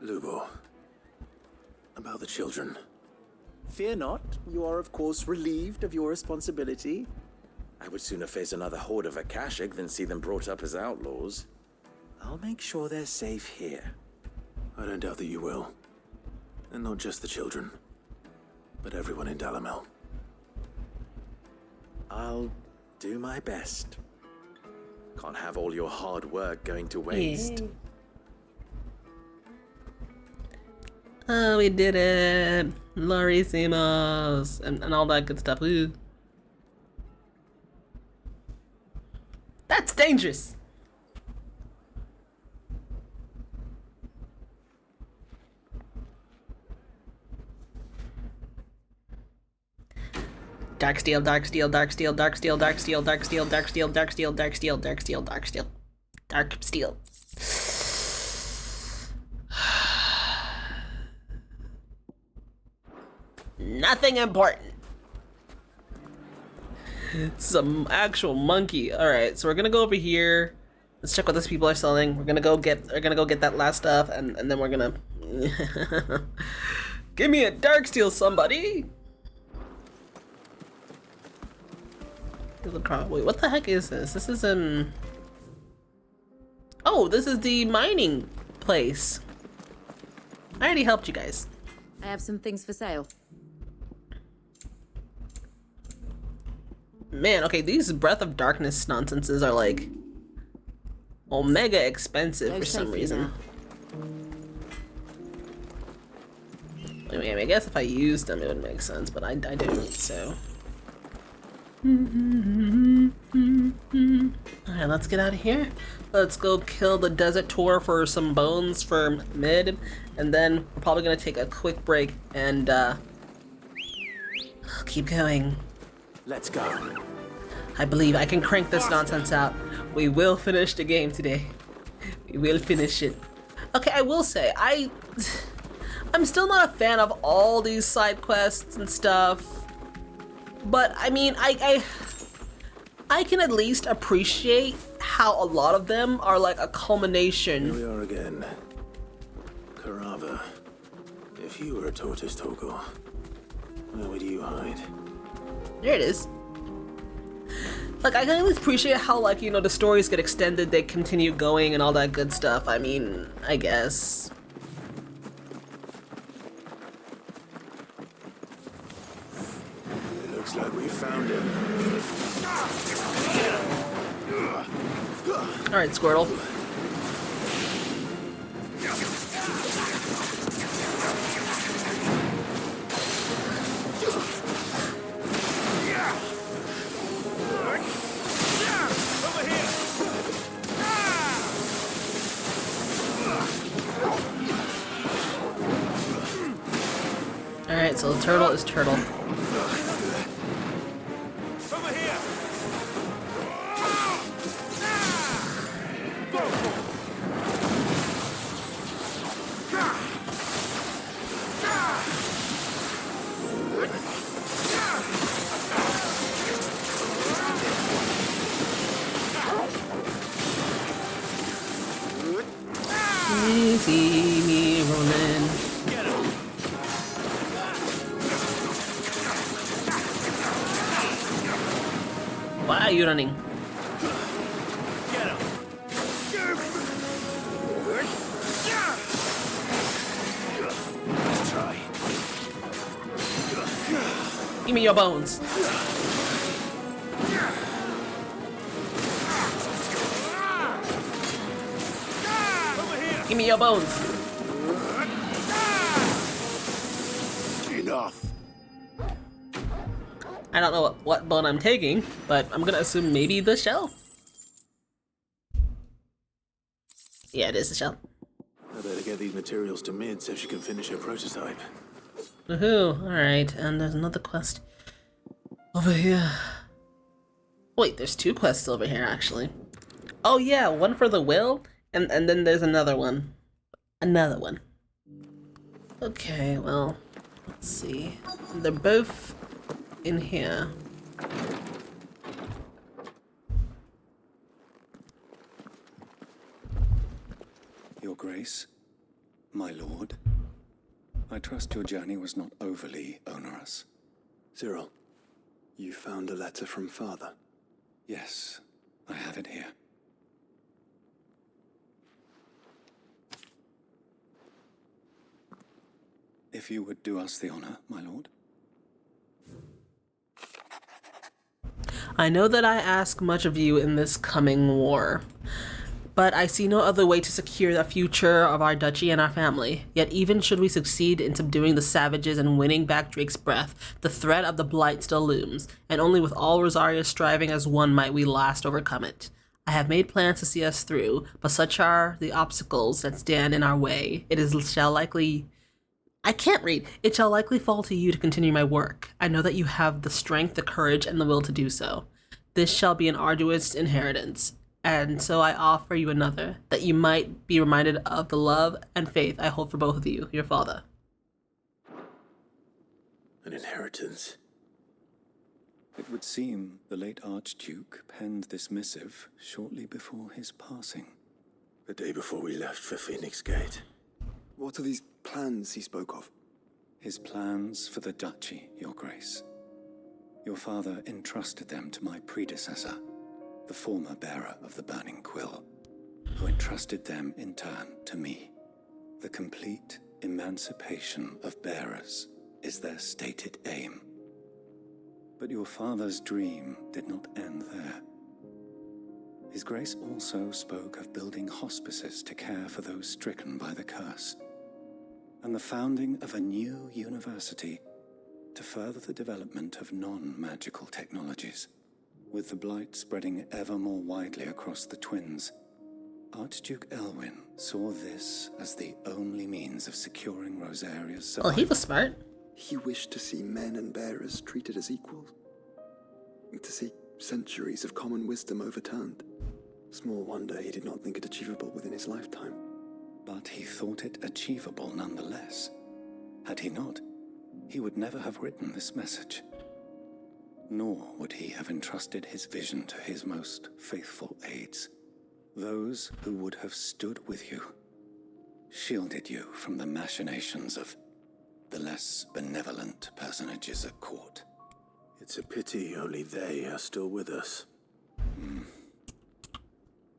Lubo, about the children. Fear not, you are of course relieved of your responsibility. I would sooner face another horde of Akashic than see them brought up as outlaws. I'll make sure they're safe here. I don't doubt that you will. And not just the children, but everyone in Dalimil. I'll do my best. Can't have all your hard work going to waste. Yay. Oh, we did it! Lorisimos! And all that good stuff. Ooh. That's dangerous! Darksteel, Darksteel, Darksteel, Darksteel, Darksteel, Darksteel, Darksteel, Darksteel, Darksteel, Darksteel, Darksteel, Darksteel. Nothing important. Some actual monkey. All right, so we're gonna go over here. Let's check what these people are selling. We're gonna go get that last stuff, and then we're gonna give me a Darksteel, somebody. Wait, what the heck is this? This is an... Oh, this is the mining place. I already helped you guys. I have some things for sale. Man, okay, these Breath of Darkness nonsenses are like omega expensive for some reason. I mean, I guess if I used them it would make sense, but I don't, so... Alright, let's get out of here. Let's go kill the desert tour for some bones for mid, and then we're probably gonna take a quick break and keep going. Let's go. I believe I can crank this nonsense out. We will finish the game today. We will finish it. Okay, I will say, I'm still not a fan of all these side quests and stuff. But I mean, I can at least appreciate how a lot of them are like a culmination. Here we are again. Karava. If you were a tortoise, Torgal, where would you hide? There it is. Like, I can at least appreciate how, like, you know, the stories get extended, they continue going and all that good stuff. I mean, I guess. Looks like we found him. Alright, Squirtle. Alright, so the turtle is turtle. Over here. Easy, Ronin. Why are you running? Give me your bones. Give me your bones. Enough. I don't know what bone I'm taking, but I'm gonna assume maybe the shell. Yeah, it is the shell. I better get these materials to Mid so she can finish her prototype. Woohoo! Alright, and there's another quest over here. Wait, there's two quests over here actually. Oh yeah, one for the will, and then there's another one. Another one. Okay, well, let's see. They're both in here. Your Grace, my lord, I trust your journey was not overly onerous. Cyril, you found a letter from Father? Yes, I have it here. If you would do us the honor, my lord. I know that I ask much of you in this coming war, but I see no other way to secure the future of our duchy and our family. Yet even should we succeed in subduing the savages and winning back Drake's breath, the threat of the Blight still looms, and only with all Rosaria striving as one might we last overcome it. I have made plans to see us through, but such are the obstacles that stand in our way. It shall likely fall to you to continue my work. I know that you have the strength, the courage, and the will to do so. This shall be an arduous inheritance, and so I offer you another, that you might be reminded of the love and faith I hold for both of you, your father. An inheritance? It would seem the late Archduke penned this missive shortly before his passing. The day before we left for Phoenix Gate. What are these plans he spoke of? His plans for the duchy, your grace. Your father entrusted them to my predecessor, the former bearer of the Burning Quill, who entrusted them in turn to me. The complete emancipation of bearers is their stated aim. But your father's dream did not end there. His Grace also spoke of building hospices to care for those stricken by the curse, and the founding of a new university to further the development of non-magical technologies. With the Blight spreading ever more widely across the Twins, Archduke Elwyn saw this as the only means of securing Rosaria's survival. Oh, he was smart. He wished to see men and bearers treated as equals. To see centuries of common wisdom overturned. Small wonder he did not think it achievable within his lifetime. But he thought it achievable nonetheless. Had he not, he would never have written this message. Nor would he have entrusted his vision to his most faithful aides, those who would have stood with you, shielded you from the machinations of the less benevolent personages at court. It's a pity only they are still with us.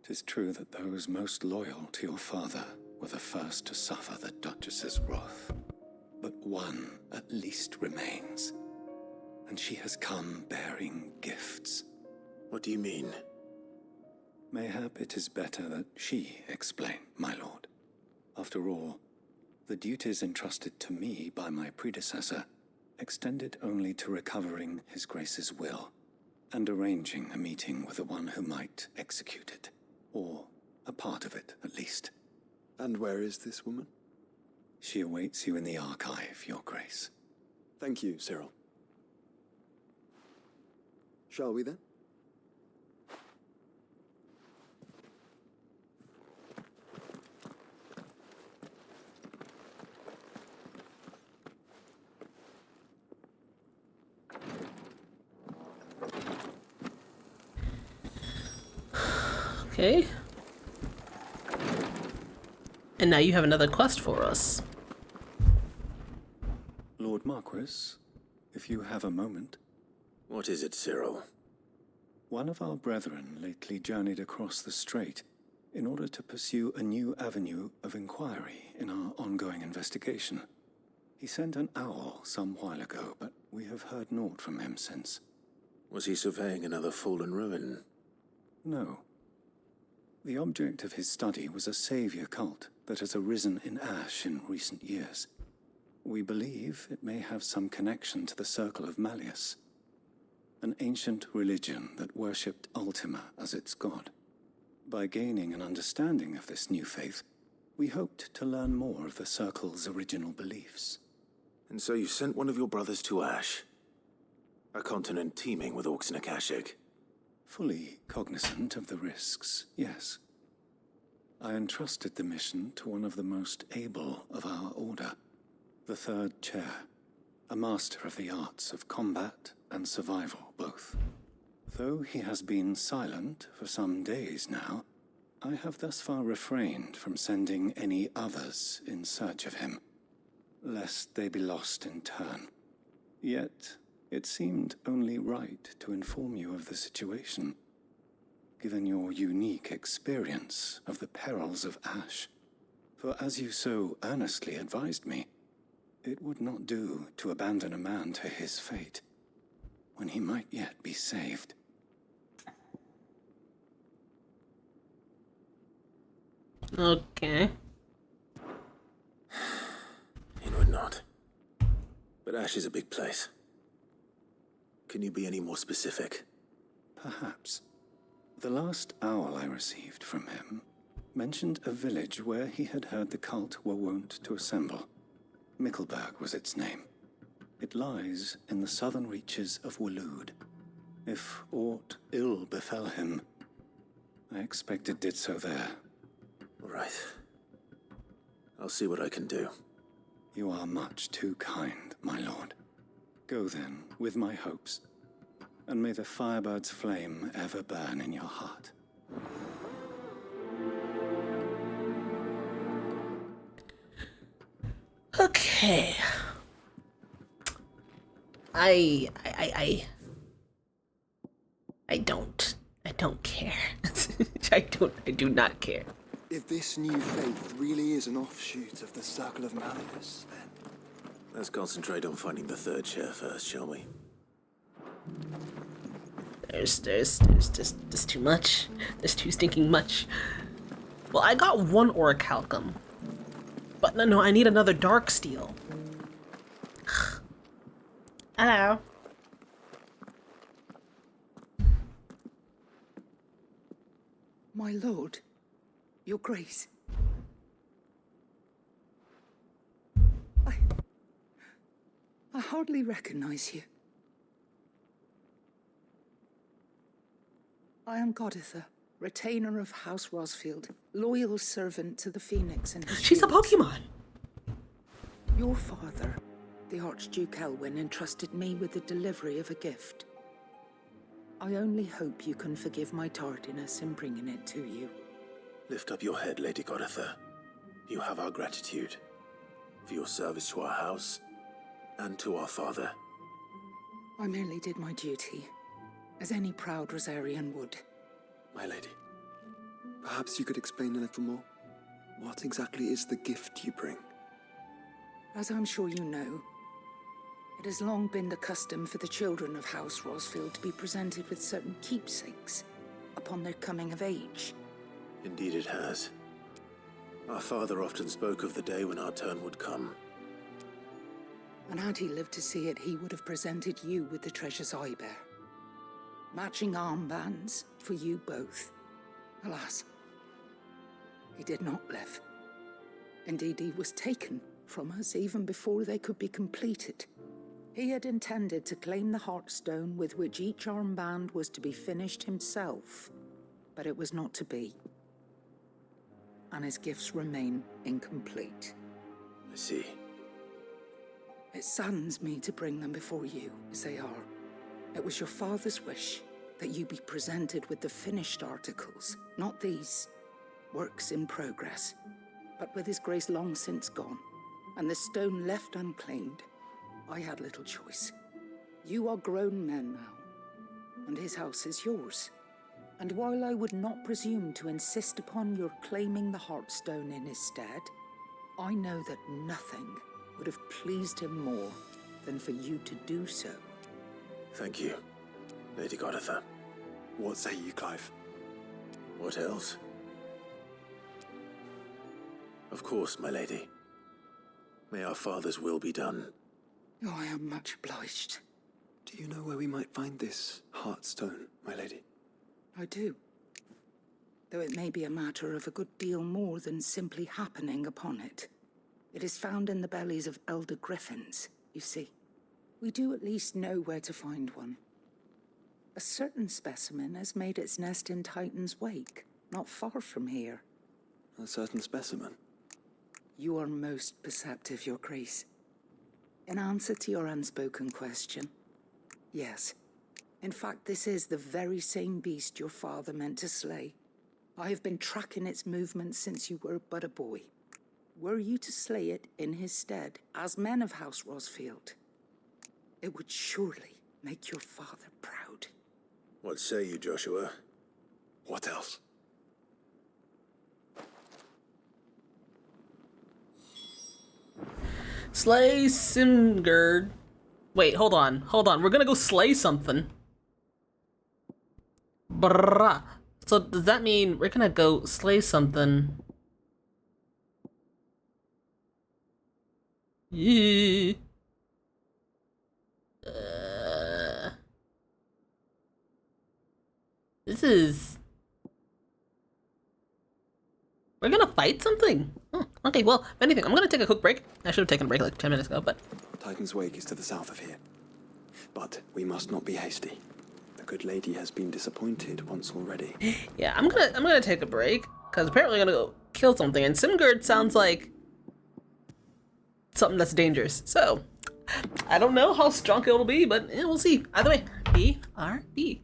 'Tis true that those most loyal to your father were the first to suffer the Duchess's wrath. But one at least remains, and she has come bearing gifts. What do you mean? Mayhap it is better that she explain, my lord. After all, the duties entrusted to me by my predecessor extended only to recovering His Grace's will and arranging a meeting with the one who might execute it, or a part of it at least. And where is this woman? She awaits you in the archive, your grace. Thank you, Cyril. Shall we then? Okay. And now you have another quest for us. Lord Marquis, if you have a moment. What is it, Cyril? One of our brethren lately journeyed across the strait in order to pursue a new avenue of inquiry in our ongoing investigation. He sent an owl some while ago, but we have heard naught from him since. Was he surveying another fallen ruin? No. The object of his study was a savior cult that has arisen in Ash in recent years. We believe it may have some connection to the Circle of Malleus, an ancient religion that worshipped Ultima as its god. By gaining an understanding of this new faith, we hoped to learn more of the Circle's original beliefs. And so you sent one of your brothers to Ash? A continent teeming with orcs and Akashic? Fully cognizant of the risks, yes. I entrusted the mission to one of the most able of our order, the Third Chair, a master of the arts of combat and survival both. Though he has been silent for some days now, I have thus far refrained from sending any others in search of him, lest they be lost in turn. Yet, it seemed only right to inform you of the situation, given your unique experience of the perils of Ash. For as you so earnestly advised me, it would not do to abandon a man to his fate, when he might yet be saved. Okay. It would not. But Ash is a big place. Can you be any more specific? Perhaps. The last owl I received from him mentioned a village where he had heard the cult were wont to assemble. Mickleburg was its name. It lies in the southern reaches of Waloed. If aught ill befell him, I expect it did so there. Right. I'll see what I can do. You are much too kind, my lord. Go then, with my hopes, and may the firebird's flame ever burn in your heart. Okay. I don't care. I do not care. If this new faith really is an offshoot of the Circle of Malleus, then... Let's concentrate on finding the Third Chair first, shall we? There's too much. There's too stinking much. Well, I got one orichalcum. But no, I need another dark steel. Hello. My lord, your grace. I hardly recognize you. I am Goditha, retainer of House Rosfield, loyal servant to the Phoenix and his She's a Pokemon! Your father, the Archduke Elwyn, entrusted me with the delivery of a gift. I only hope you can forgive my tardiness in bringing it to you. Lift up your head, Lady Goditha. You have our gratitude for your service to our house and to our father. I merely did my duty, as any proud Rosarian would. My lady, perhaps you could explain a little more? What exactly is the gift you bring? As I'm sure you know, it has long been the custom for the children of House Rosfield to be presented with certain keepsakes upon their coming of age. Indeed it has. Our father often spoke of the day when our turn would come. And had he lived to see it, he would have presented you with the treasures I bear. Matching armbands for you both. Alas, he did not live. Indeed, he was taken from us even before they could be completed. He had intended to claim the Heartstone with which each armband was to be finished himself, but it was not to be. And his gifts remain incomplete. I see. It saddens me to bring them before you, as they are. It was your father's wish that you be presented with the finished articles, not these works in progress. But with his grace long since gone, and the stone left unclaimed, I had little choice. You are grown men now, and his house is yours. And while I would not presume to insist upon your claiming the Heartstone in his stead, I know that nothing would have pleased him more than for you to do so. Thank you, Lady Goditha. What say you, Clive? What else? Of course, my lady. May our father's will be done. Oh, I am much obliged. Do you know where we might find this Heartstone, my lady? I do. Though it may be a matter of a good deal more than simply happening upon it. It is found in the bellies of elder griffins, you see. We do at least know where to find one. A certain specimen has made its nest in Titan's Wake, not far from here. A certain specimen? You are most perceptive, Your Grace. In answer to your unspoken question, yes. In fact, this is the very same beast your father meant to slay. I have been tracking its movements since you were but a boy. Were you to slay it in his stead, as men of House Rosfield, it would surely make your father proud. What say you, Joshua? What else? Slay Simgard. Wait, hold on. We're gonna go slay something. Brrrah. So does that mean we're gonna go slay something? Yeah. This is... We're gonna fight something? Oh, okay, well, if anything, I'm gonna take a quick break. I should have taken a break like 10 minutes ago, but... Titan's Wake is to the south of here. But we must not be hasty. The good lady has been disappointed once already. Yeah, I'm gonna take a break, because apparently I'm gonna go kill something, and Simgard sounds like something that's dangerous. So, I don't know how strong it'll be, but we'll see. Either way, BRB.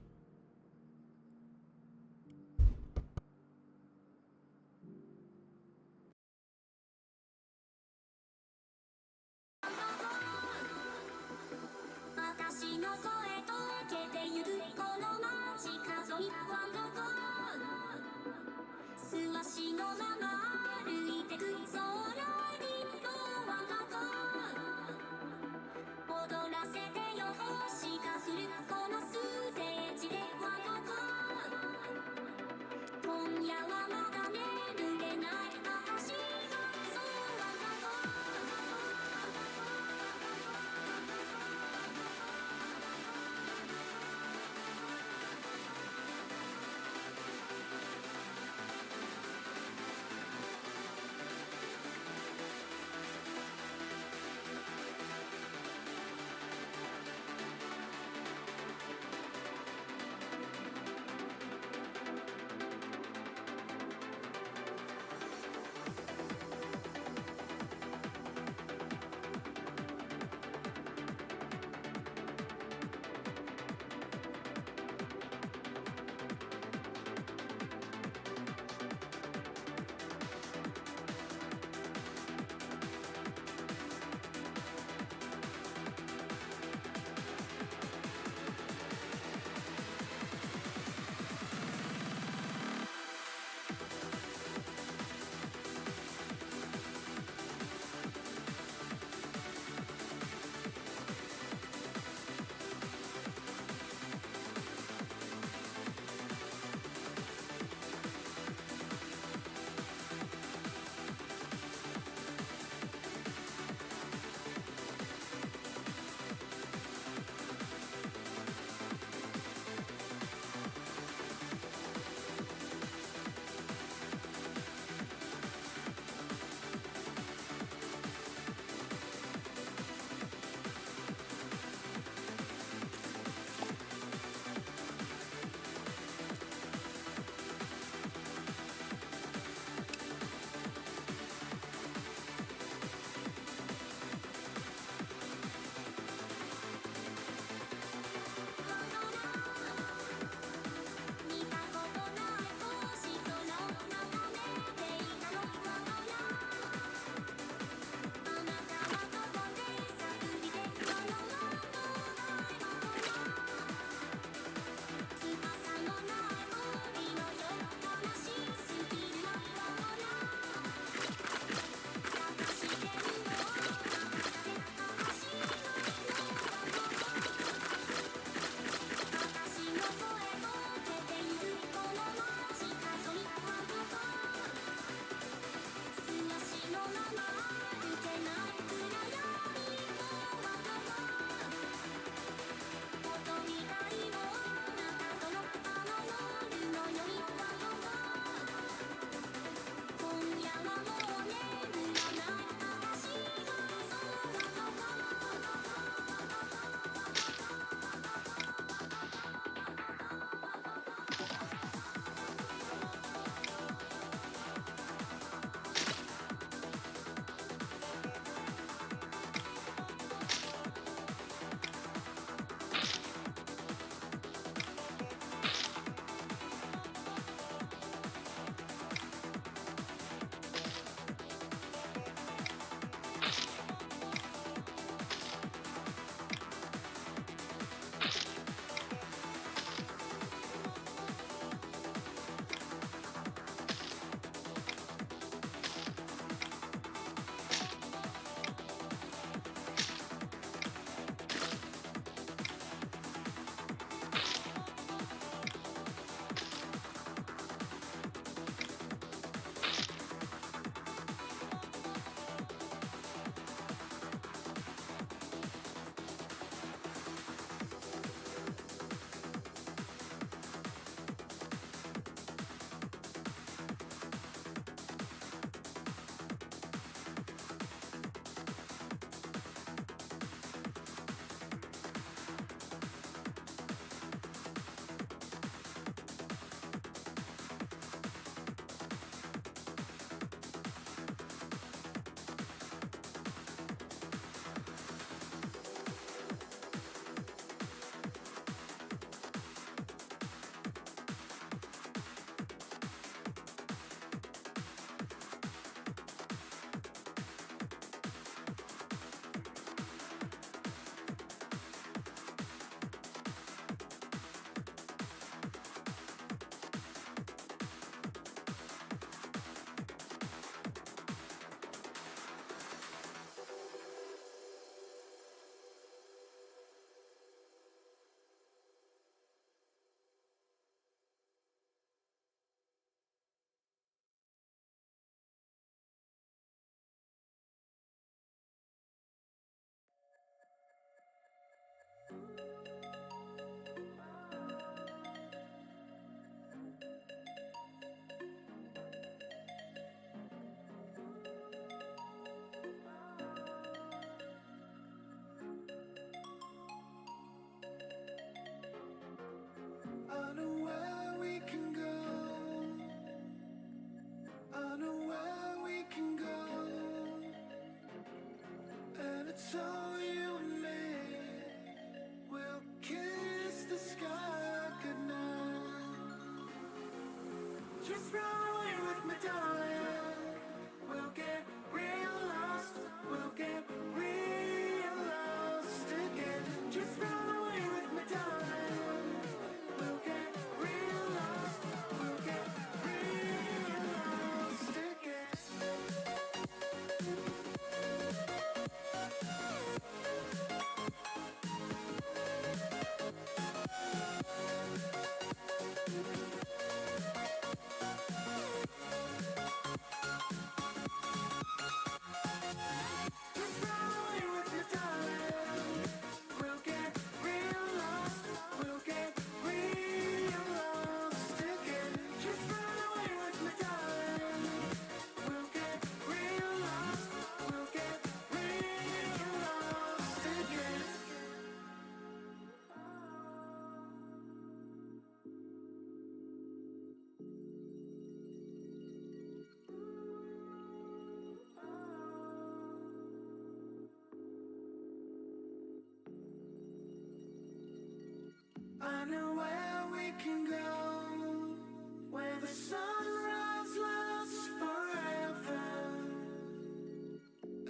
it's all you and me. We'll kiss the sky goodnight. Just run away with me, darling. We'll get real lost. We'll get real lost again. Just run away with me, darling. We'll get real lost. We'll get real lost again. I know where we can go, where the sunrise lasts forever,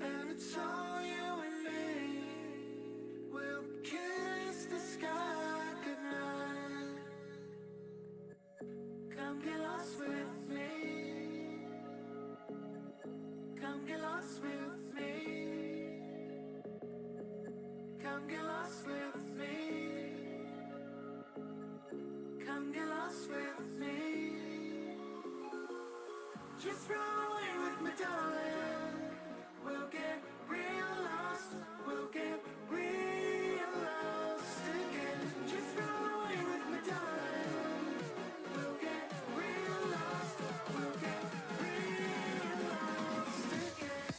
and it's all you and me. We'll kiss the sky goodnight. Come get lost with me. Come get lost with me. Come get lost with me. Come get lost with me. Just run away with me, darling. We'll get real lost. We'll get real lost again. Just run away with me, darling. We'll get real lost. We'll get real lost again.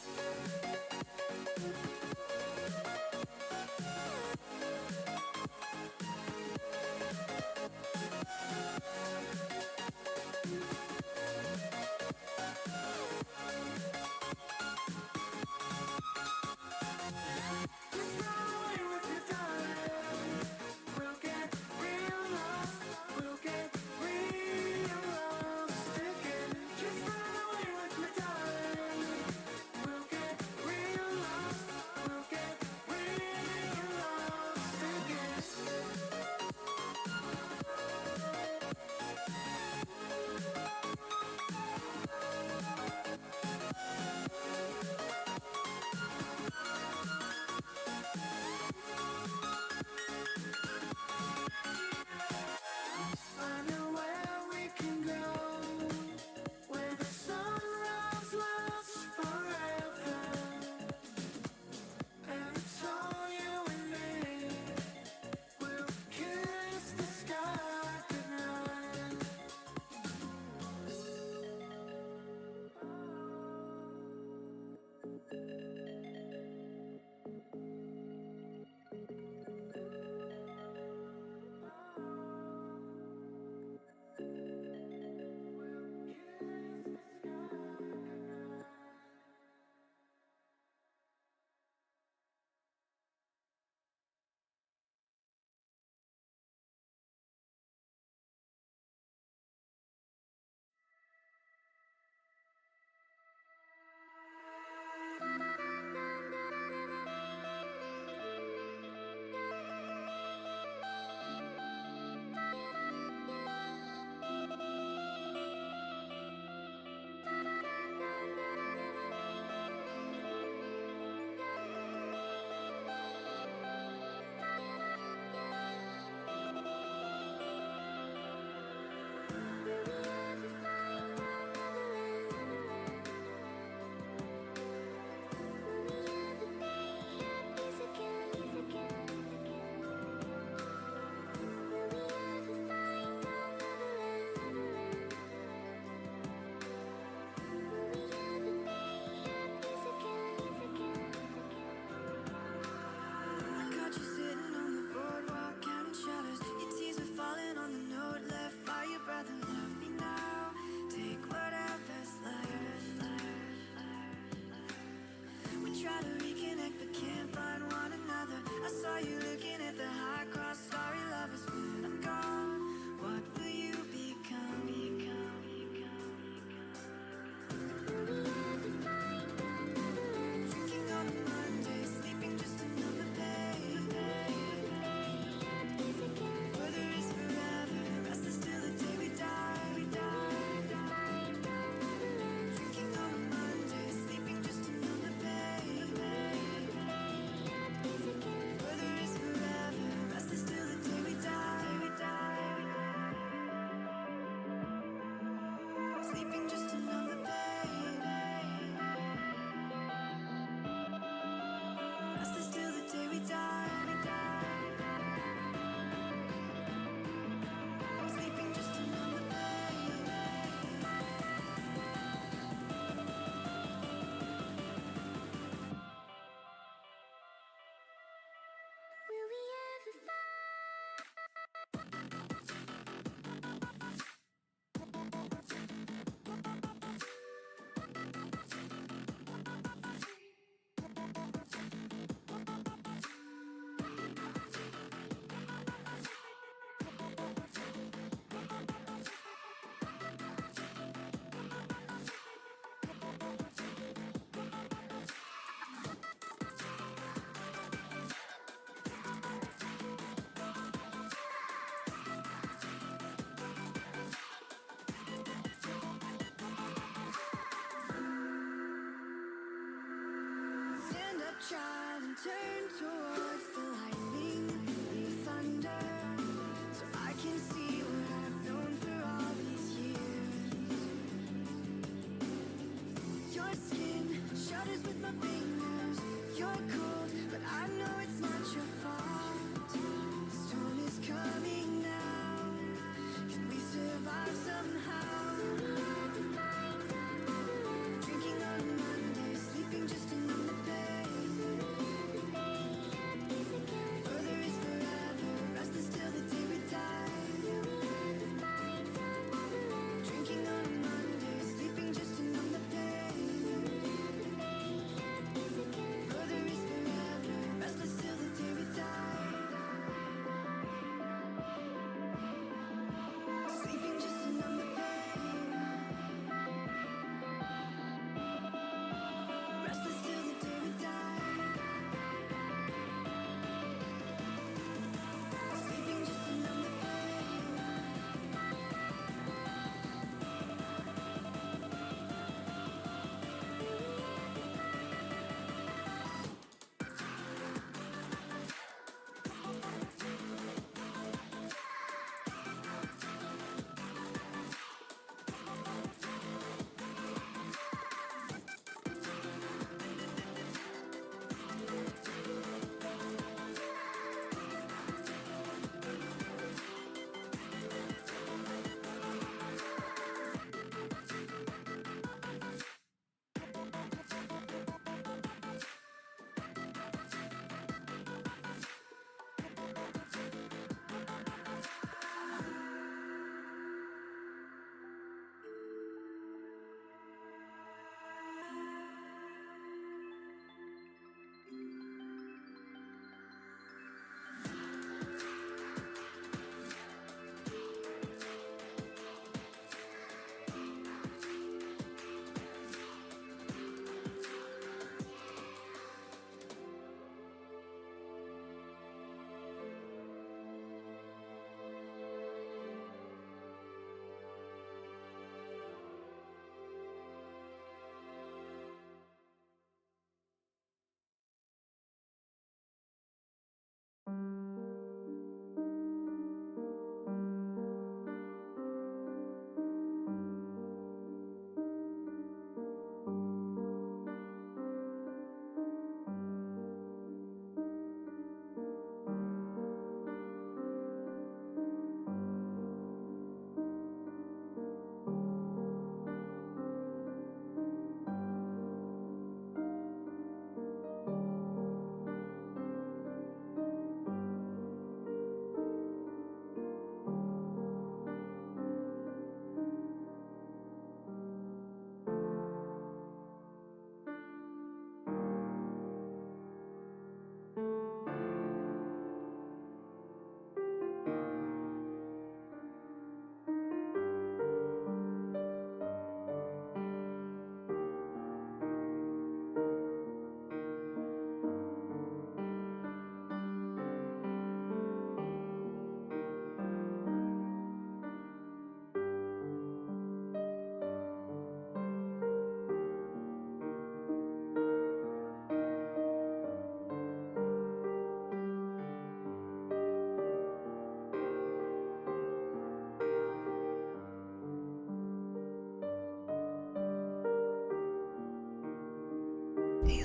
turn towards the lightning, the thunder, so I can see what I've known through all these years. Your skin shudders with my fingers. You're cold, but I know it's not your fault. The storm is coming now. Can we survive somehow? Drinking on Monday, sleeping just to numb the pain. Further is forever, restless till the day we die. Drinking on Monday, sleeping just to numb the pain. Further is forever, restless till the day we die. Sleeping just to numb the pain. Restless till the day we die. Sleeping just to numb the pain.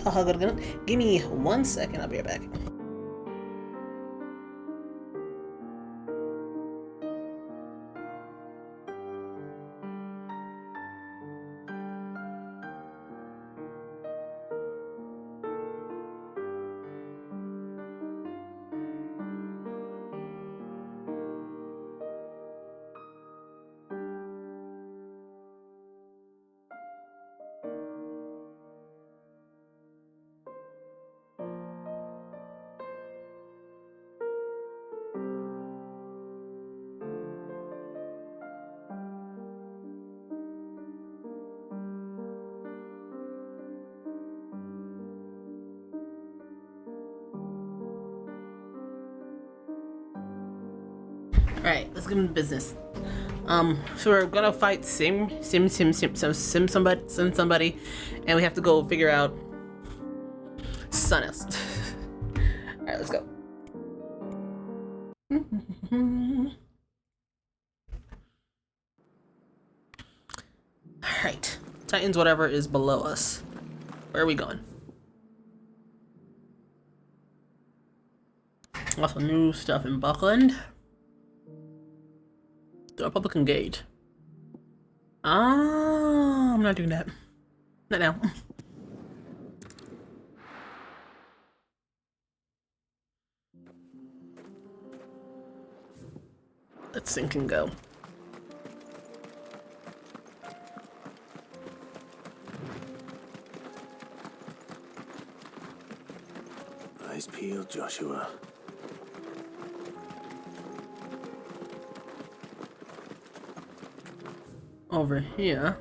Oh, give me 1 second. I'll be right back. Alright, let's get into business. So we're gonna fight sim somebody, and we have to go figure out Sunnis. Alright, let's go. Alright. Titans, whatever is below us. Where are we going? Also, new stuff in Buckland. The Republican Gate. Ah, I'm not doing that. Not now. Let's sink and go. Eyes peeled, Joshua. Over here.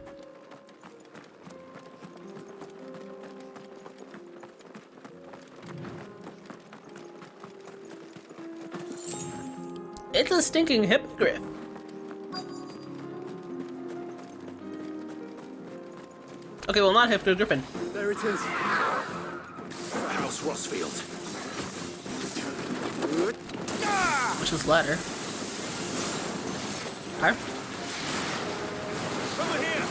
It's a stinking hippogriff. Okay, well, not hippogriff. There it is. House Rossfield. Which is ladder. Alright. Over here!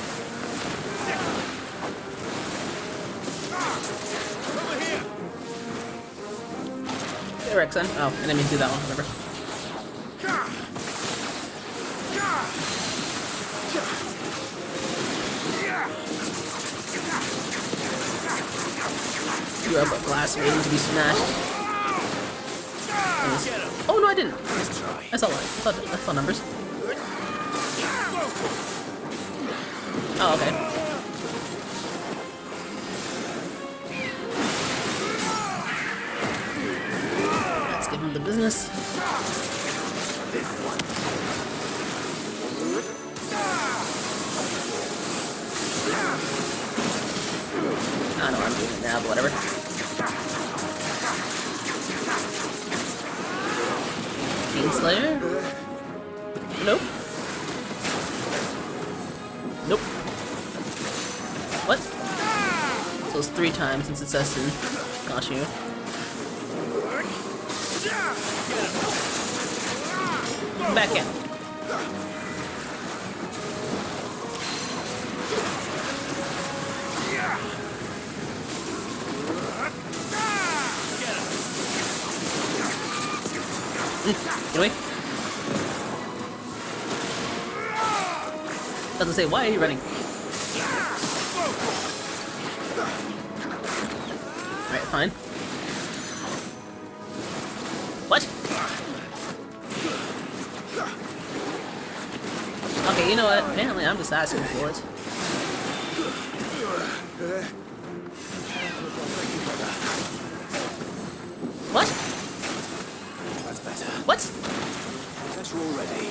Over here! Hey, Rexon. Oh, I didn't mean to do that one. Whatever. You have a glass waiting to be smashed. Oh no, I didn't. I saw one. I saw numbers. Oh, okay. Let's give him the business. I don't know what I'm doing now, but whatever. Slayer? Nope. Nope. What? So it's 3 times since it's Essin. Got you. Back in. Get away. Doesn't say why are you running. Alright, fine. What? Okay, you know what? Apparently I'm just asking for it. What? That's better. What? Guess we're all ready.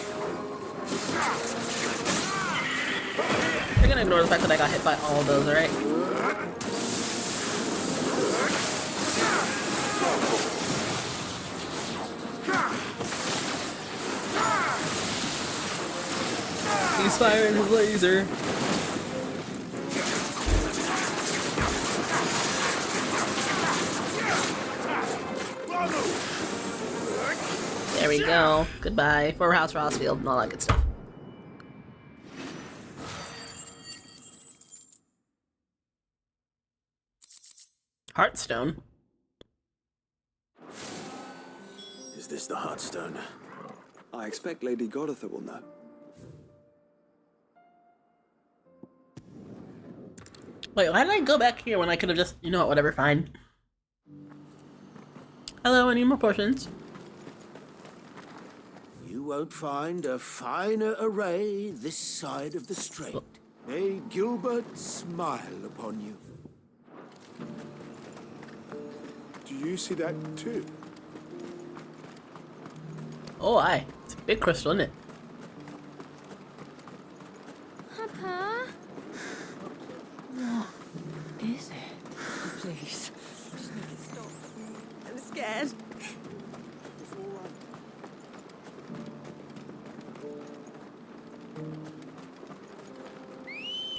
You're gonna ignore the fact that I got hit by all of those, alright? He's firing his laser. There we go. Goodbye. For House Rossfield and all that good stuff. Heartstone. Is this the Heartstone? I expect Lady Godotha will know. Wait, why did I go back here when I could have just, you know what, whatever, fine. Hello, I need more potions. You won't find a finer array this side of the strait. May Gilbert smile upon you. Do you see that too? Oh, aye. It's a big crystal, isn't it? Papa? What is it? Please. Just make it stop. I'm scared.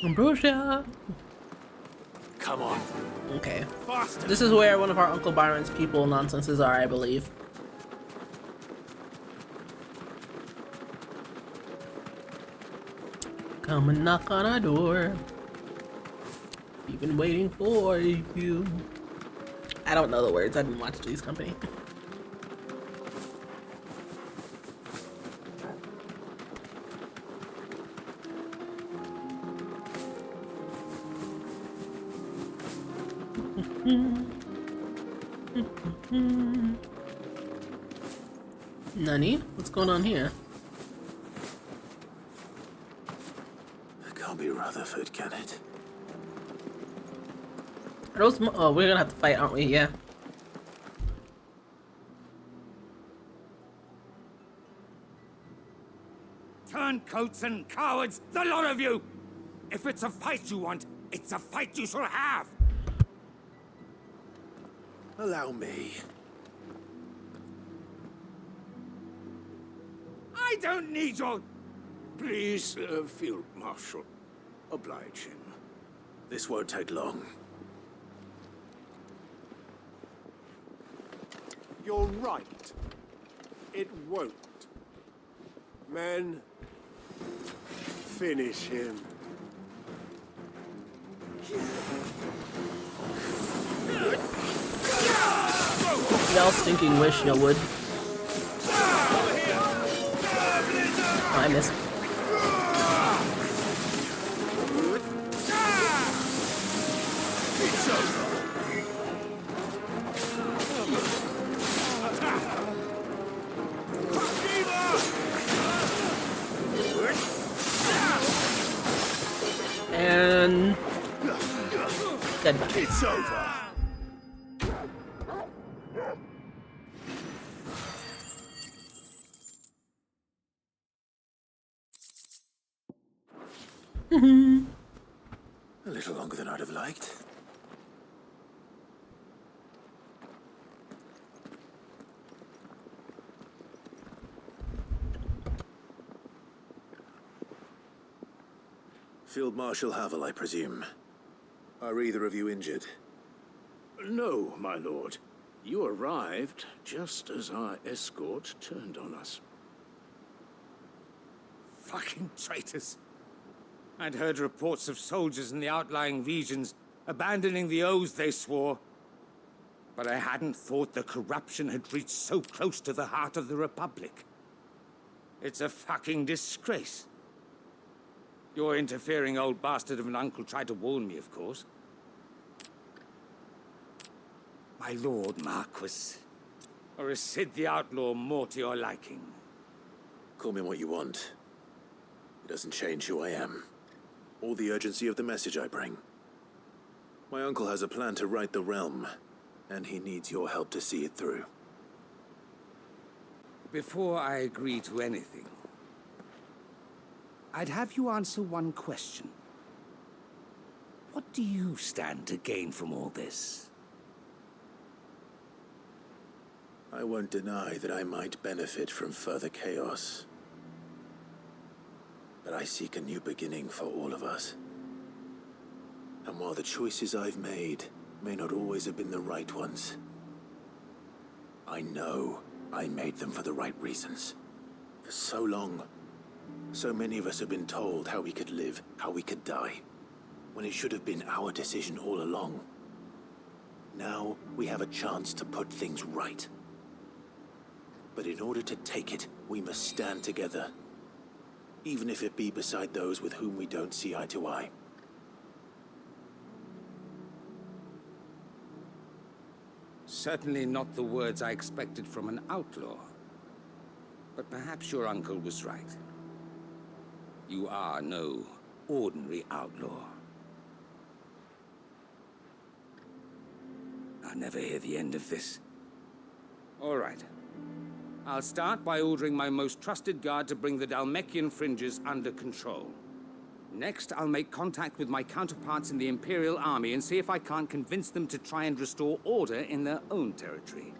Ambrosia! Come on. Okay. Faster. This is where one of our Uncle Byron's people nonsenses are, I believe. Come and knock on our door. We've been waiting for you. I don't know the words. I didn't watch Three's Company. Nani? What's going on here? It can't be Rutherford, can it? Are those oh, we're gonna have to fight, aren't we? Yeah. Turncoats and cowards, the lot of you! If it's a fight you want, it's a fight you shall have! Allow me. I don't need your... Please, Field Marshal, oblige him. This won't take long. You're right. It won't. Men, finish him. Y'all stinking wish you would. Oh, I missed. And goodbye. It's over. A little longer than I'd have liked. Field Marshal Havel, I presume. Are either of you injured? No, my lord. You arrived just as our escort turned on us. Fucking traitors. I'd heard reports of soldiers in the outlying regions abandoning the oaths they swore. But I hadn't thought the corruption had reached so close to the heart of the Republic. It's a fucking disgrace. Your interfering old bastard of an uncle tried to warn me, of course. My lord Marquis. Or is Sid the Outlaw more to your liking? Call me what you want. It doesn't change who I am, or the urgency of the message I bring. My uncle has a plan to right the realm, and he needs your help to see it through. Before I agree to anything, I'd have you answer one question. What do you stand to gain from all this? I won't deny that I might benefit from further chaos. But I seek a new beginning for all of us. And while the choices I've made may not always have been the right ones, I know I made them for the right reasons. For so long, so many of us have been told how we could live, how we could die, when it should have been our decision all along. Now we have a chance to put things right. But in order to take it, we must stand together. Even if it be beside those with whom we don't see eye to eye. Certainly not the words I expected from an outlaw. But perhaps your uncle was right. You are no ordinary outlaw. I'll never hear the end of this. All right. I'll start by ordering my most trusted guard to bring the Dhalmekian fringes under control. Next, I'll make contact with my counterparts in the Imperial Army and see if I can't convince them to try and restore order in their own territory.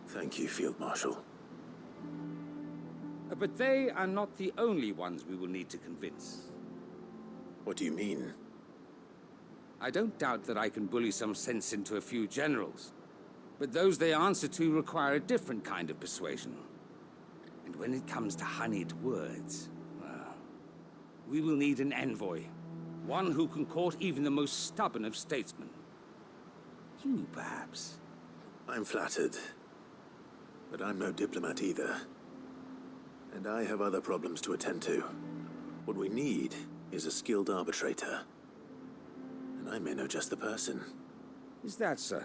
Thank you, Field Marshal. But they are not the only ones we will need to convince. What do you mean? I don't doubt that I can bully some sense into a few generals. But those they answer to require a different kind of persuasion. And when it comes to honeyed words, well, we will need an envoy. One who can court even the most stubborn of statesmen. You, perhaps. I'm flattered. But I'm no diplomat either. And I have other problems to attend to. What we need is a skilled arbitrator. And I may know just the person. Is that so?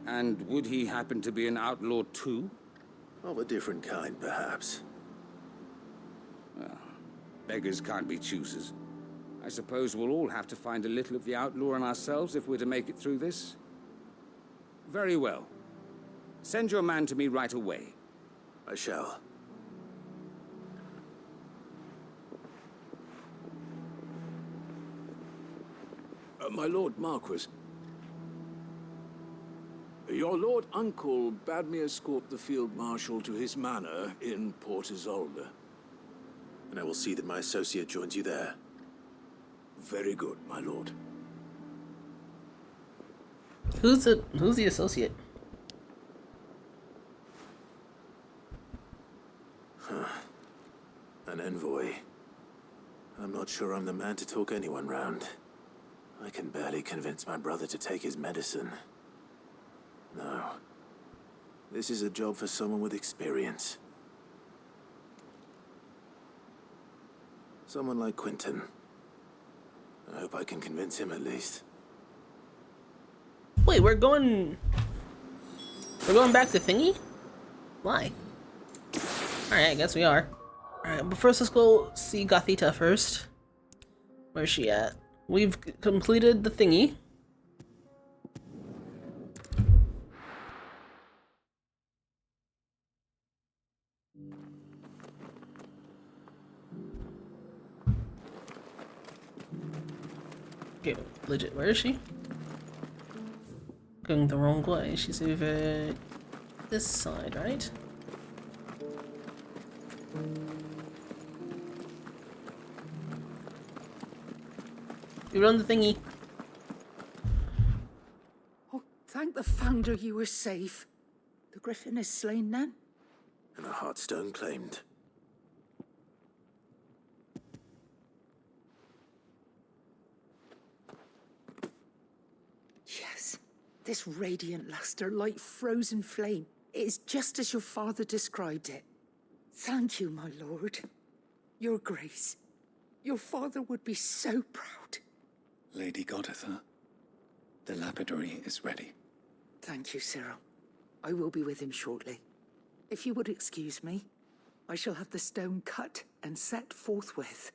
And would he happen to be an outlaw too? Of a different kind, perhaps. Well, beggars can't be choosers. I suppose we'll all have to find a little of the outlaw in ourselves if we're to make it through this. Very well. Send your man to me right away. I shall. My Lord Marquis. Your Lord Uncle bade me escort the Field Marshal to his manor in Port Isolde. And I will see that my associate joins you there. Very good, my lord. Who's the associate? Huh. An envoy. I'm not sure I'm the man to talk anyone round. I can barely convince my brother to take his medicine. No. This is a job for someone with experience. Someone like Quentin. I hope I can convince him at least. Wait, we're going back to Thingy? Why? Alright, I guess we are. Alright, but first let's go see Gothita first. Where's she at? We've completed the Thingy. Okay, legit, where is she? Going the wrong way. She's over this side, right? You run the Thingy. Oh, thank the Founder you were safe. The Griffin is slain then? And a Heartstone claimed. Yes. This radiant luster, like frozen flame. It is just as your father described it. Thank you, my lord. Your grace. Your father would be so proud. Lady Goditha, the lapidary is ready. Thank you, Cyril. I will be with him shortly. If you would excuse me, I shall have the stone cut and set forthwith.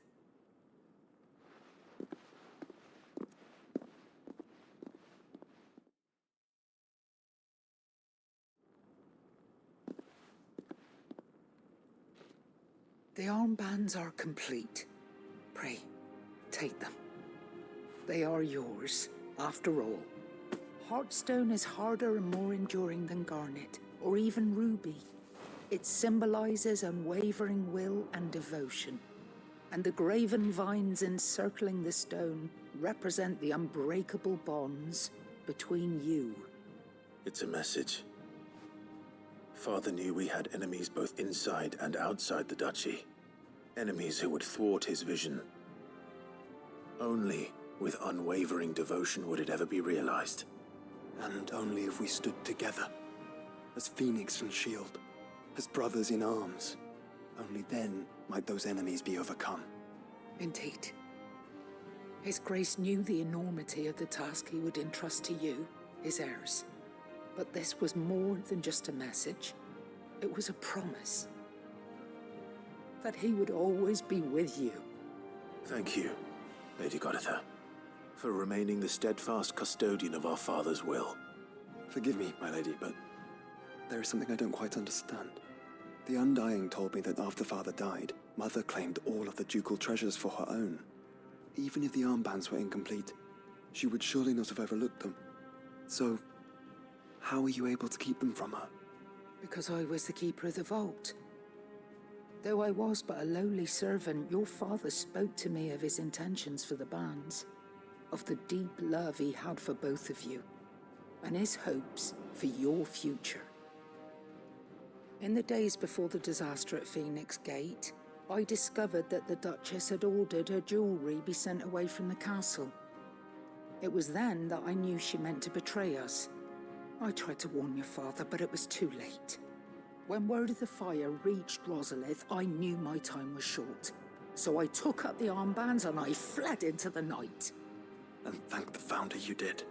The armbands are complete. Pray, take them. They are yours, after all. Heartstone is harder and more enduring than garnet, or even ruby. It symbolizes unwavering will and devotion. And the graven vines encircling the stone represent the unbreakable bonds between you. It's a message. Father knew we had enemies both inside and outside the duchy. Enemies who would thwart his vision. Only with unwavering devotion would it ever be realized. And only if we stood together, as Phoenix and Shield, as brothers in arms. Only then might those enemies be overcome. Indeed. His Grace knew the enormity of the task he would entrust to you, his heirs. But this was more than just a message. It was a promise. That he would always be with you. Thank you, Lady Goditha, for remaining the steadfast custodian of our father's will. Forgive me, my lady, but there is something I don't quite understand. The Undying told me that after Father died, Mother claimed all of the ducal treasures for her own. Even if the armbands were incomplete, she would surely not have overlooked them. So, how were you able to keep them from her? Because I was the keeper of the vault. Though I was but a lowly servant, your father spoke to me of his intentions for the bands. of the deep love he had for both of you, and his hopes for your future. In the days before the disaster at Phoenix Gate, I discovered that the Duchess had ordered her jewelry be sent away from the castle. It was then that I knew she meant to betray us. I tried to warn your father, but it was too late. When word of the fire reached Rosalith, I knew my time was short. So I took up the armbands and I fled into the night. And thank the Founder you did.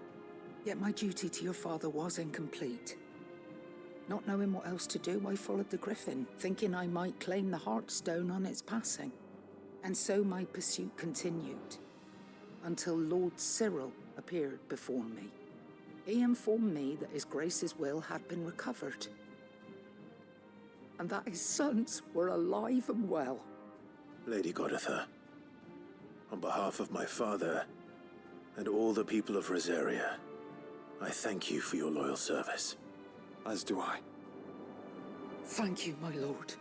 Yet my duty to your father was incomplete. Not knowing what else to do, I followed the Griffin, thinking I might claim the Heartstone on its passing. And so my pursuit continued, until Lord Cyril appeared before me. He informed me that His Grace's will had been recovered, and that his sons were alive and well. Lady Goditha, on behalf of my father and all the people of Rosaria, I thank you for your loyal service. As do I. Thank you, my lord.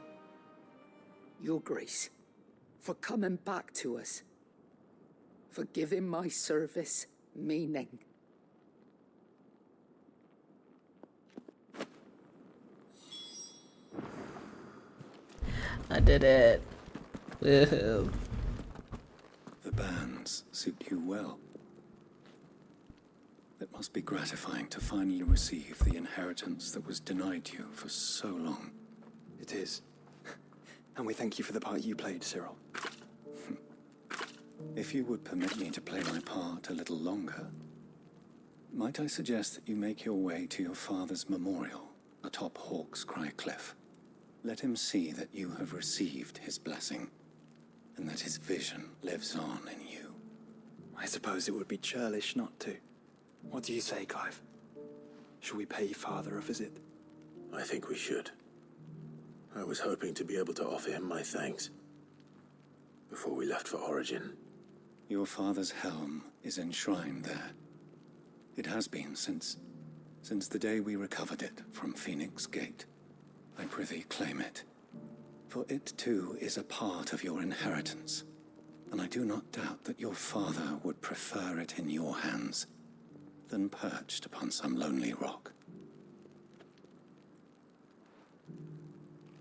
Your Grace, for coming back to us, for giving my service meaning. I did it. Woohoo. The bands suit you well. It must be gratifying to finally receive the inheritance that was denied you for so long. It is. And we thank you for the part you played, Cyril. If you would permit me to play my part a little longer, might I suggest that you make your way to your father's memorial atop Hawk's Cry Cliff? Let him see that you have received his blessing, and that his vision lives on in you. I suppose it would be churlish not to. What do you say, Clive? Should we pay Father a visit? I think we should. I was hoping to be able to offer him my thanks before we left for Origin. Your father's helm is enshrined there. It has been since the day we recovered it from Phoenix Gate. I prithee claim it, for it too is a part of your inheritance, and I do not doubt that your father would prefer it in your hands than perched upon some lonely rock.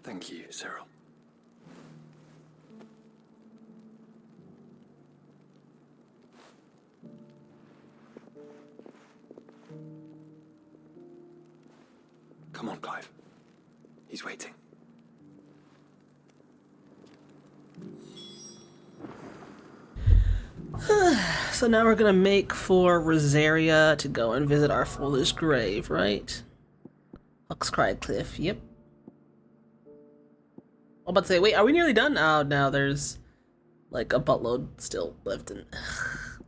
Thank you, Cyril. Come on, Clive. He's waiting. So now we're gonna make for Rosaria to go and visit our foolish grave, right? Hawk's Cry Cliff, yep. I'm about to say, wait, are we nearly done? Oh, no, there's like a buttload still left in.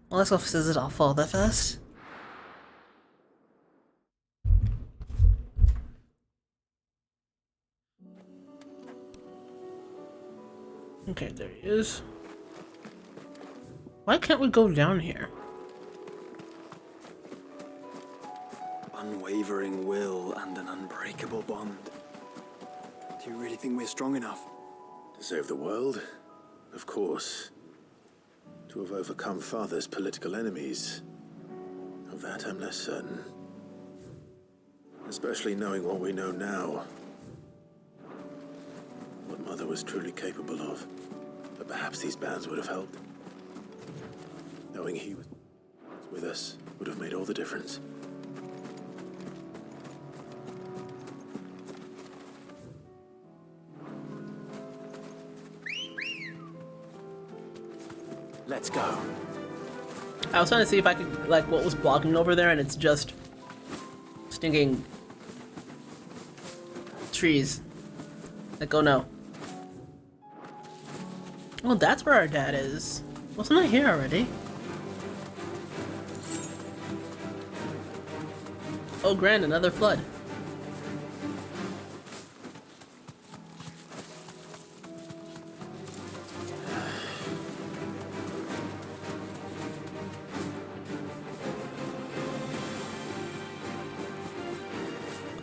Well, let's go visit our father first. Okay, there he is. Why can't we go down here? Unwavering will and an unbreakable bond. Do you really think we're strong enough? To save the world? Of course. To have overcome Father's political enemies? Of that I'm less certain. Especially knowing what we know now. What Mother was truly capable of. But perhaps these bands would have helped. Knowing he was with us would have made all the difference. Let's go. I was trying to see if I could, like, what was blocking over there, and it's just stinking trees. Like, oh no. Well, that's where our dad is. Wasn't I here already? Oh, grand, another flood.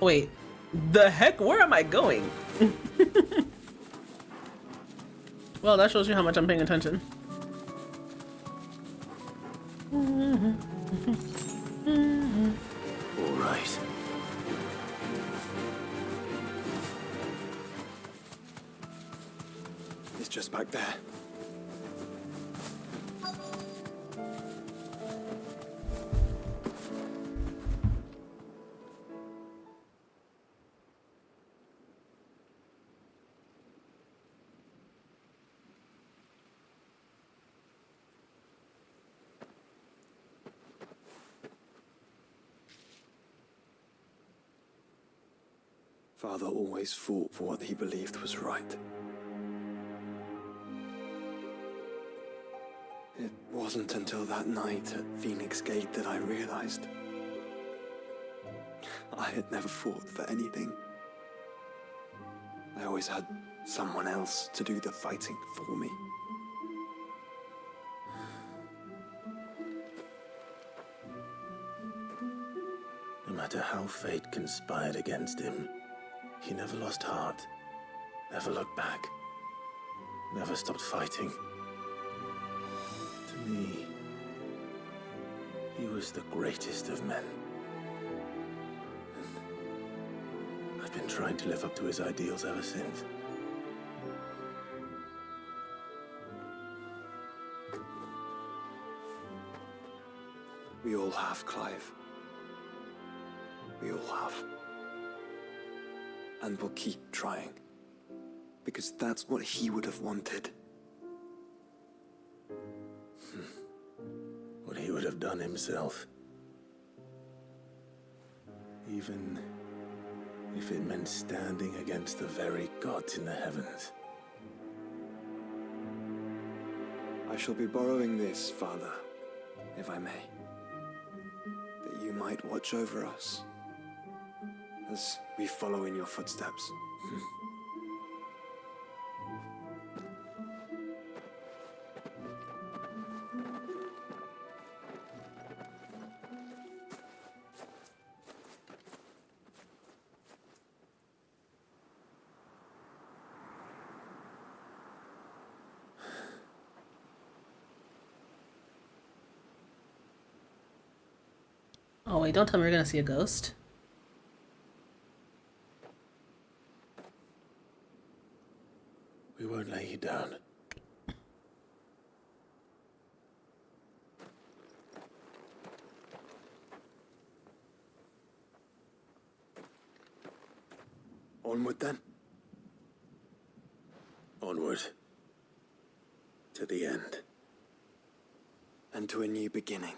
Wait, the heck? Where am I going? Well, that shows you how much I'm paying attention. All right. It's just back there. Father always fought for what he believed was right. It wasn't until that night at Phoenix Gate that I realized I had never fought for anything. I always had someone else to do the fighting for me. No matter how fate conspired against him, he never lost heart, never looked back, never stopped fighting. To me, he was the greatest of men. And I've been trying to live up to his ideals ever since. We all have, Clive. We all have. And we'll keep trying. Because that's what he would have wanted. What he would have done himself. Even if it meant standing against the very gods in the heavens. I shall be borrowing this, Father, if I may. That you might watch over us as we follow in your footsteps. Oh wait, don't tell me we're gonna see a ghost. We won't lay you down. Onward then. Onward. To the end. And to a new beginning.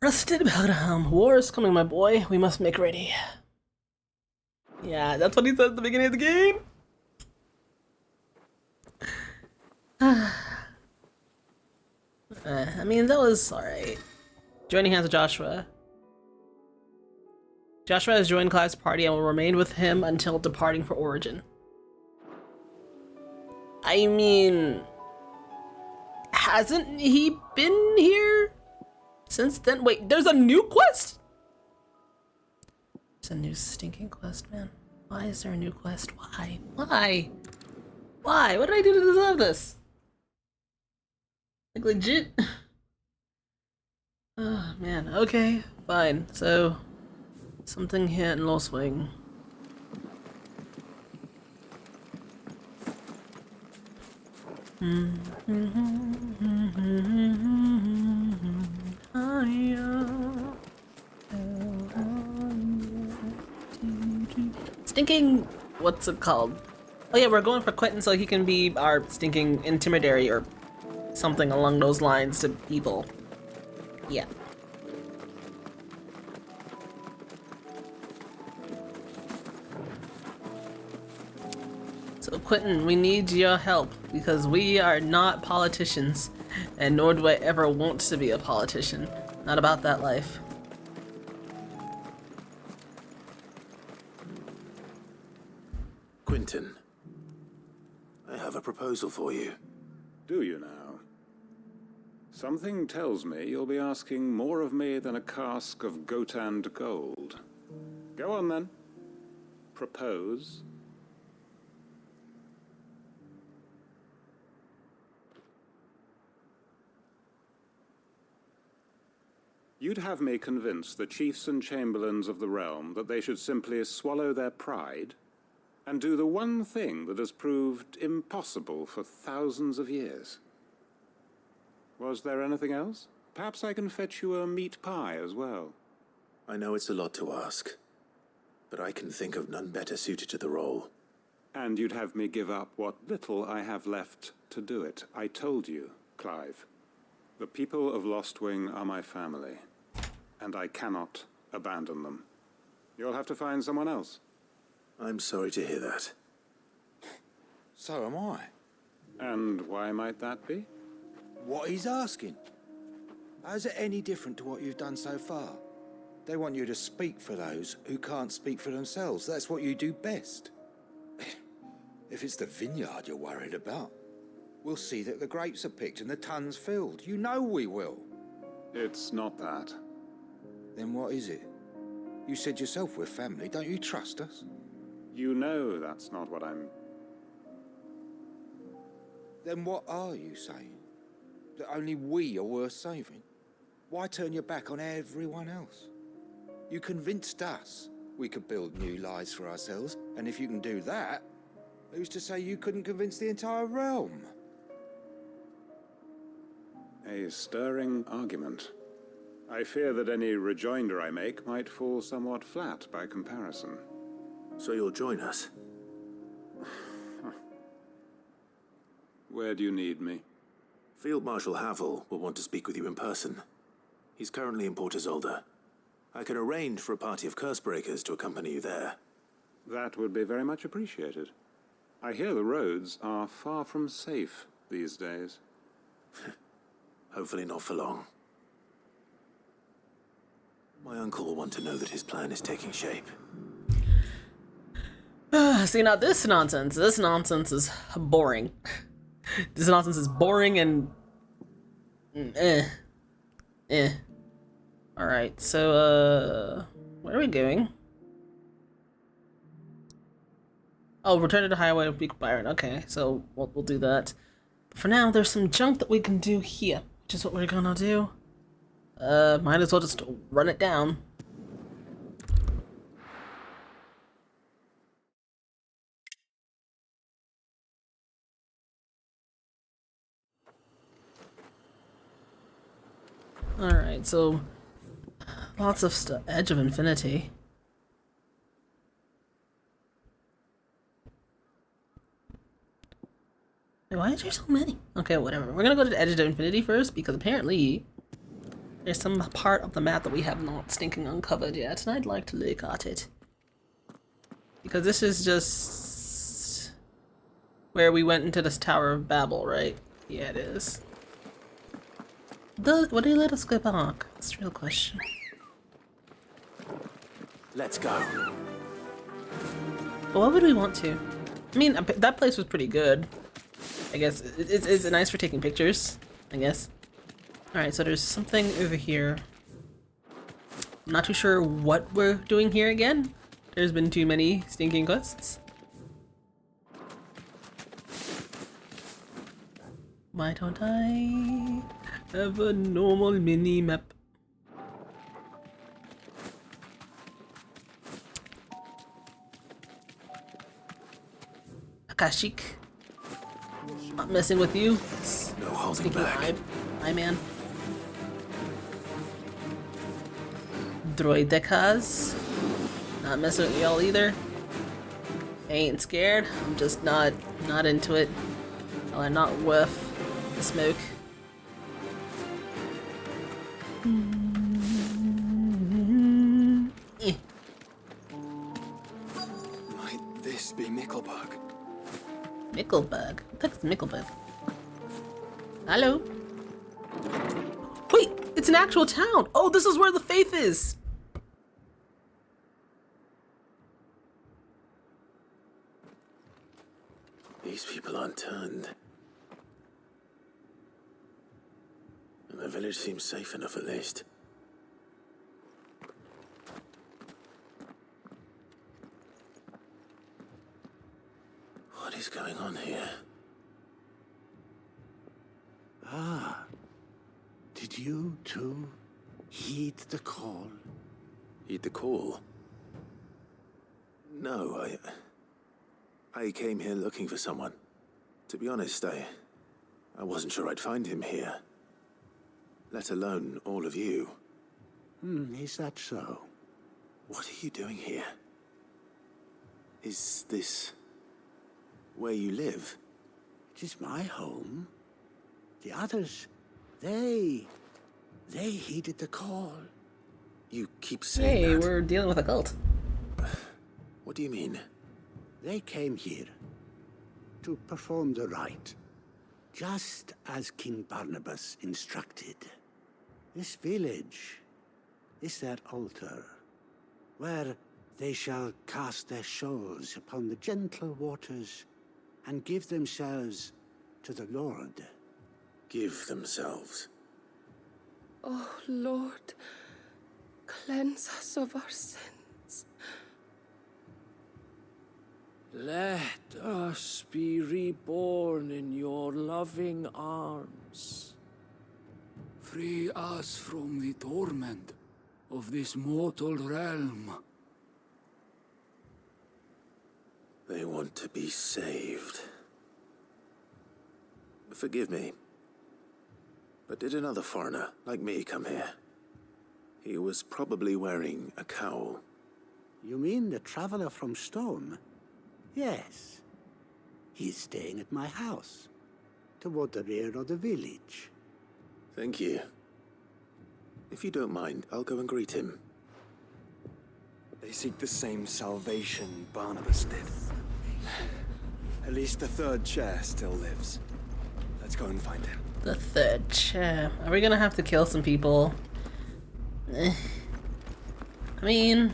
Rusted Belgraham. War is coming, my boy. We must make ready. Yeah, that's what he said at the beginning of the game. I mean, that was alright. Joining hands with Joshua. Joshua has joined Clive's party and will remain with him until departing for Origin. I mean, hasn't he been here since then? Wait, there's a new quest? There's a new stinking quest, man. Why is there a new quest? Why? Why? Why? What did I do to deserve this? Like, legit? Oh, man. Okay, fine. So, something here in Lost Wing. Stinking, what's it called? Oh yeah, we're going for Quentin so he can be our stinking intermediary or something along those lines to people. Yeah. So Quentin, we need your help because we are not politicians, and nor do I ever want to be a politician. Not about that life. Quentin, I have a proposal for you. Do you now? Something tells me you'll be asking more of me than a cask of Gotand gold. Go on then. propose? You'd have me convince the chiefs and chamberlains of the realm that they should simply swallow their pride and do the one thing that has proved impossible for thousands of years. Was there anything else? Perhaps I can fetch you a meat pie as well. I know it's a lot to ask, but I can think of none better suited to the role. And you'd have me give up what little I have left to do it. I told you, Clive. The people of Lostwing are my family, and I cannot abandon them. You'll have to find someone else. I'm sorry to hear that. So am I. And why might that be? What he's asking. How's it any different to what you've done so far? They want you to speak for those who can't speak for themselves. That's what you do best. If it's the vineyard you're worried about, we'll see that the grapes are picked and the tons filled. You know we will. It's not that. Then what is it? You said yourself we're family. Don't you trust us? You know that's not what I'm... Then what are you saying? That only we are worth saving? Why turn your back on everyone else? You convinced us we could build new lives for ourselves, and if you can do that, who's to say you couldn't convince the entire realm? A stirring argument. I fear that any rejoinder I make might fall somewhat flat by comparison. So you'll join us? Where do you need me? Field Marshal Havel will want to speak with you in person. He's currently in Port Isolde. I can arrange for a party of Cursebreakers to accompany you there. That would be very much appreciated. I hear the roads are far from safe these days. Hopefully not for long. My uncle will want to know that his plan is taking shape. See, now this nonsense is boring. This nonsense is boring and... Alright, so, where are we going? Oh, return to the highway of Beak Byron. Okay, so we'll do that. But for now, there's some junk that we can do here, which is what we're gonna do. Might as well just run it down. Alright, so lots of stuff. Edge of Infinity. Wait, why is there so many? Okay, whatever. We're gonna go to the Edge of Infinity first because apparently there's some part of the map that we have not stinking uncovered yet, and I'd like to look at it. Because this is just where we went into this Tower of Babel, right? Yeah, it is. What do you let us go back? That's the real question. Let's go. But what would we want to? I mean, that place was pretty good. I guess it's nice for taking pictures, I guess. Alright, so there's something over here. I'm not too sure what we're doing here again. There's been too many stinking quests. Why don't I have a normal mini-map? Akashic. Not messing with you. No holding back. Hi, man. Droidekas. Not messing with y'all either. I ain't scared. I'm just not into it. Well, I'm not worth the smoke. Might this be Mickelberg? Mickelberg? What the heck is Mickelberg? Hello? Wait! It's an actual town! Oh, this is where the faith is! These people aren't turned. And the village seems safe enough at least. is going on here? Ah, did you too heed the call? Heed the call? No, I came here looking for someone. To be honest, I wasn't sure I'd find him here. Let alone all of you. Is that so? What are you doing here? Is this where you live? It is my home. The others, they heeded the call. You keep saying Hey, that. we're dealing with a cult. What do you mean? They came here to perform the rite, just as King Barnabas instructed. This village is their altar, where they shall cast their souls upon the gentle waters and give themselves to the Lord. Give themselves? Oh, Lord, cleanse us of our sins. Let us be reborn in your loving arms. Free us from the torment of this mortal realm. They want to be saved. Forgive me, but did another foreigner like me come here? He was probably wearing a cowl. You mean the traveler from Stone? Yes. He's staying at my house, toward the rear of the village. Thank you. If you don't mind, I'll go and greet him. They seek the same salvation Barnabas did. At least the third chair still lives. Let's go and find him. The third chair. Are we gonna have to kill some people? I mean...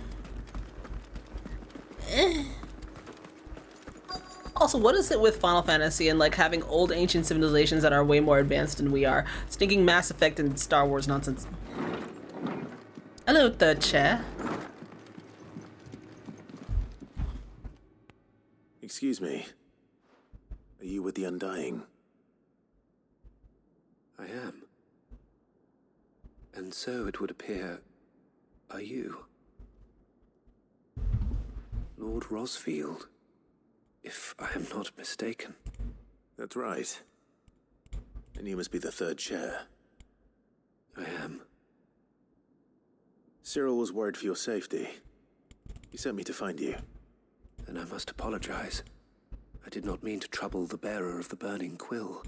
Also, what is it with Final Fantasy and like having old ancient civilizations that are way more advanced than we are? Stinking Mass Effect and Star Wars nonsense. Hello, third chair. Excuse me. Are you with the Undying? I am. And so it would appear, are you? Lord Rosfield, if I am not mistaken. That's right. And you must be the third chair. I am. Cyril was worried for your safety. He sent me to find you. Then I must apologize. I did not mean to trouble the bearer of the burning quill.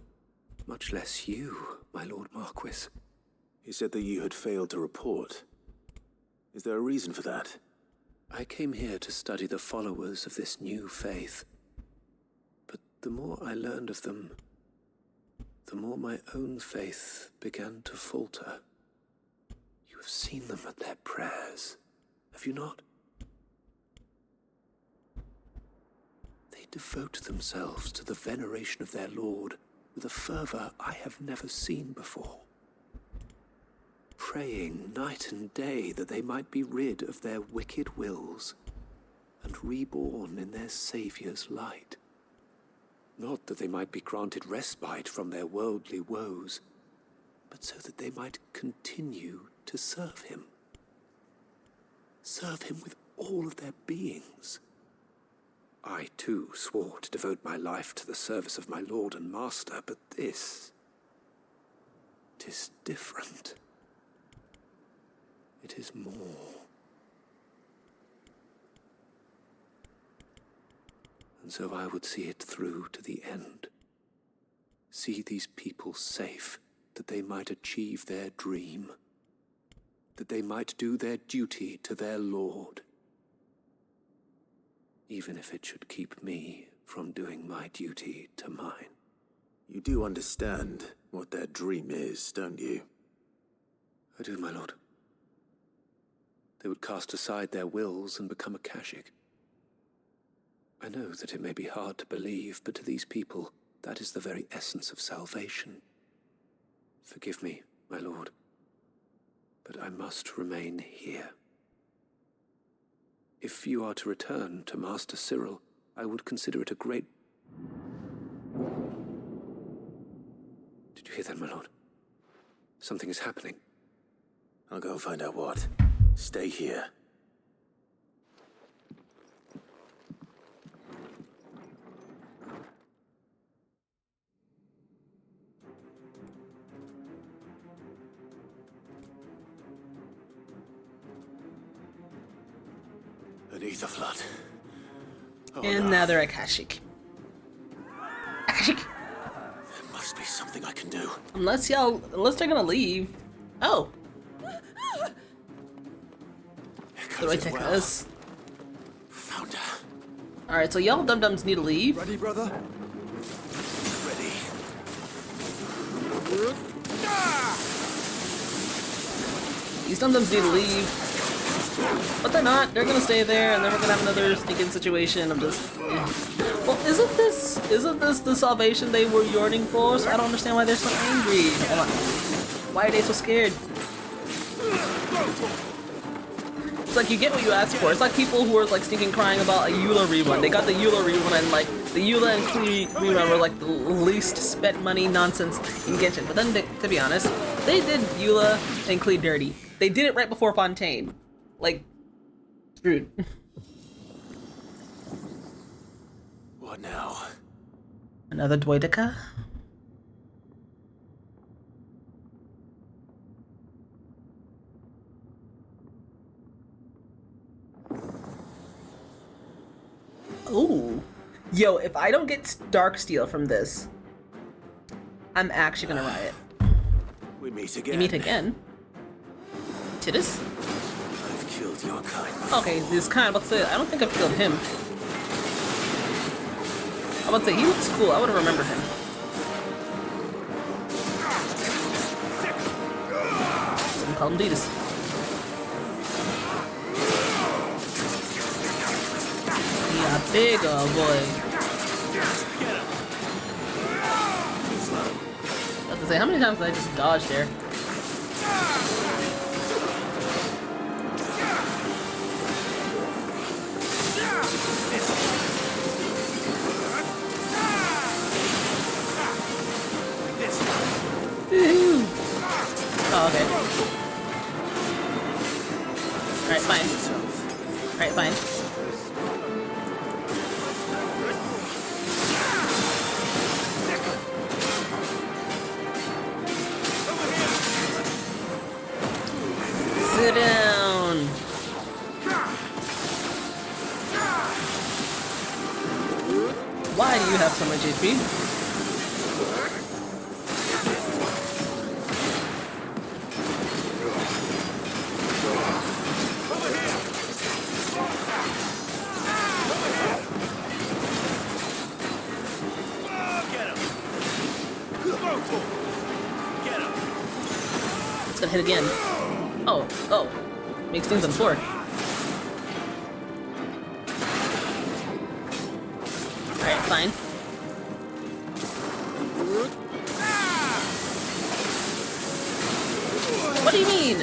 Much less you, my Lord Marquis. He said that you had failed to report. Is there a reason for that? I came here to study the followers of this new faith. But the more I learned of them, the more my own faith began to falter. You have seen them at their prayers, have you not? They devote themselves to the veneration of their Lord with a fervor I have never seen before. Praying night and day that they might be rid of their wicked wills and reborn in their Saviour's light. Not that they might be granted respite from their worldly woes, but so that they might continue to serve him. Serve him with all of their beings. I, too, swore to devote my life to the service of my Lord and Master, but this... 'tis different. It is more. And so I would see it through to the end. See these people safe, that they might achieve their dream. That they might do their duty to their Lord. Even if it should keep me from doing my duty to mine. You do understand what their dream is, don't you? I do, my lord. They would cast aside their wills and become a Kashik. I know that it may be hard to believe, but to these people, that is the very essence of salvation. Forgive me, my lord, but I must remain here. If you are to return to Master Cyril, I would consider it a great... Did you hear that, my lord? Something is happening. I'll go find out what. Stay here. An ether flood. Oh, And no. now they're at Kashyyyk. Kashyyyk! There must be something I can do. Unless they're gonna leave. Oh. The right take us. Found her. Alright, so y'all dum-dums need to leave. Ready, brother? Ready. These dum-dums need to leave. But they're not. They're gonna stay there, and then we're gonna have another stinking situation. I'm just... Well, isn't this the salvation they were yearning for? So I don't understand why they're so angry. Hold on. Why are they so scared? It's like you get what you ask for. It's like people who are like stinking crying about a Eula rerun. They got the Eula rerun, and like the Eula and Klee rerun were like the least spent money nonsense in Genshin. But then, to be honest, they did Eula and Klee dirty. They did it right before Fontaine. Like, screwed. What now? Another Dwoitica? Ooh. Yo, if I don't get Darksteel from this, I'm actually gonna riot. We meet again. You meet again? Tidus? I've killed your kind. Okay, this kind of, I don't think I've killed him. I would say he looks cool. I would have remembered him. Some call him Tidus. Yeah, big old boy. I was to say, how many times did I just dodge there? Oh, okay. Alright, fine. Alright, fine. Sit down. Why do you have so much HP? It's gonna hit again. Oh. Makes things on floor. Alright, fine. What do you mean?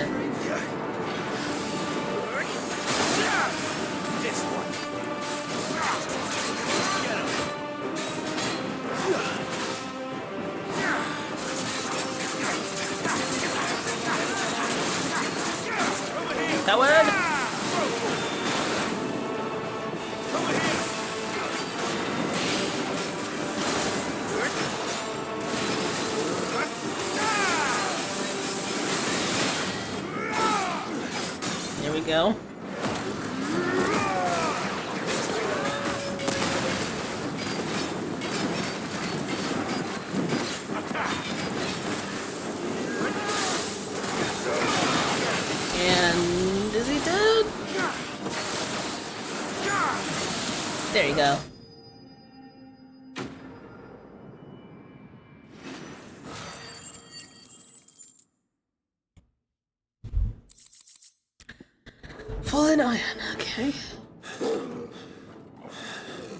Coward! There we go. And is he dead? There you go. Fallen iron, okay.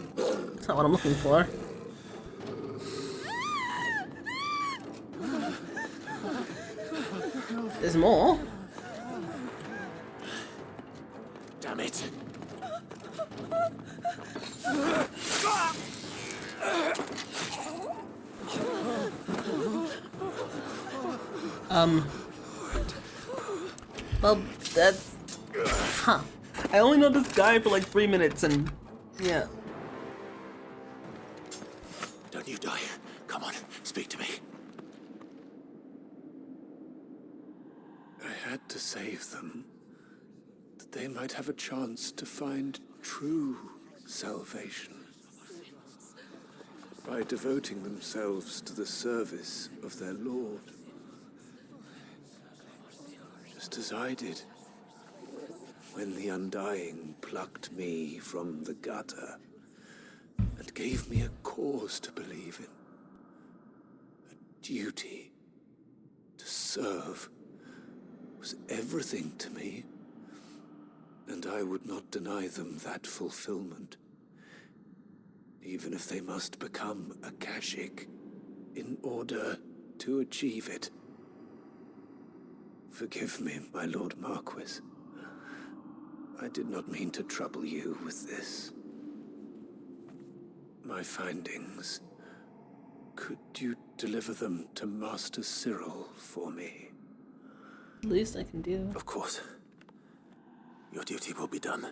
That's not what I'm looking for. There's more. Damn it. Well, that's... Huh. I only know this guy for like 3 minutes and... Yeah. Don't you die. Come on, speak to me. I had to save them, that they might have a chance to find true salvation. By devoting themselves to the service of their Lord. Just as I did, when the Undying plucked me from the gutter and gave me a cause to believe in. A duty to serve was everything to me, and I would not deny them that fulfillment, even if they must become a Kashyyyk in order to achieve it. Forgive me, my Lord Marquis. I did not mean to trouble you with this. My findings. Could you deliver them to Master Cyril for me? Least I can do. Of course. Your duty will be done.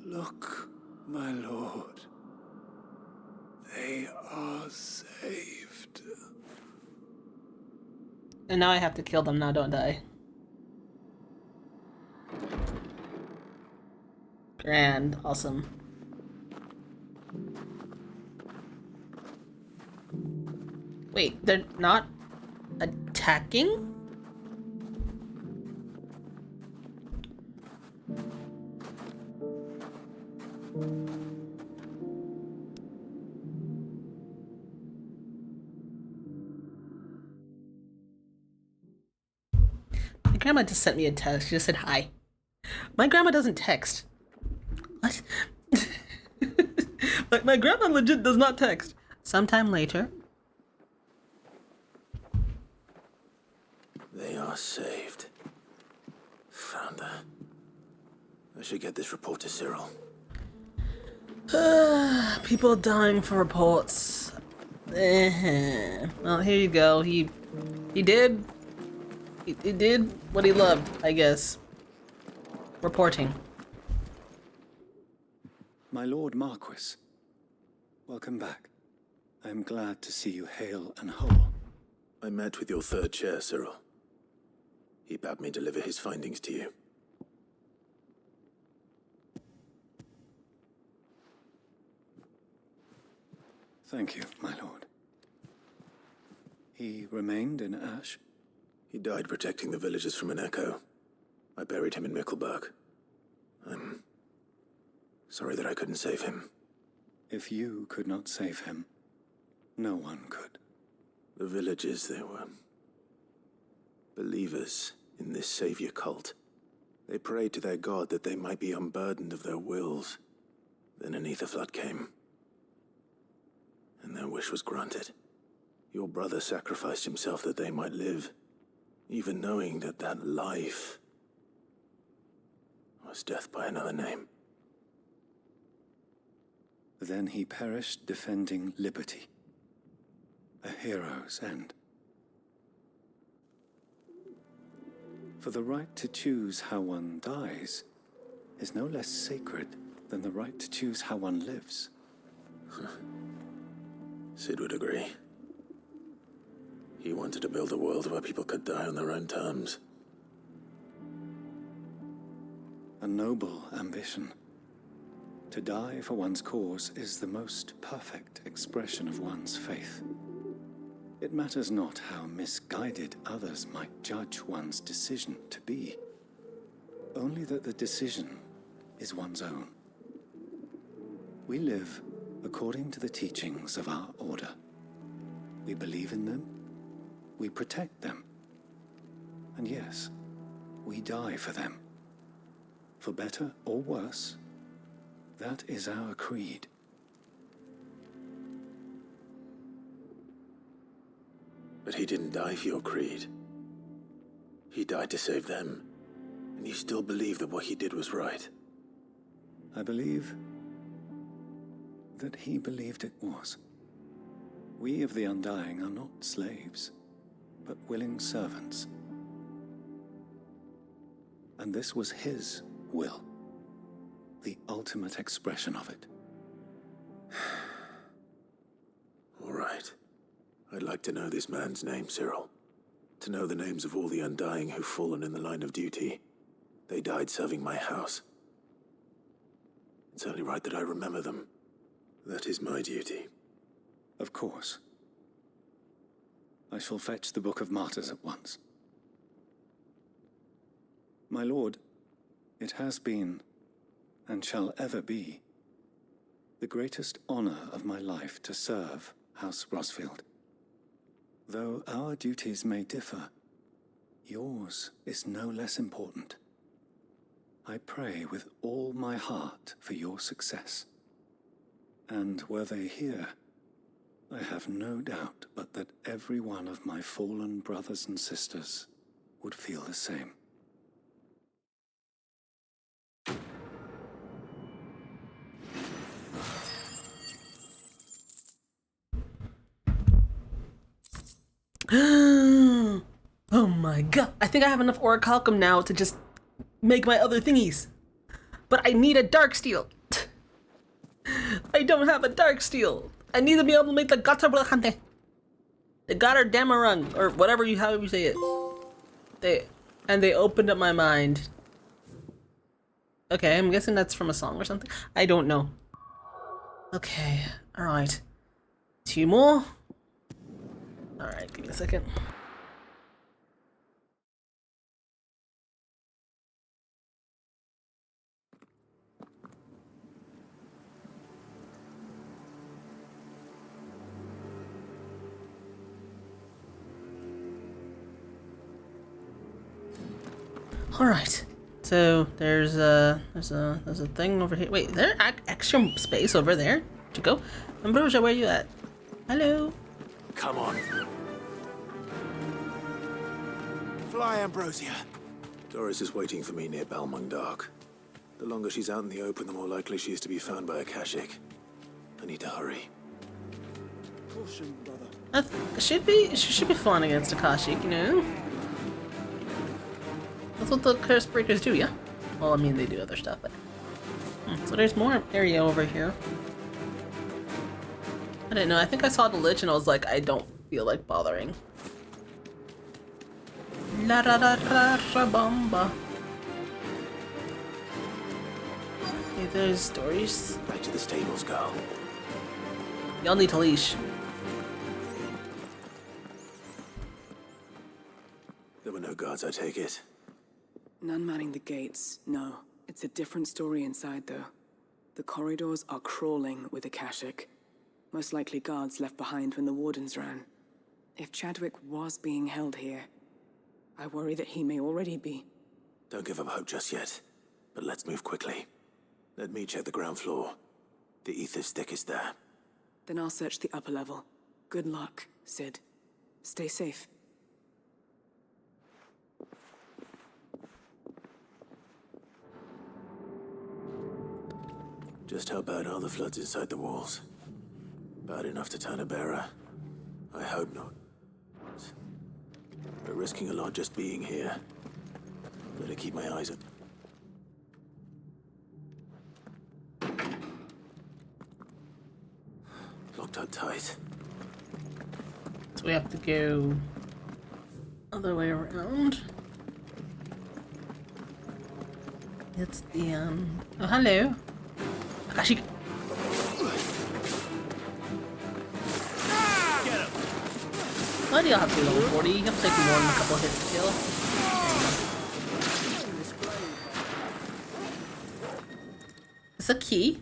Look, my lord. They are saved. And now I have to kill them now, don't I? Grand. Awesome. Wait, they're not attacking? My grandma just sent me a text. She just said hi. My grandma doesn't text. What? Like, my grandma legit does not text. Sometime later. They are saved. Founder. I should get this report to Cyril. People dying for reports. Well, here you go. He did what he loved, I guess. Reporting. My Lord Marquis, welcome back. I am glad to see you hale and whole. I met with your third chair, Cyril. He bade me deliver his findings to you. Thank you, my lord. He remained in Ash? He died protecting the villagers from an echo. I buried him in Mickelberg. I'm sorry that I couldn't save him. If you could not save him, no one could. The villagers, they were believers in this savior cult. They prayed to their god that they might be unburdened of their wills. Then an ether flood came, and their wish was granted. Your brother sacrificed himself that they might live, even knowing that that life was death by another name. Then he perished defending liberty. A hero's end. For the right to choose how one dies is no less sacred than the right to choose how one lives. Sid would agree. He wanted to build a world where people could die on their own terms. A noble ambition. To die for one's cause is the most perfect expression of one's faith. It matters not how misguided others might judge one's decision to be, only that the decision is one's own. We live according to the teachings of our order. We believe in them, we protect them, and yes, we die for them. For better or worse, that is our creed. But he didn't die for your creed. He died to save them, and you still believe that what he did was right. I believe that he believed it was. We of the Undying are not slaves, but willing servants. And this was his will, the ultimate expression of it. All right. I'd like to know this man's name, Cyril. To know the names of all the Undying who've fallen in the line of duty. They died serving my house. It's only right that I remember them. That is my duty. Of course. I shall fetch the Book of Martyrs at once. My lord, it has been, and shall ever be, the greatest honor of my life to serve House Rosfield. Though our duties may differ, yours is no less important. I pray with all my heart for your success. And were they here, I have no doubt but that every one of my fallen brothers and sisters would feel the same. Oh my god. I think I have enough orichalcum now to just make my other thingies. But I need a dark steel. I don't have a dark steel. I need to be able to make the Gatterblachante. The Gatterdamarung, or whatever however you say it. They opened up my mind. Okay, I'm guessing that's from a song or something. I don't know. Okay, alright. 2 more. Alright, give me a second. Alright. So there's a thing over here. Wait, is there extra space over there to go? Ambrosia, where are you at? Hello. Come on. Fly, Ambrosia. Doris is waiting for me near Balmung Dark. The longer she's out in the open, the more likely she is to be found by a Kashik. I need to hurry. Caution, brother. She should be flying against a Kashik, you know? That's what the curse breakers do, yeah? Well, I mean, they do other stuff, but... So there's more area over here. I didn't know. I think I saw the Lich and I was like, I don't feel like bothering. La da da da da bomba. Okay, there's stories. Back to the stables, girl. Y'all need to leash. There were no guards, I take it. None manning the gates, no. It's a different story inside, though. The corridors are crawling with Akashic. Most likely guards left behind when the wardens ran. If Chadwick was being held here, I worry that he may already be. Don't give up hope just yet, but let's move quickly. Let me check the ground floor. The ether's thickest there. Then I'll search the upper level. Good luck, Sid. Stay safe. Just how bad are the floods inside the walls? Bad enough to turn a bearer? I hope not. We're risking a lot just being here. Better keep my eyes open. Locked up tight. So we have to go other way around. It's the oh, hello. Akashi. Why do you have to be level 40? You have to take more than a couple hits to kill. It's a key.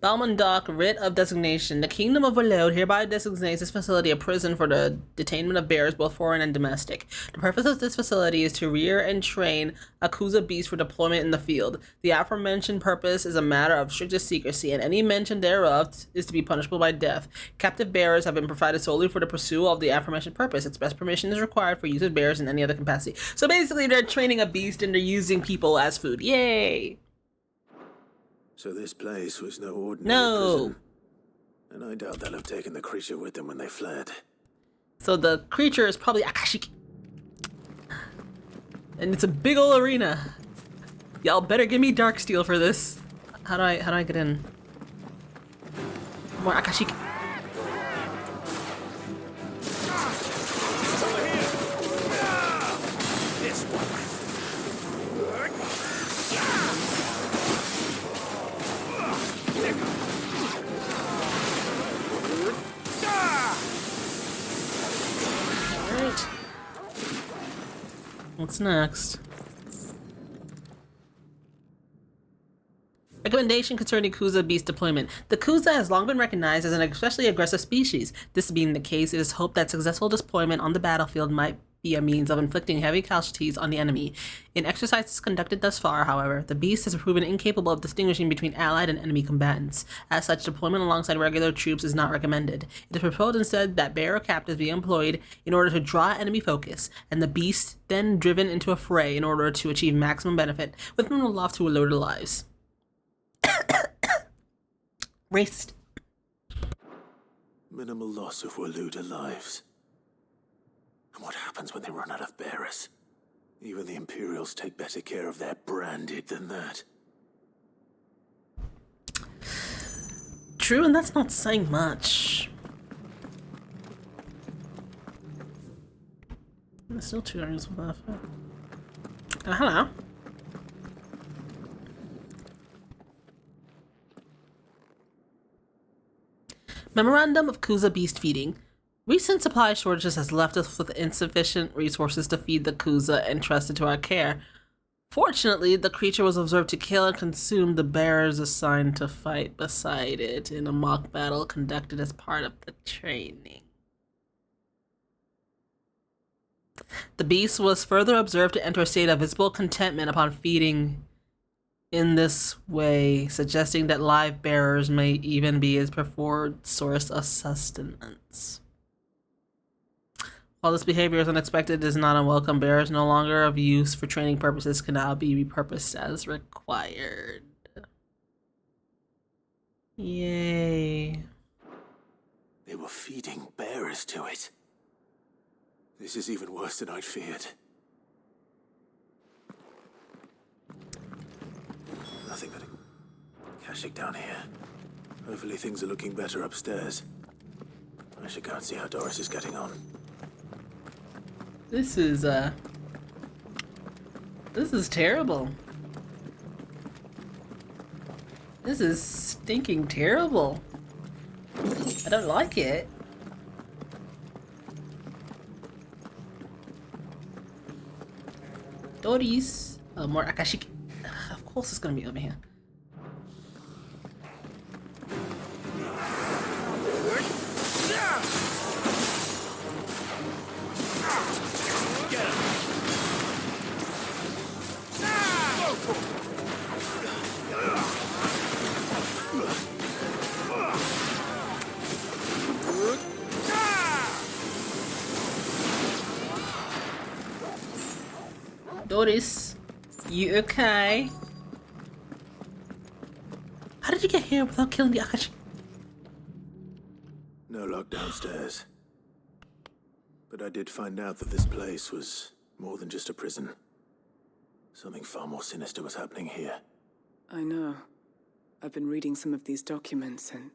Balmung writ of designation. The Kingdom of Valode hereby designates this facility a prison for the detainment of bears, both foreign and domestic. The purpose of this facility is to rear and train Akuza beasts for deployment in the field. The aforementioned purpose is a matter of strictest secrecy, and any mention thereof is to be punishable by death. Captive bearers have been provided solely for the pursuit of the aforementioned purpose. Express permission is required for use of bears in any other capacity. So basically, they're training a beast and they're using people as food. Yay! So this place was no ordinary prison. And I doubt they'll have taken the creature with them when they fled. So the creature is probably Akashiki. And it's a big ol' arena. Y'all better give me Darksteel for this. How do I get in? More Akashiki. This one. Alright. What's next? Recommendation concerning Kuza beast deployment. The Kuza has long been recognized as an especially aggressive species. This being the case, it is hoped that successful deployment on the battlefield might be a means of inflicting heavy casualties on the enemy. In exercises conducted thus far, however, the beast has proven incapable of distinguishing between allied and enemy combatants. As such, deployment alongside regular troops is not recommended. It is proposed instead that bearer captives be employed in order to draw enemy focus, and the beast then driven into a fray in order to achieve maximum benefit, with minimal loss to load of lives. Racist. Minimal loss of Waluda lives. And what happens when they run out of bearers? Even the Imperials take better care of their branded than that. True, and that's not saying much. There's still 2 areas left. Hello. Memorandum of Kuza beast feeding. Recent supply shortages has left us with insufficient resources to feed the Kuza entrusted to our care. Fortunately, the creature was observed to kill and consume the bearers assigned to fight beside it in a mock battle conducted as part of the training. The beast was further observed to enter a state of visible contentment upon feeding in this way, suggesting that live bearers may even be its preferred source of sustenance. While this behavior is unexpected, it is not unwelcome. Bearers no longer of use for training purposes can now be repurposed as required. Yay. They were feeding bearers to it. This is even worse than I'd feared. Nothing but a Kashyyyk down here. Hopefully things are looking better upstairs. I should go and see how Doris is getting on. This is terrible. This is stinking terrible. I don't like it. Doris. More Akashiki. Of course it's gonna be over here. Doris, you okay? How did you get here without killing the Akashi? No luck downstairs. But I did find out that this place was more than just a prison. Something far more sinister was happening here. I know. I've been reading some of these documents and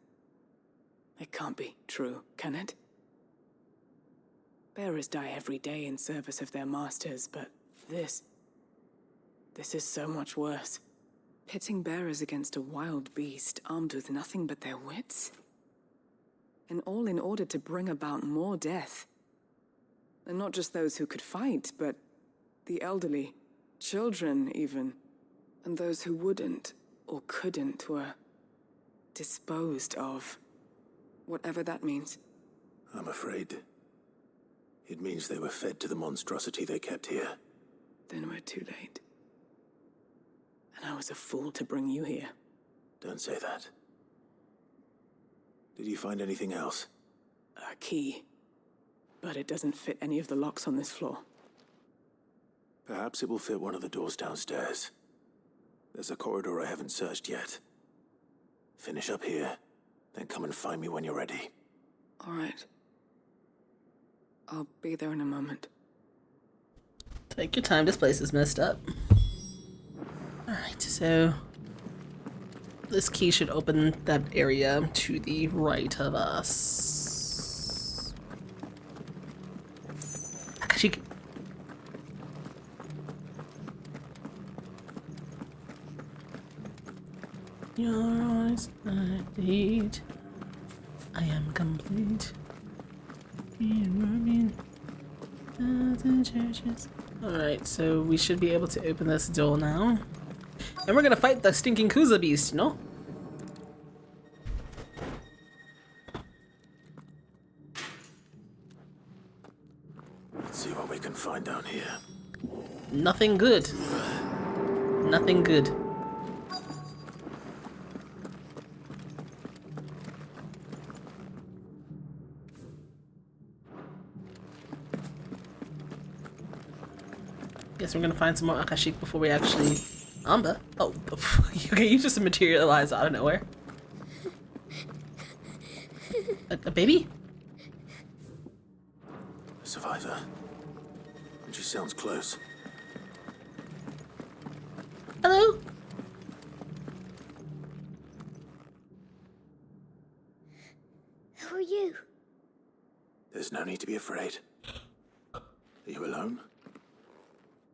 it can't be true, can it? Bearers die every day in service of their masters, but this is so much worse. Pitting bearers against a wild beast armed with nothing but their wits? And all in order to bring about more death. And not just those who could fight, but the elderly, children even, and those who wouldn't or couldn't were disposed of. Whatever that means. I'm afraid it means they were fed to the monstrosity they kept here. Then we're too late. And I was a fool to bring you here. Don't say that. Did you find anything else? A key. But it doesn't fit any of the locks on this floor. Perhaps it will fit one of the doors downstairs. There's a corridor I haven't searched yet. Finish up here, then come and find me when you're ready. All right. I'll be there in a moment. Take your time, this place is messed up. Alright, so this key should open that area to the right of us. Akashi. Your eyes I need. I am complete. Alright, so we should be able to open this door now. And we're gonna fight the stinking Kuza beast, you know? Let's see what we can find down here. Nothing good. Nothing good. Guess we're gonna find some more Akashic before we actually... Amba? Oh, okay, you just materialized out of nowhere. A baby? A survivor. And she sounds close. Hello? Who are you? There's no need to be afraid. Are you alone?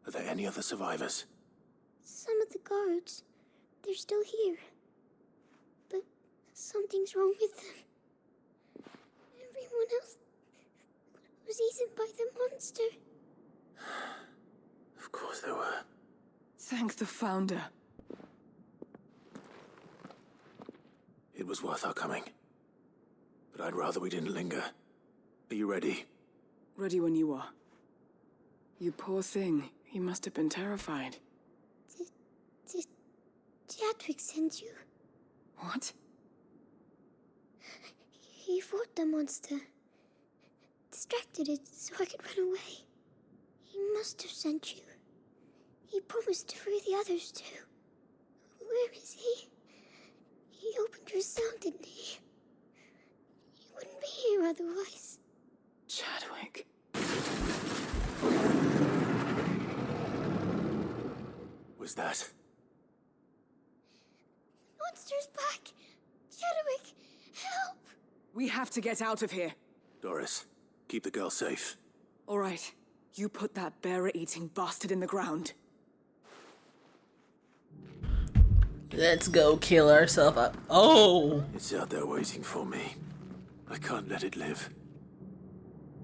Are there any other survivors? Some of the guards. They're still here. But something's wrong with them. Everyone else was eaten by the monster. Of course there were. Thank the Founder. It was worth our coming. But I'd rather we didn't linger. Are you ready? Ready when you are. You poor thing. He must have been terrified. Did Chadwick send you? What? He fought the monster. Distracted it so I could run away. He must have sent you. He promised to free the others too. Where is he? He opened your cell, didn't he? He wouldn't be here otherwise. Chadwick. Was that? Monster's back! Chadwick, help! We have to get out of here. Doris, keep the girl safe. All right. You put that bearer-eating bastard in the ground. Let's go kill ourselves up. Oh! It's out there waiting for me. I can't let it live.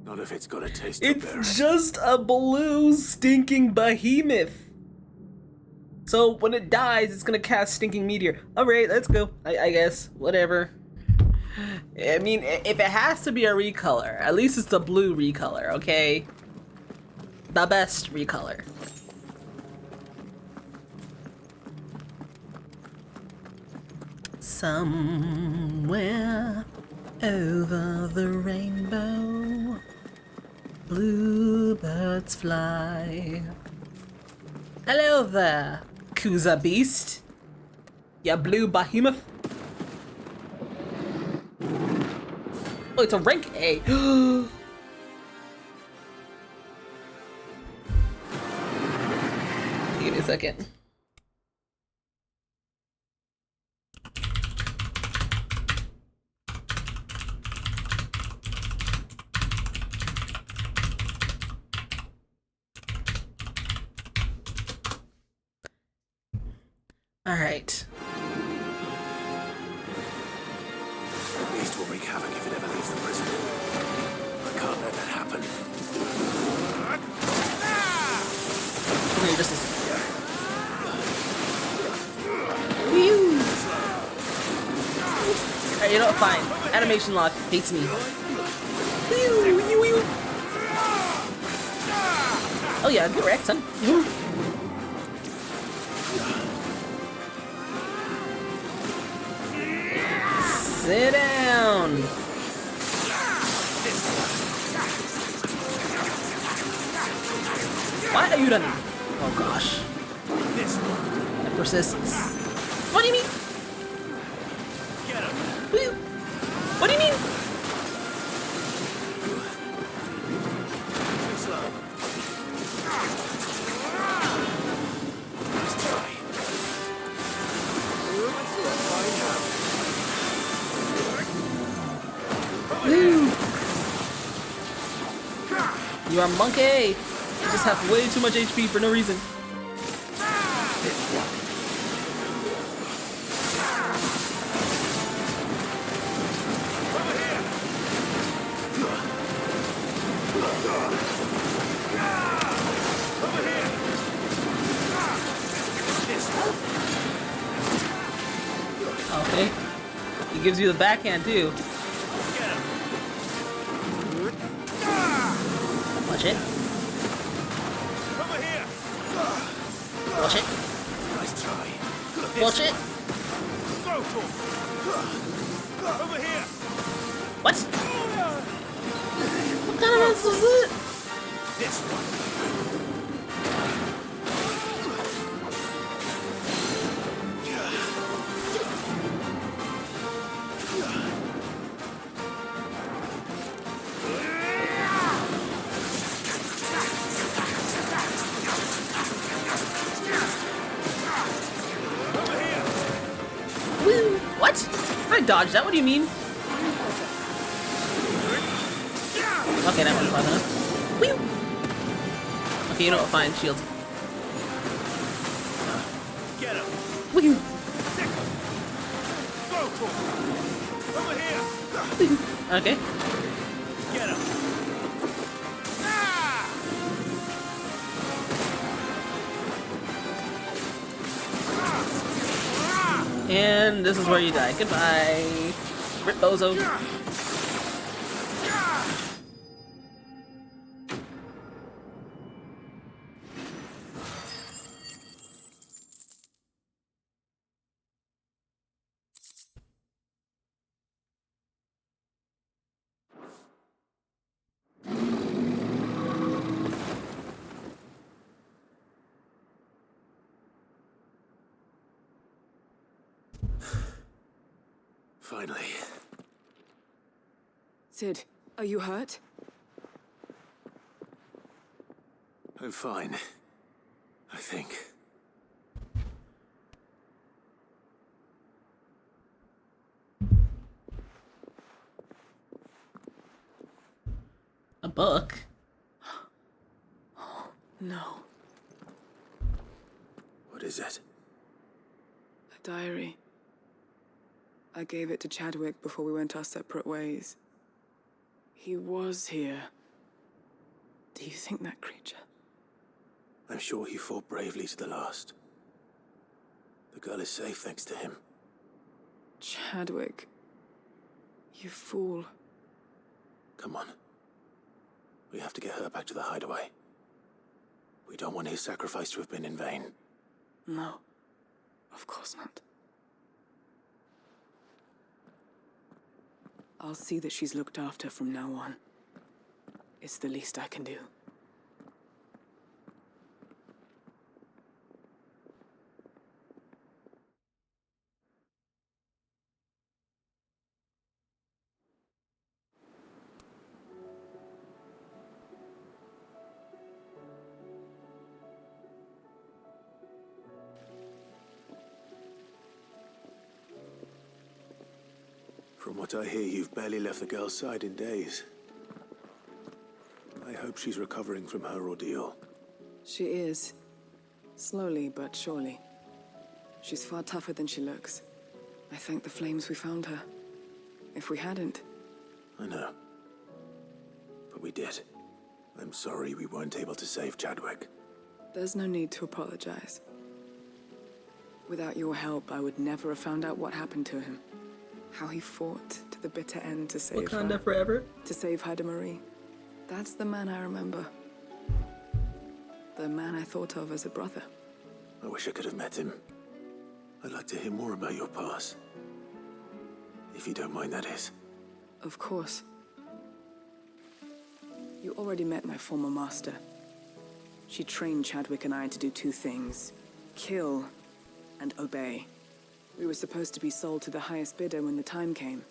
Not if it's got a taste of bear. It's just a blue stinking behemoth. So when it dies, it's gonna cast stinking meteor. Alright, let's go. I guess. Whatever. I mean, if it has to be a recolor, at least it's the blue recolor, okay? The best recolor. Somewhere over the rainbow, bluebirds fly. Hello there, Kuza beast. Ya blue behemoth. Oh, it's a rank A. Give me a second. All right. The beast will wreak havoc if it ever leaves the prison. I can't let that happen. Okay, just this. Alright, you know what? Fine. Animation lock hates me. Oh yeah, get wrecked, son. Sit down. Why are you running? Oh gosh. That persistence. What do you mean? What do you mean? Woo! You are monkey! You just have way too much HP for no reason. Okay. He gives you the backhand too. Watch it. Watch it. Nice try. Watch it. Go for. Over here. What? What kind of mess was it? This one. Woo! What? I dodged that. What do you mean? Okay, that wasn't fast enough. Woo! Okay, you know what? Fine. Shield. Get him. Woo! Go for. Over here. Okay. Get him. And this is where you die. Goodbye. Rip Bozo. Finally. Sid, are you hurt? I'm fine. I think. A book? No. What is it? A diary. I gave it to Chadwick before we went our separate ways. He was here. Do you think that creature? I'm sure he fought bravely to the last. The girl is safe thanks to him. Chadwick. You fool. Come on. We have to get her back to the hideaway. We don't want his sacrifice to have been in vain. No. Of course not. I'll see that she's looked after from now on. It's the least I can do. From what I hear, you've barely left the girl's side in days. I hope she's recovering from her ordeal. She is. Slowly but surely. She's far tougher than she looks. I thank the flames we found her. If we hadn't... I know. But we did. I'm sorry we weren't able to save Chadwick. There's no need to apologize. Without your help, I would never have found out what happened to him. How he fought to the bitter end to save her. Wakanda forever. To save Haida Marie. That's the man I remember. The man I thought of as a brother. I wish I could have met him. I'd like to hear more about your past. If you don't mind, that is. Of course. You already met my former master. She trained Chadwick and I to do two things. Kill and obey. We were supposed to be sold to the highest bidder when the time came.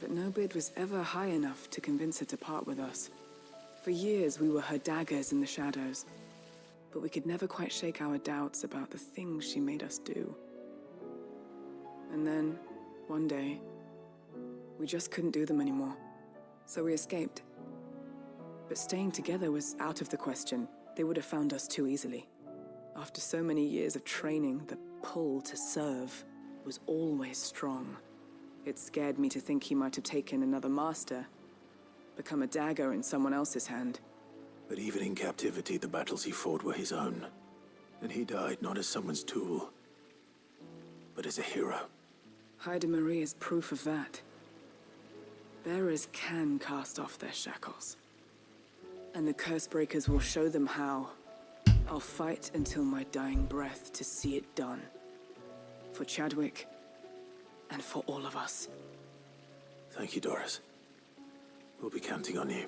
But no bid was ever high enough to convince her to part with us. For years, we were her daggers in the shadows. But we could never quite shake our doubts about the things she made us do. And then, one day, we just couldn't do them anymore. So we escaped. But staying together was out of the question. They would have found us too easily. After so many years of training, the pull to serve was always strong. It scared me to think he might have taken another master, become a dagger in someone else's hand. But even in captivity, the battles he fought were his own. And he died not as someone's tool, but as a hero. Haida Marie is proof of that. Bearers can cast off their shackles. And the Cursebreakers will show them how. I'll fight until my dying breath to see it done. For Chadwick, and for all of us. Thank you, Doris. We'll be counting on you.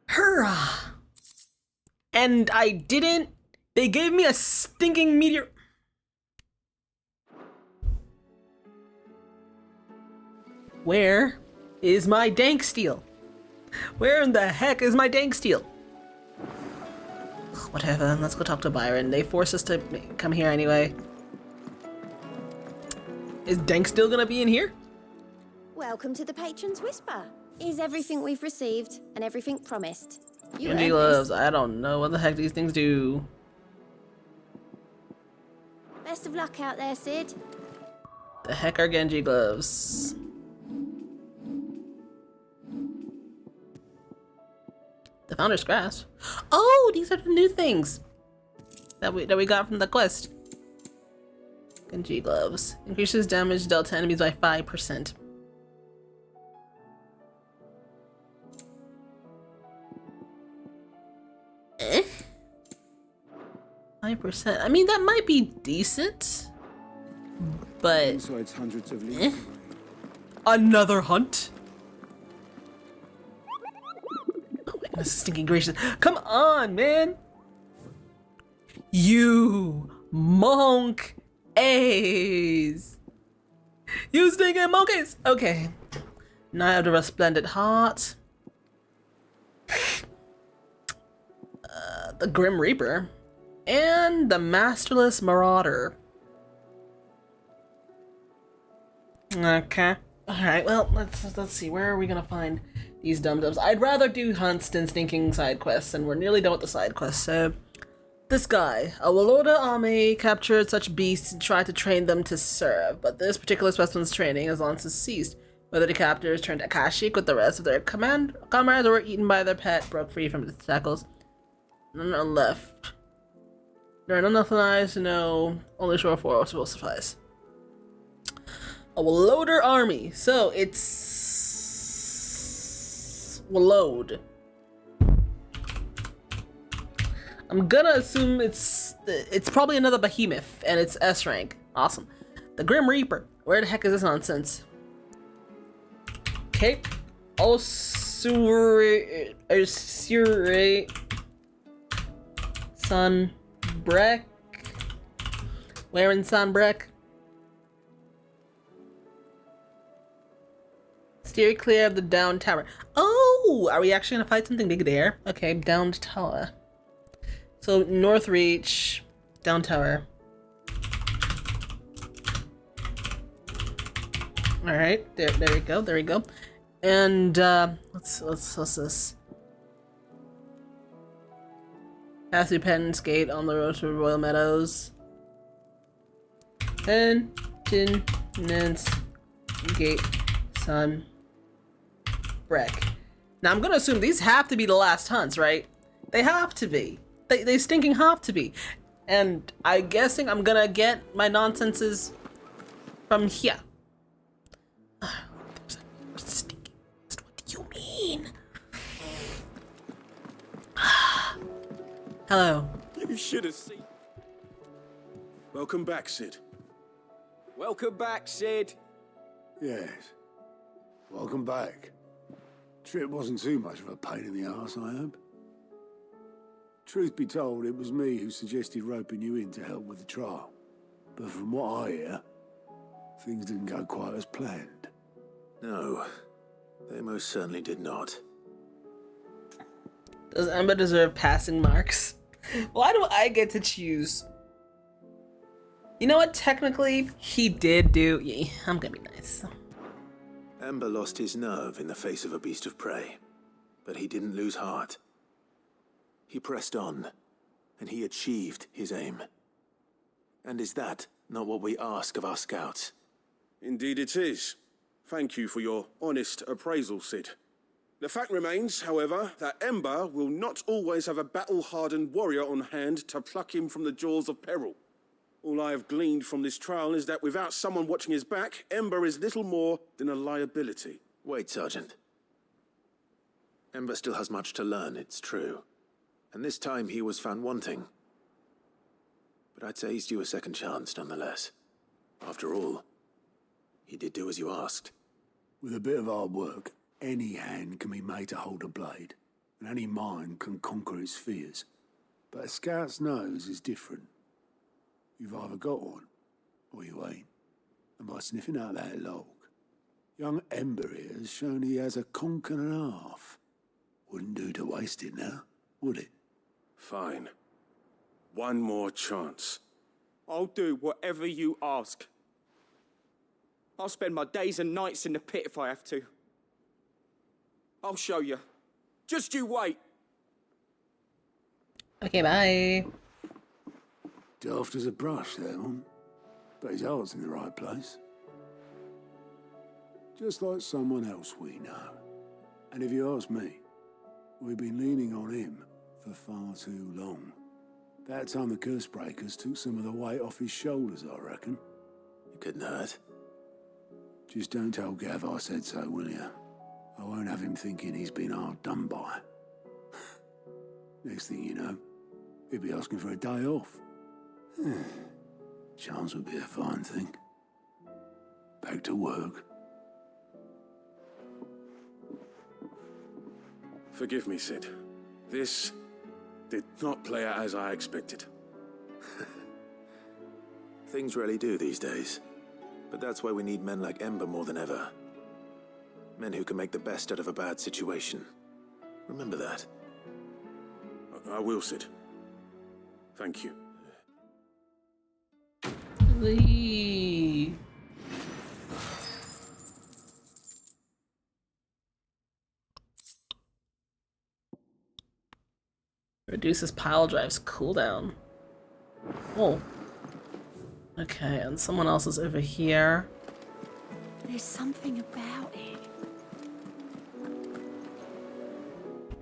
Hurrah! And I didn't. They gave me a stinking meteor. Where is my dank steel? Where in the heck is my dank steel? Whatever, let's go talk to Byron. They forced us to come here anyway. Is dank still gonna be in here? Welcome to the Patron's Whisper. Is everything we've received and everything promised? You Genji earned gloves. this. I don't know what the heck these things do. Best of luck out there, Sid. The heck are Genji gloves? The Founder's Grasp. Oh, these are the new things that we got from the quest. Genji gloves increases damage dealt to enemies by 5%. 5%. I mean, that might be decent, but hundreds of leagues. Another hunt. Oh my goodness, stinking gracious! Come on, man! You monk A's. You stinking monkeys. Okay. Now I have the resplendent heart. The Grim Reaper. And the Masterless Marauder. Okay. Alright, well, let's see. Where are we gonna find these dum-dums? I'd rather do hunts than stinking side quests, and we're nearly done with the side quests, so... This guy. A Waloda army captured such beasts and tried to train them to serve, but this particular specimen's training has long since ceased. Whether the captors turned Akashic with the rest of their comrades or were eaten by their pet, broke free from its shackles. None are left. There are none left eyes to know, only shore force will suffice. A Waloder army. So it's Walode. I'm gonna assume it's probably another behemoth and it's S rank. Awesome. The Grim Reaper. Where the heck is this nonsense? Cape Osure Sunbreck. Where in Sunbreck? Steer clear of the downed tower. Oh, are we actually gonna fight something big there? Okay, downed tower. So North Reach, down tower. All right, there we go. And what's this? Pass through Penance Gate on the road to Royal Meadows. Penance Gate, Sunbreck. Now I'm gonna assume these have to be the last hunts, right? They have to be. They stinking have to be. And I'm guessing I'm gonna get my nonsenses from here. There's a stinking list. What do you mean? Hello. You should have seen. Welcome back, Sid. Welcome back, Sid. Yes. Welcome back. Trip wasn't too much of a pain in the arse, I hope. Truth be told, it was me who suggested roping you in to help with the trial. But from what I hear, things didn't go quite as planned. No, they most certainly did not. Does Ember deserve passing marks? Why do I get to choose? You know what? Technically, he did do... Yeah, I'm gonna be nice. Ember lost his nerve in the face of a beast of prey, but he didn't lose heart. He pressed on, and he achieved his aim. And is that not what we ask of our scouts? Indeed it is. Thank you for your honest appraisal, Sid. The fact remains, however, that Ember will not always have a battle-hardened warrior on hand to pluck him from the jaws of peril. All I have gleaned from this trial is that without someone watching his back, Ember is little more than a liability. Wait, Sergeant. Ember still has much to learn, it's true. And this time he was found wanting. But I'd say he's due a second chance, nonetheless. After all, he did do as you asked. With a bit of hard work, any hand can be made to hold a blade, and any mind can conquer its fears. But a scout's nose is different. You've either got one, or you ain't. And by sniffing out that log, young Ember here has shown he has a conch and a half. Wouldn't do to waste it now, would it? Fine. One more chance. I'll do whatever you ask. I'll spend my days and nights in the pit if I have to. I'll show you. Just you wait. Okay, bye. Daft as a brush, that one. But his heart's in the right place. Just like someone else we know. And if you ask me, we've been leaning on him for far too long. That time the curse breakers took some of the weight off his shoulders, I reckon. It couldn't hurt. Just don't tell Gav I said so, will you? I won't have him thinking he's been hard done by. Next thing you know, he'll be asking for a day off. Chance would be a fine thing. Back to work. Forgive me, Sid. This did not play out as I expected. Things really do these days. But that's why we need men like Ember more than ever. Men who can make the best out of a bad situation. Remember that. I will, Sid. Thank you. Reduces pile drive's cooldown. Oh. Okay, and someone else is over here. There's something about it.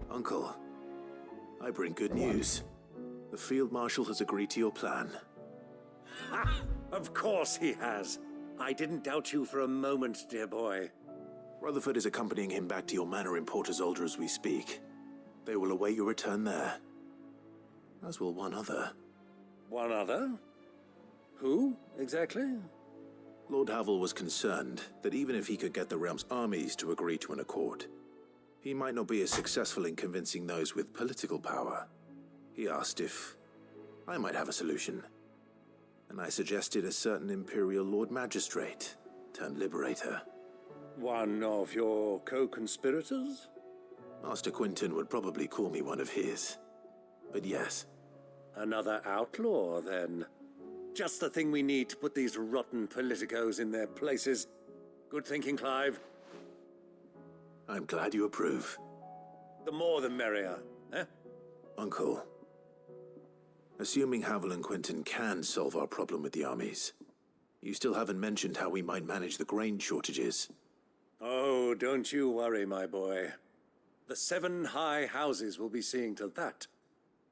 Uncle, I bring good news. The Field Marshal has agreed to your plan. Ha! Of course he has. I didn't doubt you for a moment, dear boy. Rutherford is accompanying him back to your manor in Porter's Alder as we speak. They will await your return there. As will one other. One other? Who, exactly? Lord Havel was concerned that even if he could get the realm's armies to agree to an accord, he might not be as successful in convincing those with political power. He asked if I might have a solution, and I suggested a certain Imperial Lord Magistrate turned Liberator. One of your co-conspirators? Master Quinton would probably call me one of his, but yes. Another outlaw, then. Just the thing we need to put these rotten politicos in their places. Good thinking, Clive. I'm glad you approve. The more the merrier, eh? Uncle, assuming Havel and Quinton can solve our problem with the armies, you still haven't mentioned how we might manage the grain shortages. Oh, don't you worry, my boy. The 7 high houses will be seeing to that.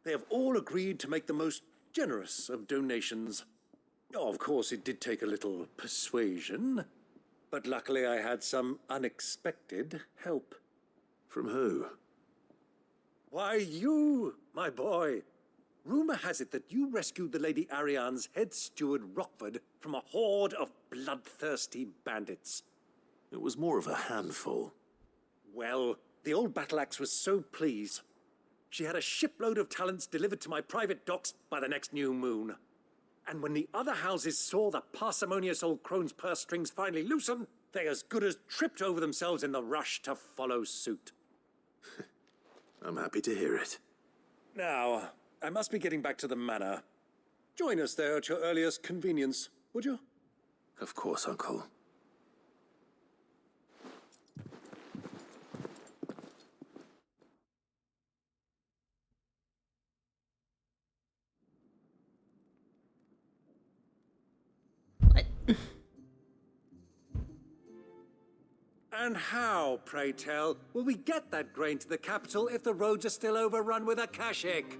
They have all agreed to make the most generous of donations. Oh, of course, it did take a little persuasion, but luckily I had some unexpected help. From who? Why, you, my boy. rumor has it that you rescued the Lady Ariane's head steward Rockford from a horde of bloodthirsty bandits. It was more of a handful. Well, the old battle axe was so pleased. She had a shipload of talents delivered to my private docks by the next new moon. And when the other houses saw the parsimonious old crone's purse strings finally loosen, they as good as tripped over themselves in the rush to follow suit. I'm happy to hear it. Now, I must be getting back to the manor. Join us there at your earliest convenience, would you? Of course, Uncle. And how, pray tell, will we get that grain to the capital if the roads are still overrun with akashic?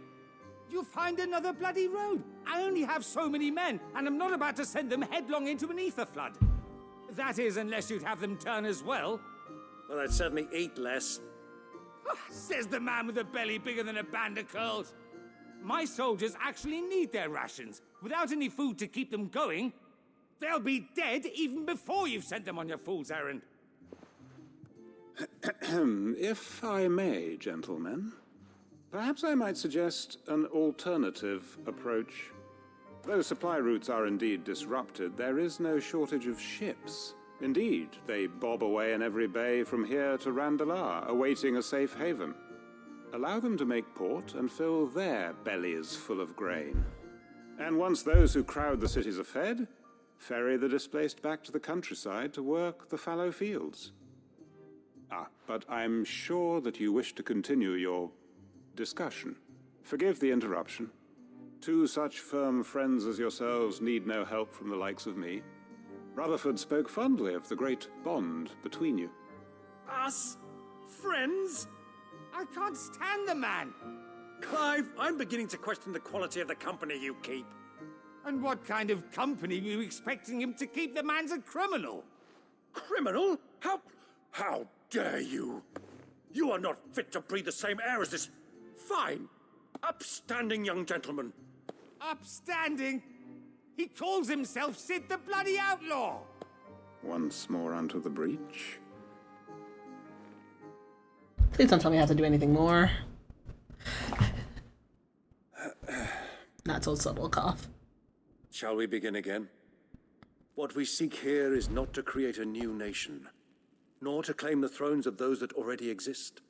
You find another bloody road. I only have so many men, and I'm not about to send them headlong into an ether flood. That is, unless you'd have them turn as well. Well, I'd certainly eat less. Says the man with a belly bigger than a band of curls. My soldiers actually need their rations. Without any food to keep them going, they'll be dead even before you've sent them on your fool's errand. If I may, gentlemen, perhaps I might suggest an alternative approach. Though supply routes are indeed disrupted, there is no shortage of ships. Indeed, they bob away in every bay from here to Randalar, awaiting a safe haven. Allow them to make port and fill their bellies full of grain. And once those who crowd the cities are fed, ferry the displaced back to the countryside to work the fallow fields. But I'm sure that you wish to continue your discussion. Forgive the interruption. Two such firm friends as yourselves need no help from the likes of me. Rutherford spoke fondly of the great bond between you. Us? Friends? I can't stand the man. Clive, I'm beginning to question the quality of the company you keep. And what kind of company were you expecting him to keep? The man's a criminal. Criminal? How dare you? You are not fit to breathe the same air as this fine, upstanding young gentleman. Upstanding? He calls himself Sid the bloody outlaw. Once more onto the breach. Please don't tell me I have to do anything more. Not so subtle cough. Shall we begin again? What we seek here is not to create a new nation, nor to claim the thrones of those that already exist.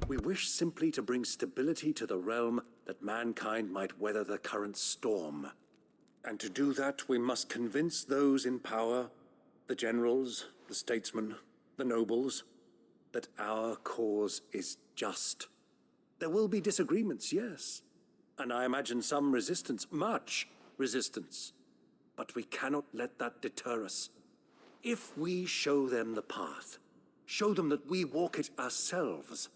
We wish simply to bring stability to the realm that mankind might weather the current storm. And to do that, we must convince those in power, the generals, the statesmen, the nobles, that our cause is just. There will be disagreements, yes, and I imagine some resistance, much resistance. But we cannot let that deter us. If we show them the path, show them that we walk it ourselves,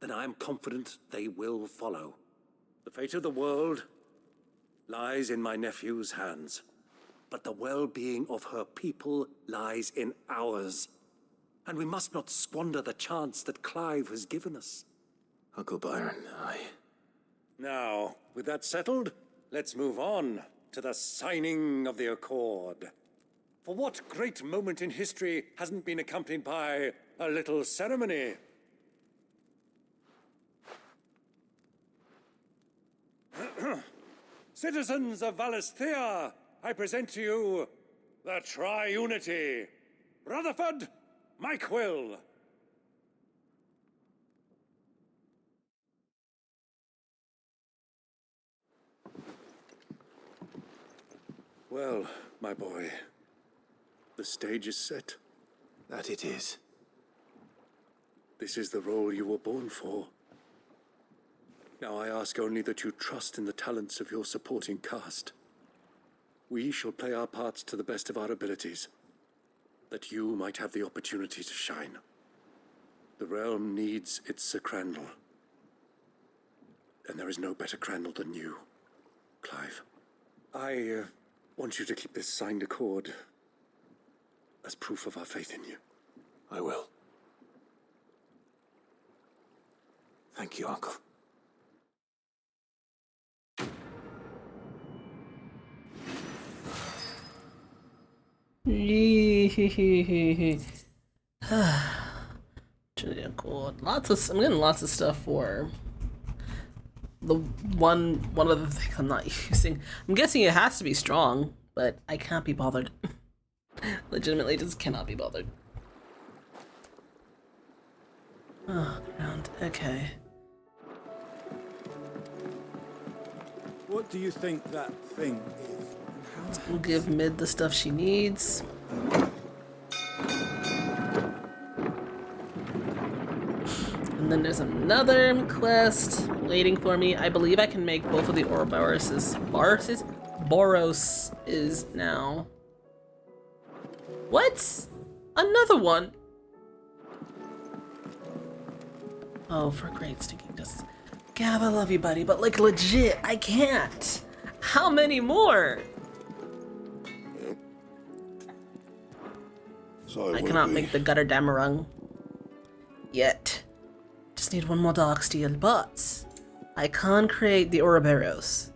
then I am confident they will follow. The fate of the world lies in my nephew's hands, but the well-being of her people lies in ours. And we must not squander the chance that Clive has given us. Uncle Byron, Now, with that settled, let's move on to the signing of the Accord. For what great moment in history hasn't been accompanied by a little ceremony? Citizens of Valisthea, I present to you the Triunity. Rutherford, Mike Will. Well, my boy, the stage is set. That it is. This is the role you were born for. Now I ask only that you trust in the talents of your supporting cast. We shall play our parts to the best of our abilities, that you might have the opportunity to shine. The realm needs its Sir Crandall. And there is no better Crandall than you, Clive. I want you to keep this signed accord as proof of our faith in you. I will. Thank you, Uncle. Cool. I'm getting lots of stuff for the one other thing I'm not using. I'm guessing it has to be strong, but I can't be bothered. Legitimately just cannot be bothered. Oh, ground. Okay. What do you think that thing is? We'll give Mid the stuff she needs. And then there's another quest waiting for me. I believe I can make both of the Ouroboroses. Boros is now. What? Another one? Oh, for great stinking dust. Gab, I love you, buddy, but like legit, I can't. How many more? So I cannot make the gutter damarung yet. Just need one more dark steel, but I can't create the Ouroboros.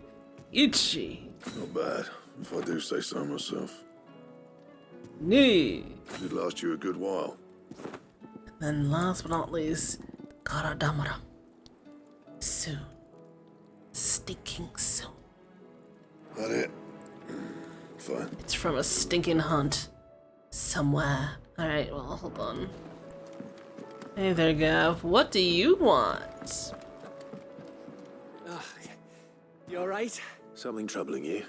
Ichi. Not bad, if I do say so myself. Nee. It last you a good while. And then last but not least, gutter damarung. Soon. Stinking soon. That it? Fine. It's from a stinking hunt. Somewhere. Alright, well, hold on. Hey there, Gav. What do you want? You alright? Something troubling you?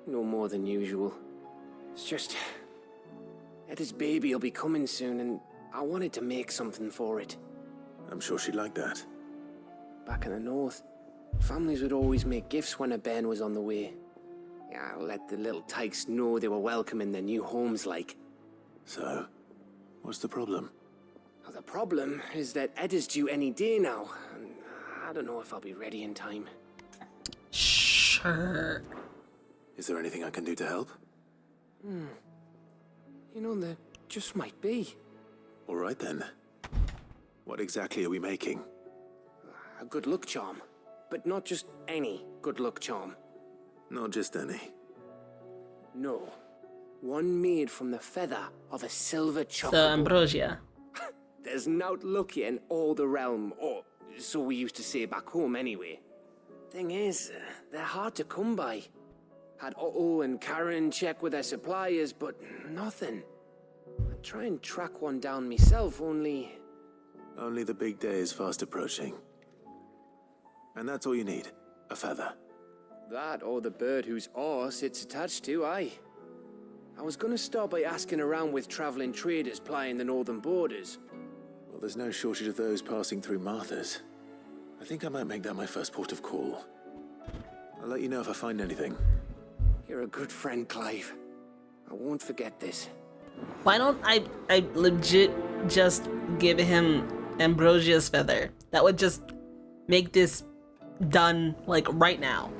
No more than usual. It's just... Etta's baby will be coming soon, and I wanted to make something for it. I'm sure she'd like that. Back in the north, families would always make gifts when a bairn was on the way. Yeah, let the little tykes know they were welcome in their new homes, like. So, what's the problem? Well, the problem is that Etta's due any day now, and I don't know if I'll be ready in time. Sure. Is there anything I can do to help? You know, there just might be. All right then. What exactly are we making? A good luck charm. But not just any good luck charm. Not just any. No. One made from the feather of a silver chocolate. So, ambrosia. There's naught luckier in all the realm, or so we used to say back home anyway. Thing is, they're hard to come by. Had Otto and Karen check with their suppliers, but nothing. I'd try and track one down myself, only... Only the big day is fast approaching. And that's all you need, a feather. That or the bird whose oar sits attached to, aye. I was gonna start by asking around with traveling traders plying the northern borders. Well, there's no shortage of those passing through Martha's. I think I might make that my first port of call. I'll let you know if I find anything. You're a good friend, Clive. I won't forget this. Why don't I legit just give him Ambrosia's feather? That would just make this done, like, right now.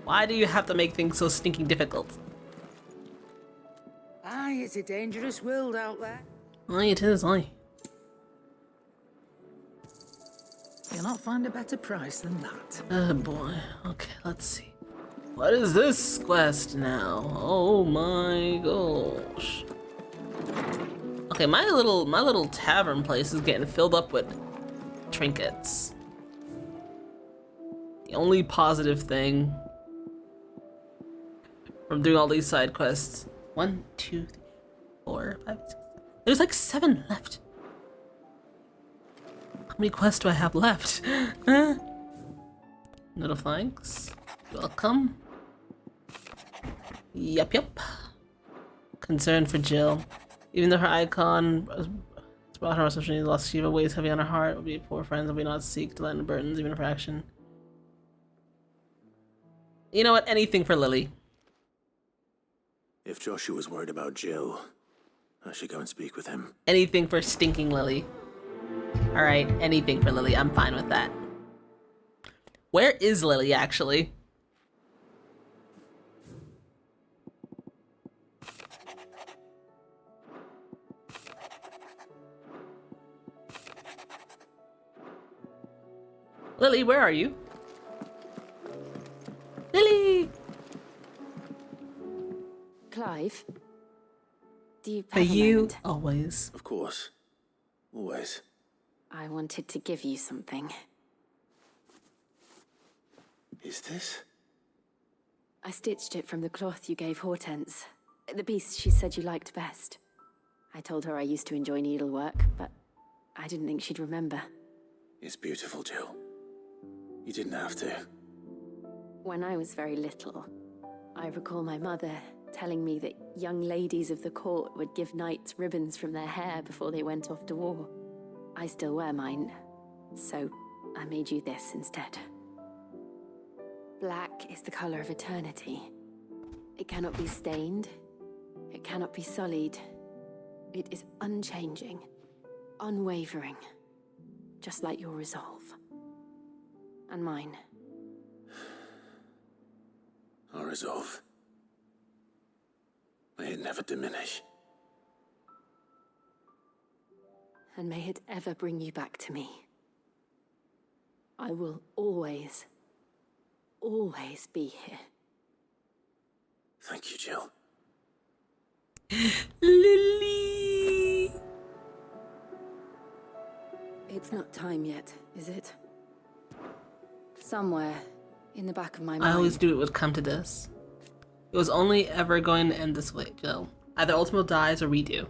Why do you have to make things so stinking difficult? Aye, it's a dangerous world out there. Aye, it is, aye. You'll not find a better price than that. Oh boy. Okay, let's see. What is this quest now? Oh my gosh. Okay, my little tavern place is getting filled up with trinkets. The only positive thing from doing all these side quests. 1, 2, 3, 4, 5, 6, 7. There's like 7 left. How many quests do I have left? Note of thanks. Welcome. Yep. Concern for Jill. Even though her icon has brought her social needs, lost Shiva weighs heavy on her heart. Will be poor friends, will we not seek to lighten burdens, even for action. You know what? Anything for Lily. If Joshua's worried about Jill, I should go and speak with him. Anything for stinking Lily. Alright, anything for Lily. I'm fine with that. Where is Lily, actually? Lily, where are you? Lily! Clive, do you For have a you, moment? always. Of course. Always. I wanted to give you something. Is this? I stitched it from the cloth you gave Hortense. The piece she said you liked best. I told her I used to enjoy needlework, but I didn't think she'd remember. It's beautiful, Jill. You didn't have to. When I was very little, I recall my mother telling me that young ladies of the court would give knights ribbons from their hair before they went off to war. I still wear mine, so I made you this instead. Black is the color of eternity. It cannot be stained. It cannot be sullied. It is unchanging, unwavering, just like your resolve. And mine. Our resolve. May it never diminish. And may it ever bring you back to me. I will always be here. Thank you, Jill. Lily! It's not time yet, is it? Somewhere in the back of my mind. I always knew it would come to this. It was only ever going to end this way, Jill. Either Ultimo dies or we do.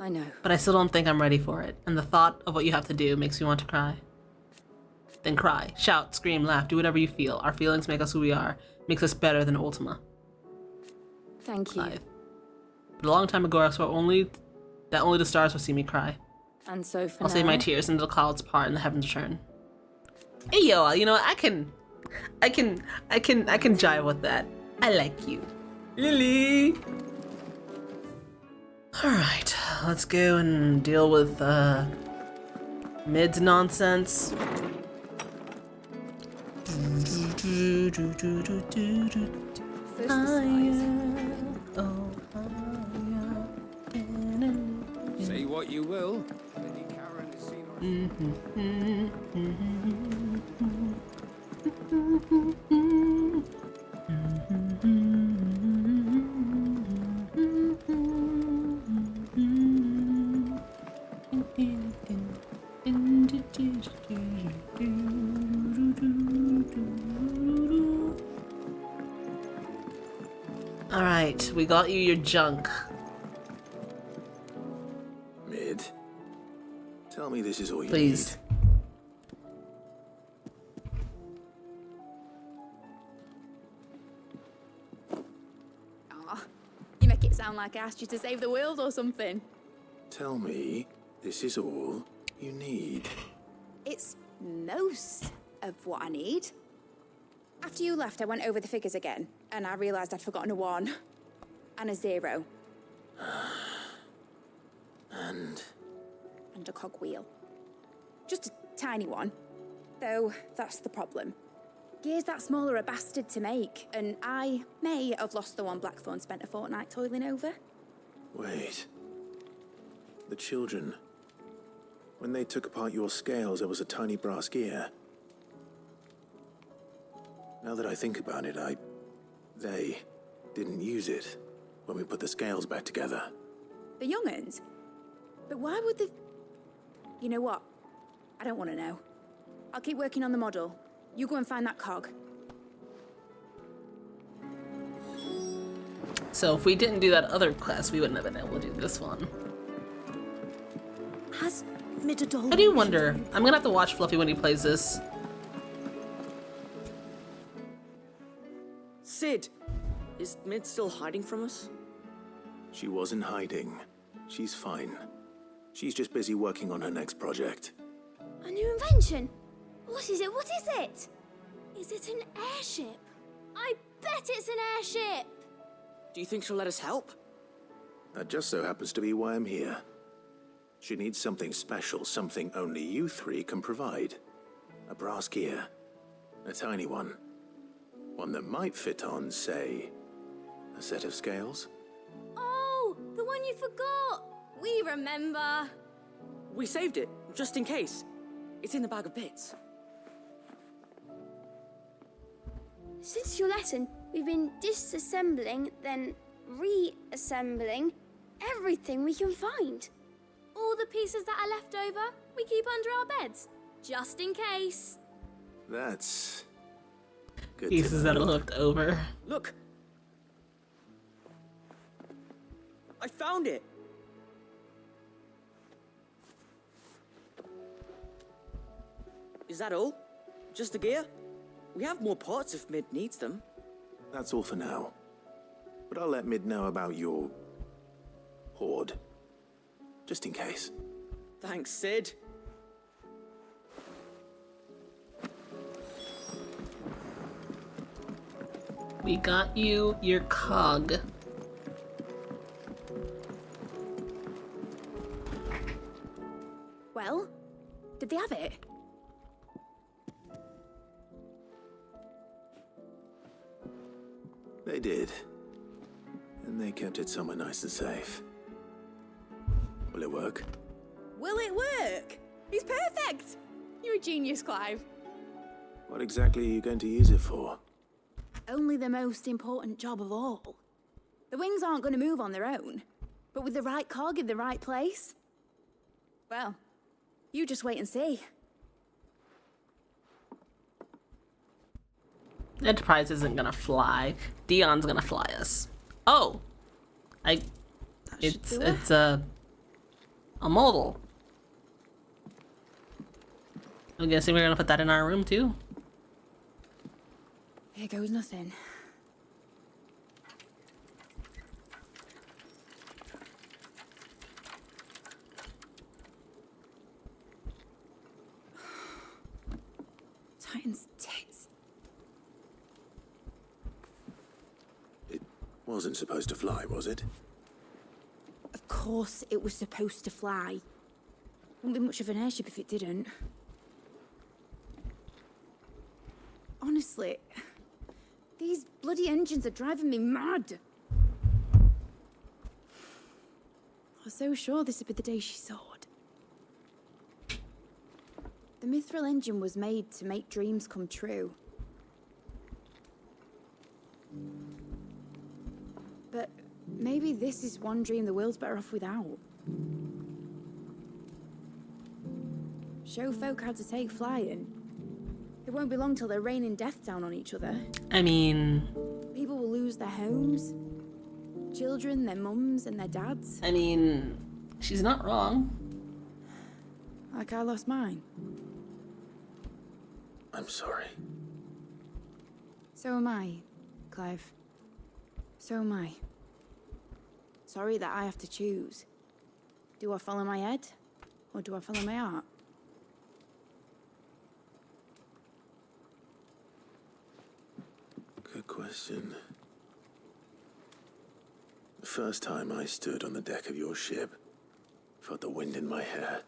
I know. But I still don't think I'm ready for it, and the thought of what you have to do makes me want to cry. Then cry, shout, scream, laugh, do whatever you feel. Our feelings make us who we are, makes us better than Ultima. Thank you. But a long time ago, I saw only the stars will see me cry. And so for I'll now, save my tears until the clouds part and the heavens return. Hey yo, you know what? I can jive with that. I like you, Lily. All right, let's go and deal with Mid's nonsense. Say what you will. Lady Karen has seen Alright, we got you your junk. Mid, tell me this is all you Please. Aw, you make it sound like I asked you to save the world or something. need. Tell me this is all you need. It's most of what I need. After you left, I went over the figures again, and I realised I'd forgotten a 1 and a 0. And a cogwheel. Just a tiny one. Though, that's the problem. Gears that small are a bastard to make, and I may have lost the one Blackthorn spent a fortnight toiling over. wait. The children. When they took apart your scales, there was a tiny brass gear. Now that I think about it, they didn't use it when we put the scales back together. The young'uns? But why would the... You know what? I don't want to know. I'll keep working on the model. You go and find that cog. So if we didn't do that other quest, we wouldn't have been able to do this one. Has Midadol... I do wonder. I'm gonna have to watch Fluffy when he plays this. Sid, is Mid still hiding from us? She wasn't hiding. She's fine. She's just busy working on her next project. A new invention? What is it? What is it? Is it an airship? I bet it's an airship! Do you think she'll let us help? That just so happens to be why I'm here. She needs something special, something only you three can provide. A brass gear. A tiny one. One that might fit on, say, a set of scales. Oh, the one you forgot! We remember. We saved it, just in case. It's in the bag of bits. Since your lesson, we've been disassembling, then reassembling everything we can find. All the pieces that are left over, we keep under our beds, just in case. That's good. Pieces that are left over. Look! I found it! Is that all? Just the gear? We have more parts if Mid needs them. That's all for now. But I'll let Mid know about your hoard. Just in case. Thanks, Sid. We got you your cog. Well, did they have it? They did. And they kept it somewhere nice and safe. Will it work? Will it work? He's perfect! You're a genius, Clive. What exactly are you going to use it for? Only the most important job of all. The wings aren't going to move on their own. But with the right cog in the right place... Well, you just wait and see. Enterprise isn't gonna fly. Dion's gonna fly us. Oh! It's a model. I'm guessing we're gonna put that in our room too. Here goes nothing. Titan's tits. It wasn't supposed to fly, was it? Of course it was supposed to fly. Wouldn't be much of an airship if it didn't. Honestly, these bloody engines are driving me mad. I was so sure this would be the day she soared. The mithril engine was made to make dreams come true. But maybe this is one dream the world's better off without. Show folk how to take flying. It won't be long till they're raining death down on each other. I mean... People will lose their homes. Children, their mums and their dads. I mean, she's not wrong. Like I lost mine. I'm sorry. So am I, Clive. So am I. Sorry that I have to choose. Do I follow my head, or do I follow my heart? Good question. The first time I stood on the deck of your ship, felt the wind in my hair.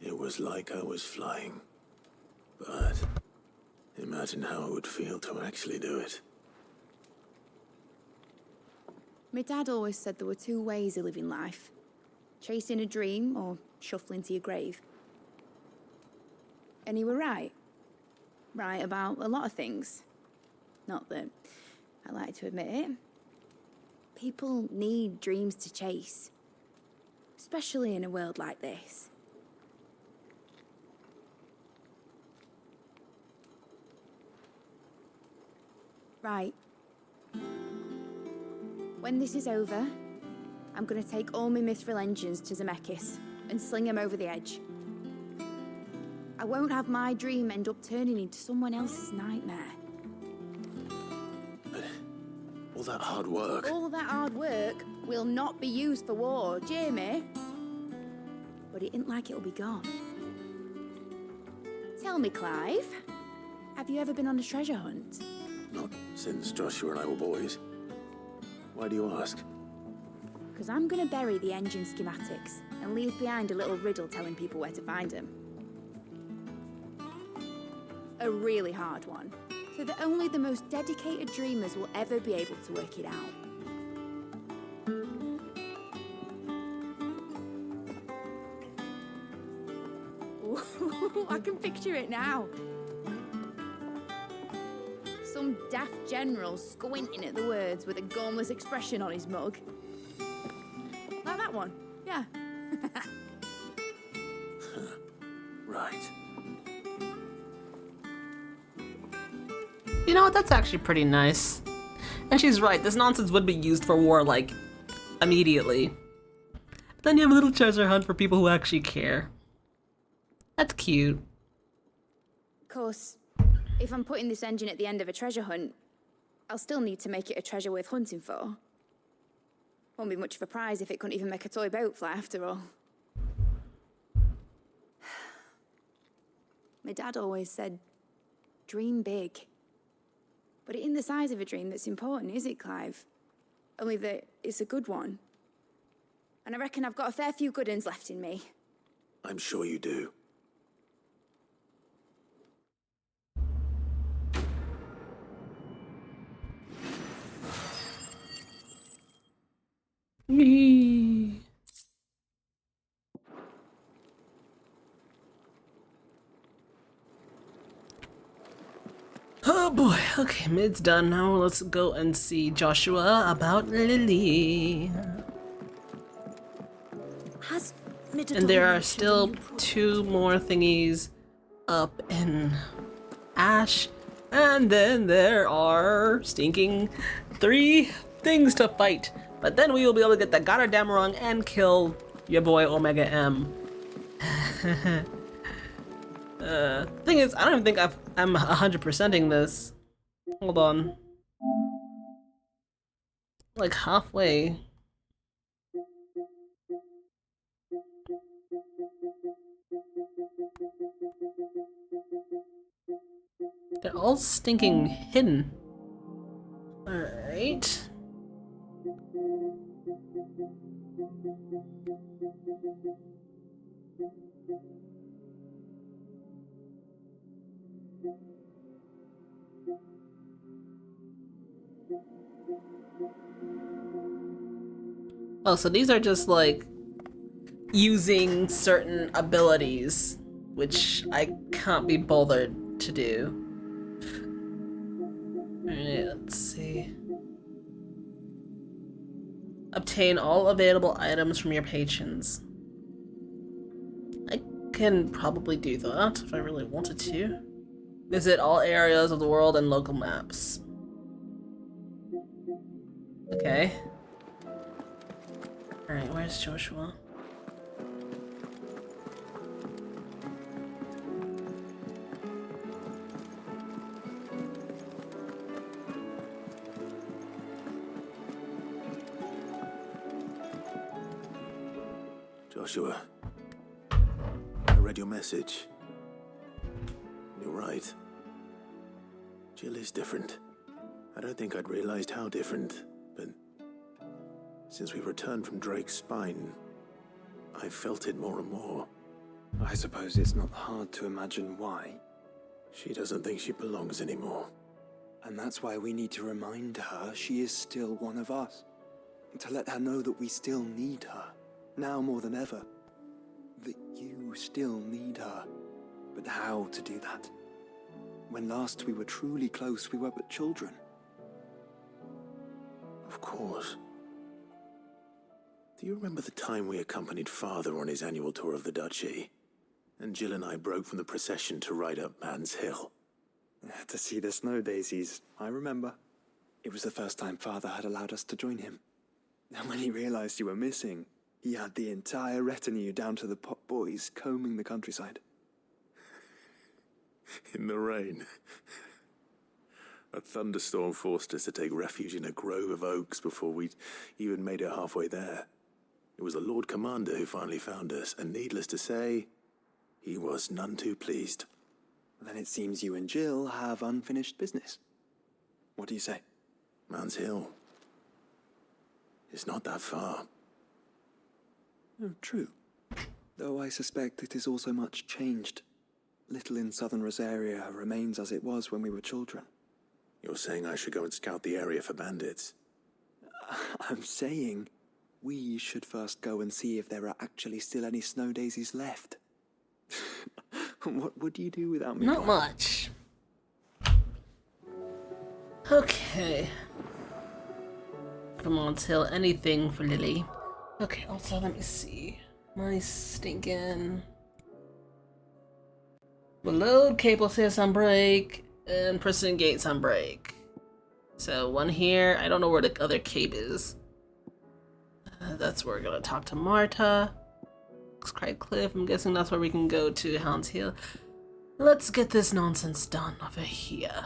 It was like I was flying. But imagine how it would feel to actually do it. My dad always said there were two ways of living life. Chasing a dream or shuffling to your grave. And he were right. Right about a lot of things. Not that I like to admit it. People need dreams to chase. Especially in a world like this. Right. When this is over, I'm gonna take all my mithril engines to Zemeckis and sling them over the edge. I won't have my dream end up turning into someone else's nightmare. But all that hard work... All that hard work will not be used for war, Jamie. But it ain't like it'll be gone. Tell me, Clive, have you ever been on a treasure hunt? Not since Joshua and I were boys. Why do you ask? Because I'm going to bury the engine schematics and leave behind a little riddle telling people where to find them. A really hard one, so that only the most dedicated dreamers will ever be able to work it out. Ooh, I can picture it now. some daft general squinting at the words with a gormless expression on his mug. Like that one, yeah. Right. You know what? That's actually pretty nice. And she's right. This nonsense would be used for war, like, immediately. But then you have a little treasure hunt for people who actually care. That's cute. Of course, if I'm putting this engine at the end of a treasure hunt, I'll still need to make it a treasure worth hunting for. Won't be much of a prize if it couldn't even make a toy boat fly after all. My dad always said, dream big. But it ain't the size of a dream that's important, is it, Clive? Only that it's a good one. And I reckon I've got a fair few good uns left in me. I'm sure you do. Me. Oh boy, okay, mid's done. Now let's go and see Joshua about Lily. And there are still 2 more thingies up in Ash. And then there are stinking 3 things to fight. But then we will be able to get the goddamn wrong and kill your boy Omega M. Thing is, I don't even think I'm 100%ing this. Hold on. Like halfway. They're all stinking hidden. Alright. Oh, so these are just like using certain abilities, which I can't be bothered to do. Alright, let's see. Obtain all available items from your patrons. I can probably do that if I really wanted to. Visit all areas of the world and local maps. Okay. Alright, where's Joshua? Joshua, I read your message. You're right. Jill is different. I don't think I'd realized how different, but since we returned from Drake's spine, I've felt it more and more. I suppose it's not hard to imagine why. She doesn't think she belongs anymore. And that's why we need to remind her she is still one of us. To let her know that we still need her. Now more than ever. That you still need her. But how to do that? When last we were truly close, we were but children. Of course. Do you remember the time we accompanied Father on his annual tour of the Duchy? And Jill and I broke from the procession to ride up Man's Hill. To see the snow daisies, I remember. It was the first time Father had allowed us to join him. And when he realized you were missing, he had the entire retinue down to the Pop Boys combing the countryside. In the rain. A thunderstorm forced us to take refuge in a grove of oaks before we'd even made it halfway there. It was the Lord Commander who finally found us, and needless to say, he was none too pleased. Then it seems you and Jill have unfinished business. What do you say? Man's Hill. It's not that far. Oh, true. Though I suspect it is also much changed. Little in southern Rosaria remains as it was when we were children. You're saying I should go and scout the area for bandits? I'm saying we should first go and see if there are actually still any snow daisies left. What would you do without me? Not much. Okay. Come on, Till. Anything for Lily. Okay, also let me see. My stinking... Load, cable says on break, and precision gates on break. So one here. I don't know where the other cape is. That's where we're gonna talk to Marta. Cry Cliff. I'm guessing that's where we can go to Hound's Hill. Let's get this nonsense done over here.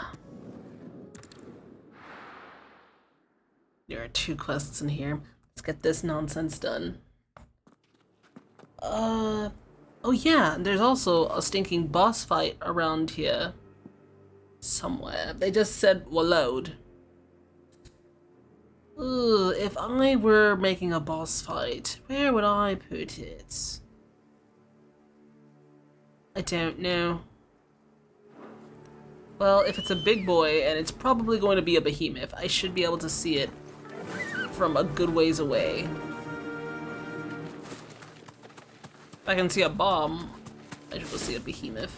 There are 2 quests in here. Let's get this nonsense done. Oh yeah, there's also a stinking boss fight around here. Somewhere. They just said Walload. Ugh, if I were making a boss fight, where would I put it? I don't know. Well, if it's a big boy, and it's probably going to be a behemoth, I should be able to see it from a good ways away. If I can see a bomb, I should see a behemoth.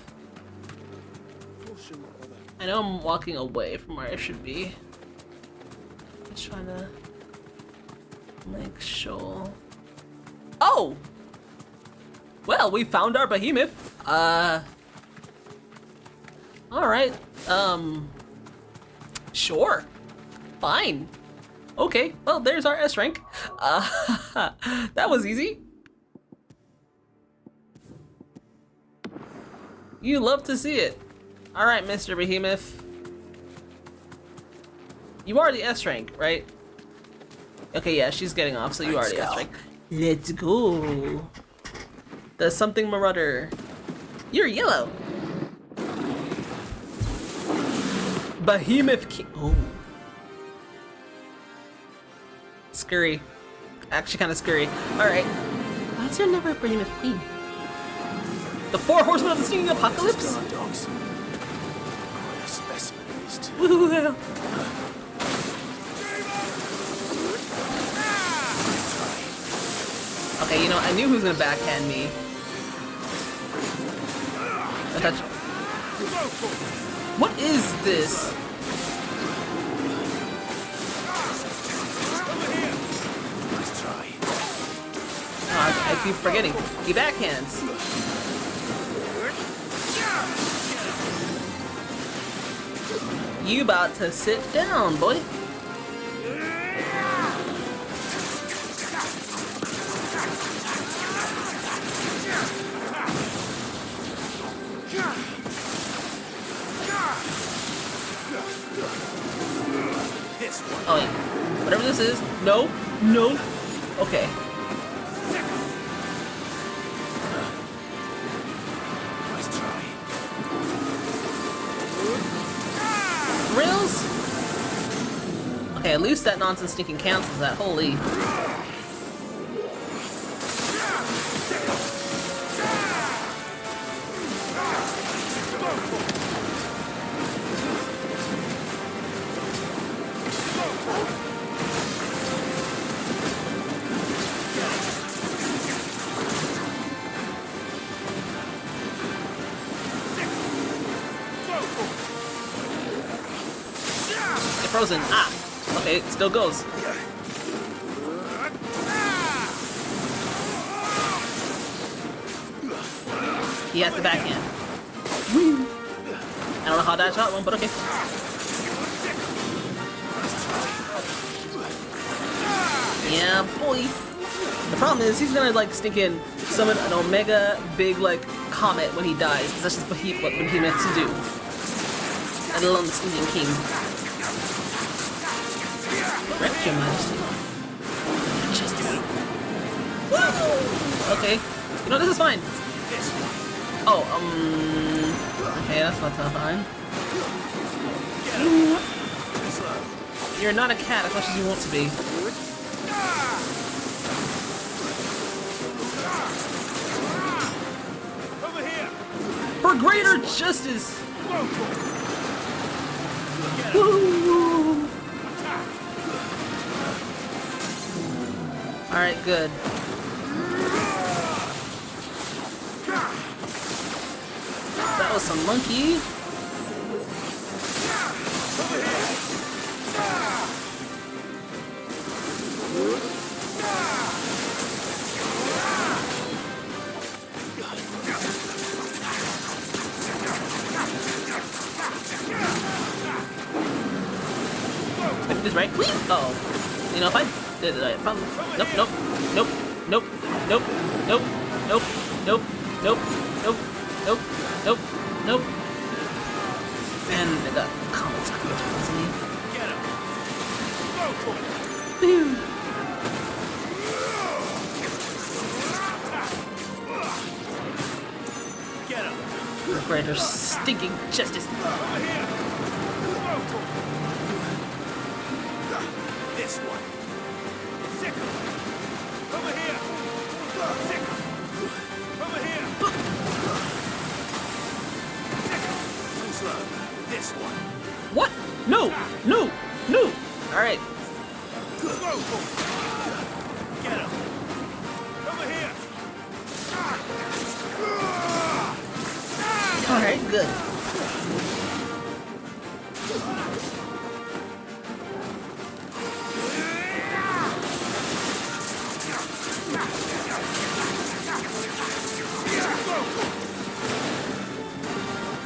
I know I'm walking away from where I should be. Just trying to make sure. Oh! Well, we found our behemoth. Alright. Sure. Fine. Okay, well, there's our S rank. That was easy. You love to see it. Alright, Mr. Behemoth. You are the S rank, right? Okay, yeah, she's getting off, so you are the S rank. Let's go. The something marauder. You're yellow. Behemoth King. Oh. Scurry. Actually kind of scurry. Alright. Why is there never a Behemoth Queen? The 4 horsemen of the stinking apocalypse? Woohoo! Okay, you know, I knew who was gonna backhand me. What is this? Oh, I keep forgetting. He backhands. You about to sit down, boy. Oh wait, whatever this is. No, no. Okay. Thrills? Okay, at least that nonsense stinking cancels that. Holy. Frozen. Ah! Okay, it still goes. He has the backhand. Woo! I don't know how that shot went, but okay. Yeah, boy. The problem is he's gonna like stinking summon an omega big like comet when he dies, because that's just what he meant to do. And alone the stinking king. Correct, Your Majesty. Justice. Woo! Okay. You know, this is fine. Oh, okay, that's not so fine. You're not a cat as much as you want to be. Over here. For greater justice! Woo! Alright, good. That was some monkey. do this right. Whee! Uh-oh. You know, if I did it, I probably... Nope, nope, nope, nope, nope, nope, nope, nope, nope, nope, nope, nope, nope. And I got comments coming towards me. Get him. Go for it. Whew. Get him. Liberator stinking justice. Over here. Go for it. This one. Sick him. Over here. Sick him. Over here. Sick him. Too slow. This one. What? No! No! No! Alright. Go for it. Get him. Over here. Alright, good.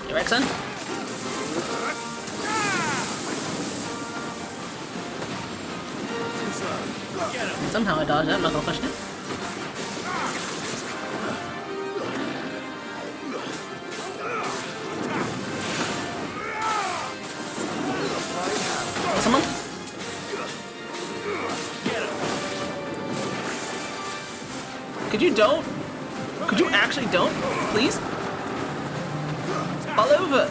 You right, son? Somehow I dodged that, I'm not gonna question it. Someone? Could you don't? Could you actually don't? Please? All over.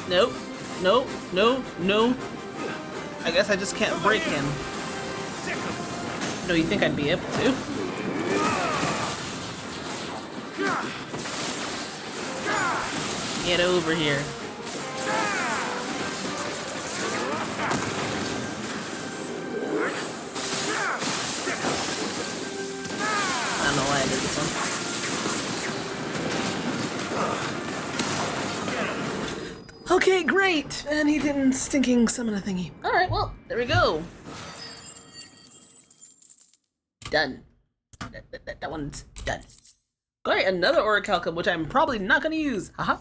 Nope. No, no, no. I guess I just can't break him. No, you think I'd be able to? Get over here. I don't know why I did this one. Okay, great! And he didn't stinking summon a thingy. Alright, well, there we go. Done. That one's done. Alright, another orichalcum, which I'm probably not gonna use. Haha.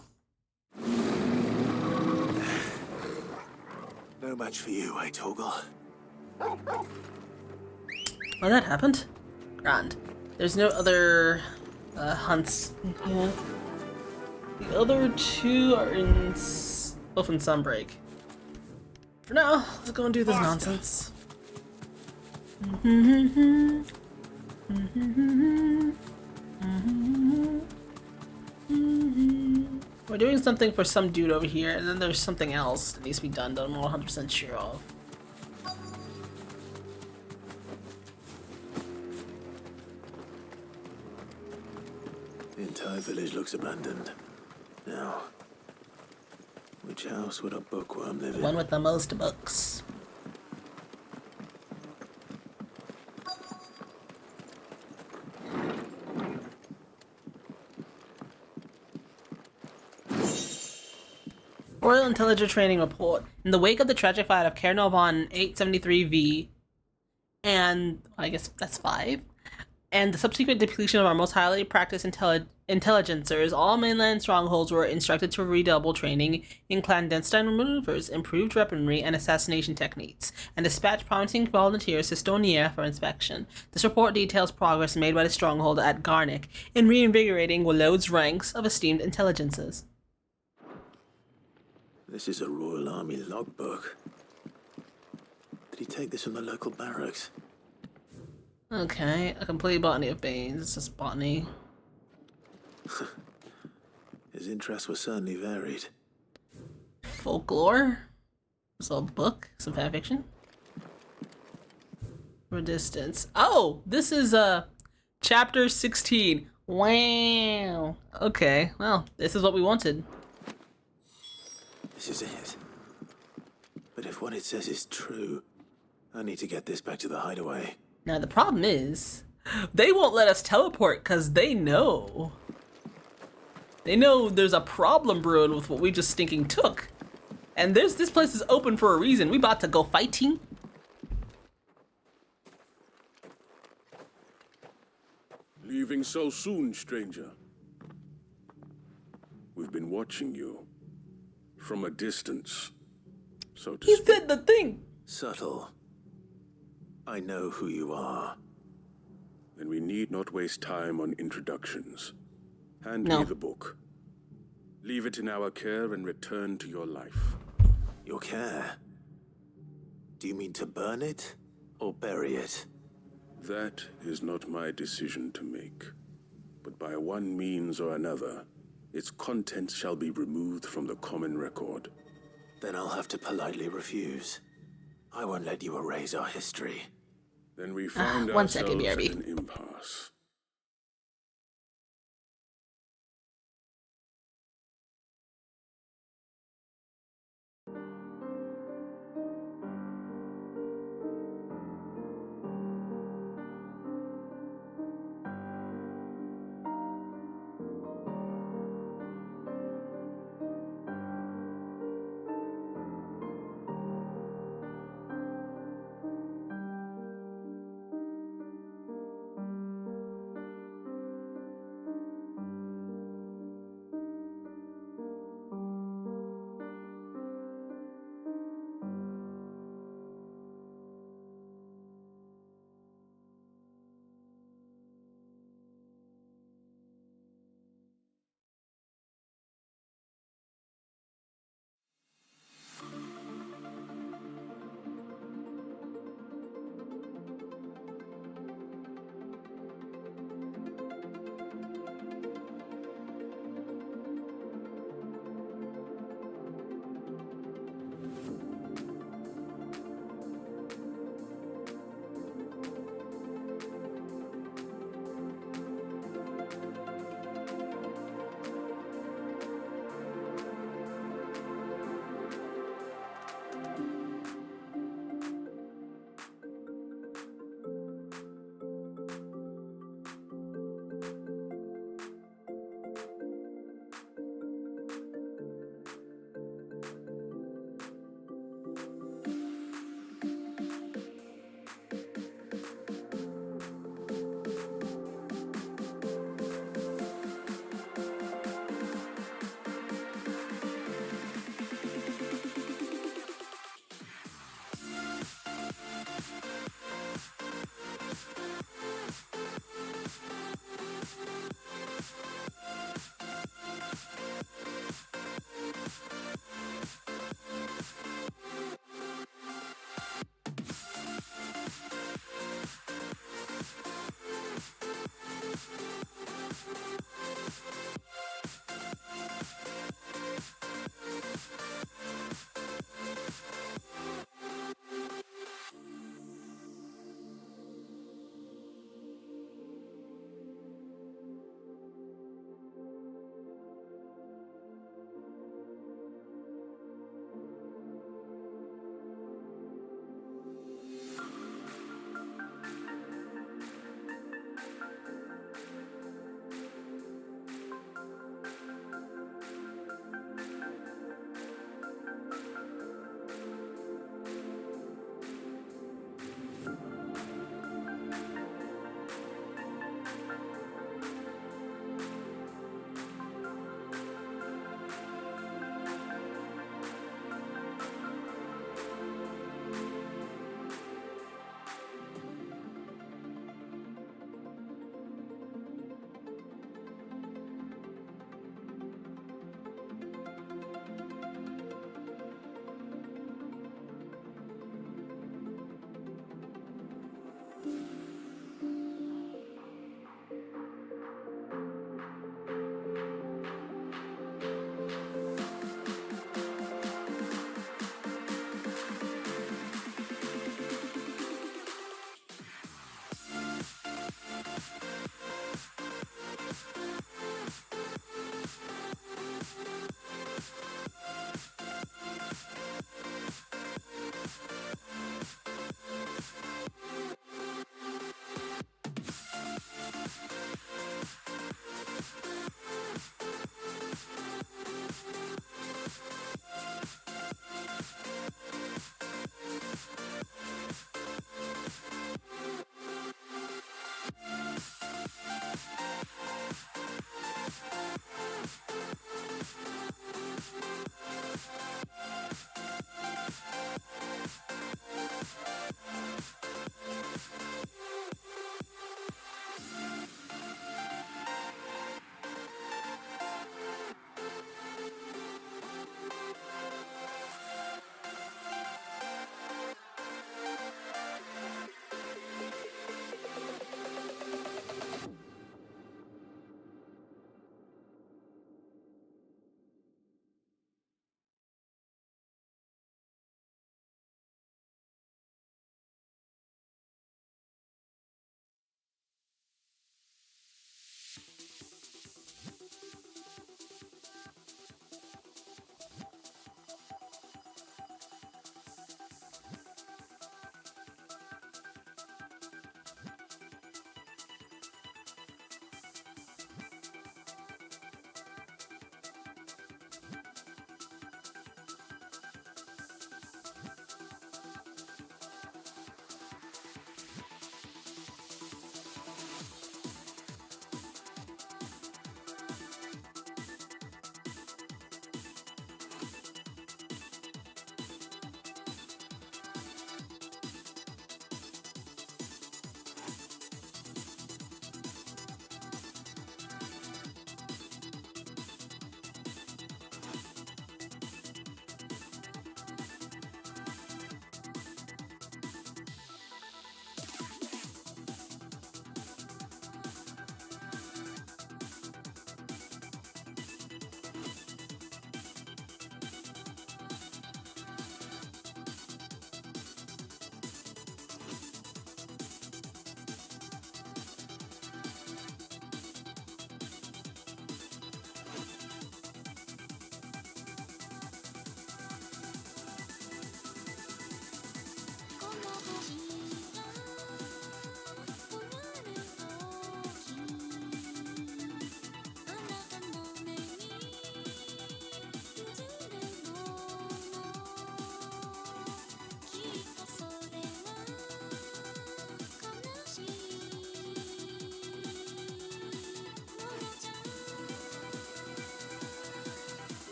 No match for you, eh, Torgal? Well, that happened. Grand. There's no other hunts here. The other two are both in Sunbreak. For now, let's go and do this nonsense. We're doing something for some dude over here, and then there's something else that needs to be done that I'm not 100% sure of. The entire village looks abandoned. Now, which house would a bookworm live in? One with the most books. Royal Intelligence Training Report. In the wake of the tragic flight of Colonel von 873V, and I guess that's 5, and the subsequent depletion of our most highly practiced intelligencers, all mainland strongholds were instructed to redouble training in clandestine maneuvers, improved weaponry, and assassination techniques, and dispatch promising volunteers to Stonia for inspection. This report details progress made by the stronghold at Garnick in reinvigorating Walode's ranks of esteemed intelligences. This is a Royal Army logbook. Did he take this from the local barracks? Okay, a complete botany of Banes. It's just botany. His interests were certainly varied. Folklore? So a book? Some fanfiction? Resistance. Oh! This is chapter 16. Wow. Okay, well, this is what we wanted. This is it. But if what it says is true, I need to get this back to the hideaway. Now the problem is, they won't let us teleport because they know. They know there's a problem brewing with what we just stinking took. And this place is open for a reason. We about to go fighting. Nothing so soon, stranger. We've been watching you. From a distance, so to speak. He said the thing! Subtle. I know who you are. Then we need not waste time on introductions. Hand No. me the book. Leave it in our care and return to your life. Your care? Do you mean to burn it or bury it? That is not my decision to make. But by one means or another, its contents shall be removed from the common record. Then I'll have to politely refuse. I won't let you erase our history. Then we find One second, ourselves at BRB. an impasse.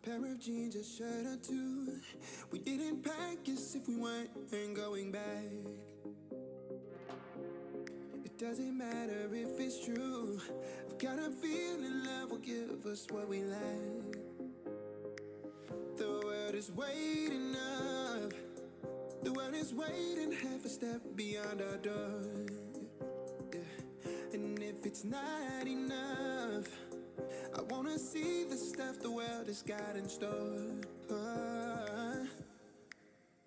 Pair of jeans, a shirt or two. We didn't pack as if we weren't going back. It doesn't matter if it's true. I've got a feeling love will give us what we lack. The world is waiting up. The world is waiting half a step beyond our door. Yeah. And if it's not enough, I wanna see the stuff the world has got in store.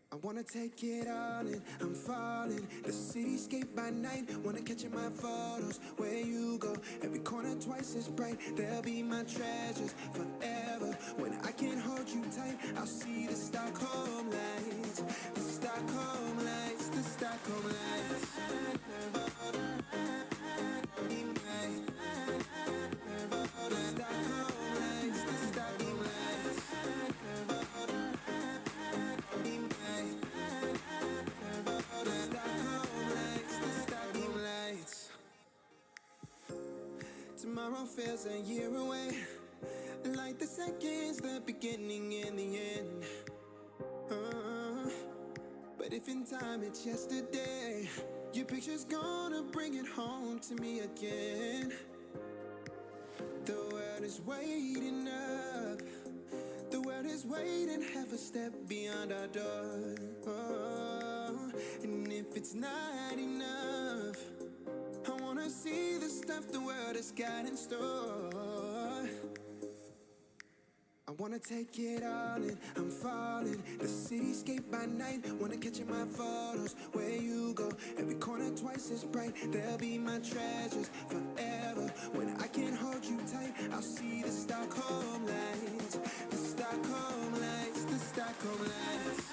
I wanna take it all in, I'm falling. The cityscape by night, wanna catch in my photos. Where you go, every corner twice as bright. They'll be my treasures forever. When I can't hold you tight, I'll see the Stockholm lights. The Stockholm lights, the Stockholm lights. Tomorrow feels a year away, like the seconds, the beginning and the end. But if in time it's yesterday, your picture's gonna bring it home to me again. The world is waiting up. The world is waiting half a step beyond our door. And if it's not enough, I wanna see the stuff the world has got in store. I wanna take it all in, I'm falling. The cityscape by night, wanna catch in my photos. Where you go, every corner twice as bright. They'll be my treasures forever. When I can't hold you tight, I'll see the Stockholm lights. The Stockholm lights, the Stockholm lights.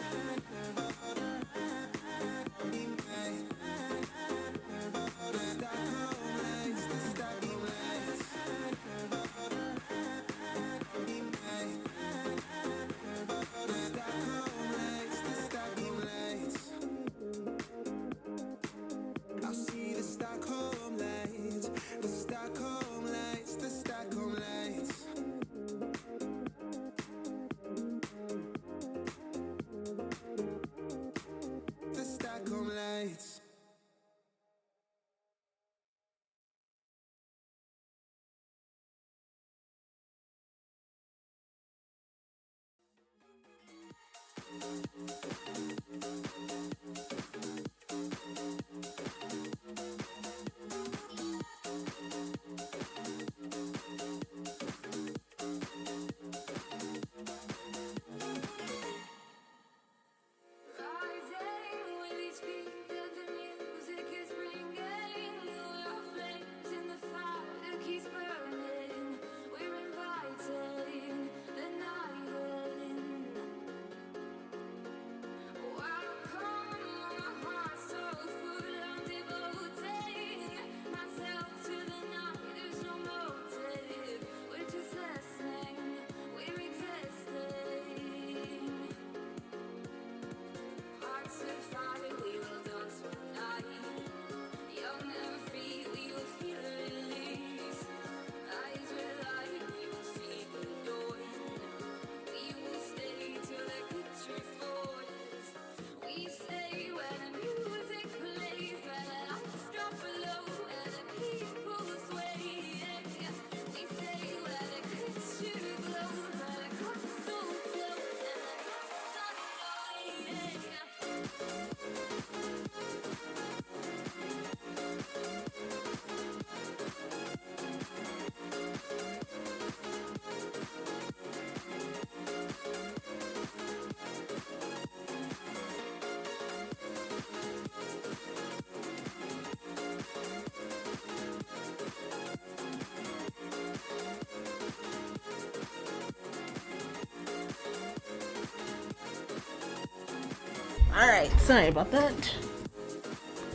Alright, sorry about that.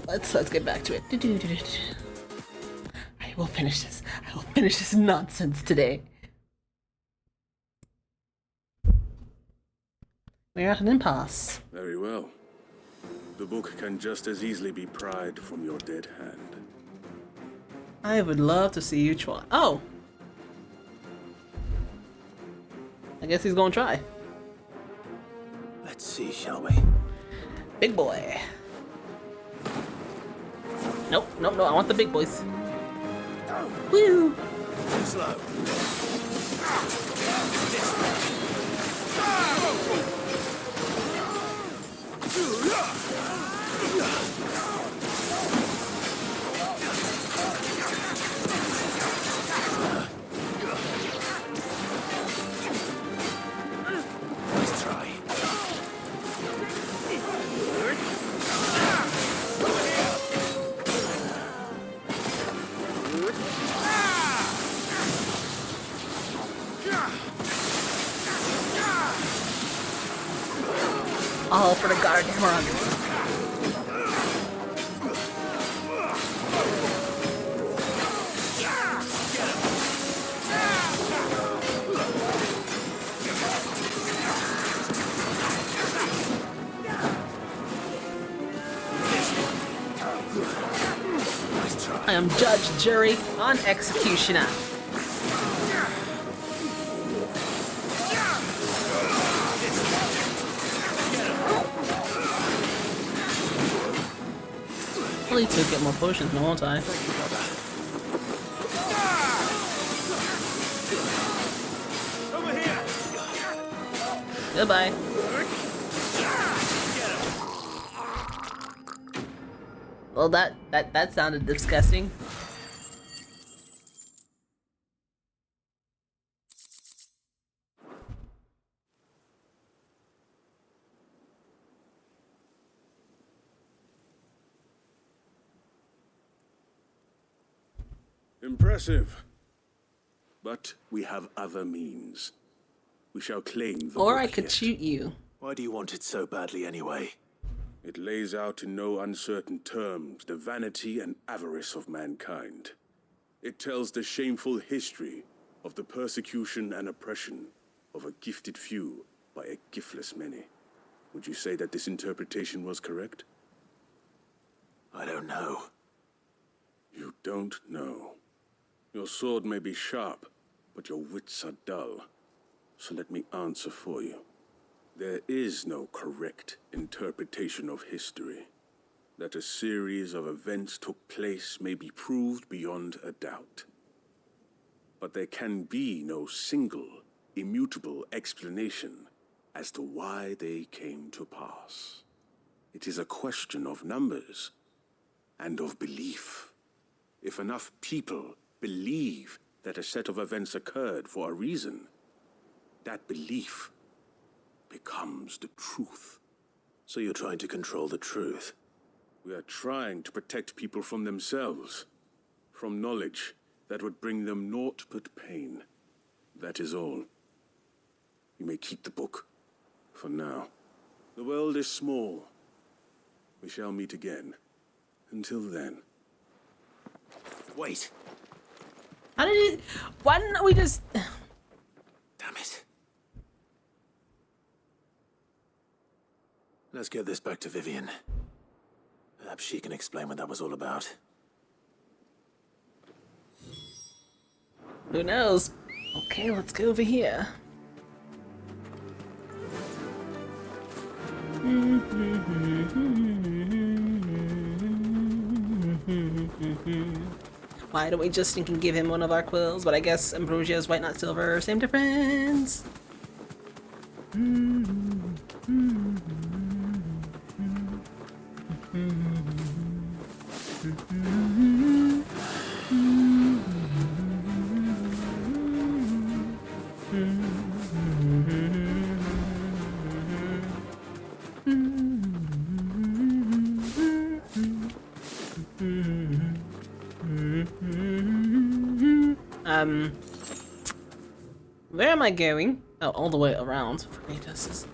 Let's get back to it. I will finish this. I will finish this nonsense today. We're at an impasse. Very well. The book can just as easily be pried from your dead hand. I would love to see you try. Oh! I guess he's gonna try. Let's see, shall we? Big boy. Nope, nope, no, I want the big boys. Woo! Too slow. Nice try. All for the goddamn run. I am judge, jury, on executioner. I'll need to get more potions, won't I? Goodbye. Well, that sounded disgusting. Impressive. But we have other means. We shall claim the Or book I could yet. shoot you. Why do you want it so badly anyway? It lays out in no uncertain terms the vanity and avarice of mankind. It tells the shameful history of the persecution and oppression of a gifted few by a giftless many. Would you say that this interpretation was correct? I don't know. You don't know. Your sword may be sharp, but your wits are dull. So let me answer for you. There is no correct interpretation of history. That a series of events took place may be proved beyond a doubt. But there can be no single, immutable explanation as to why they came to pass. It is a question of numbers and of belief. If enough people believe that a set of events occurred for a reason, that belief becomes the truth. So you're trying to control the truth? We are trying to protect people from themselves, from knowledge that would bring them naught but pain. That is all. You may keep the book, for now. The world is small. We shall meet again. Until then. Wait. How did he... Why didn't we just... Damn it. Let's get this back to Vivian. Perhaps she can explain what that was all about. Who knows? Okay, let's go over here. Why don't we just think and give him one of our quills? But I guess ambrosia is white, not silver. Same difference. Where am I going? Oh, all the way around. For me, this is...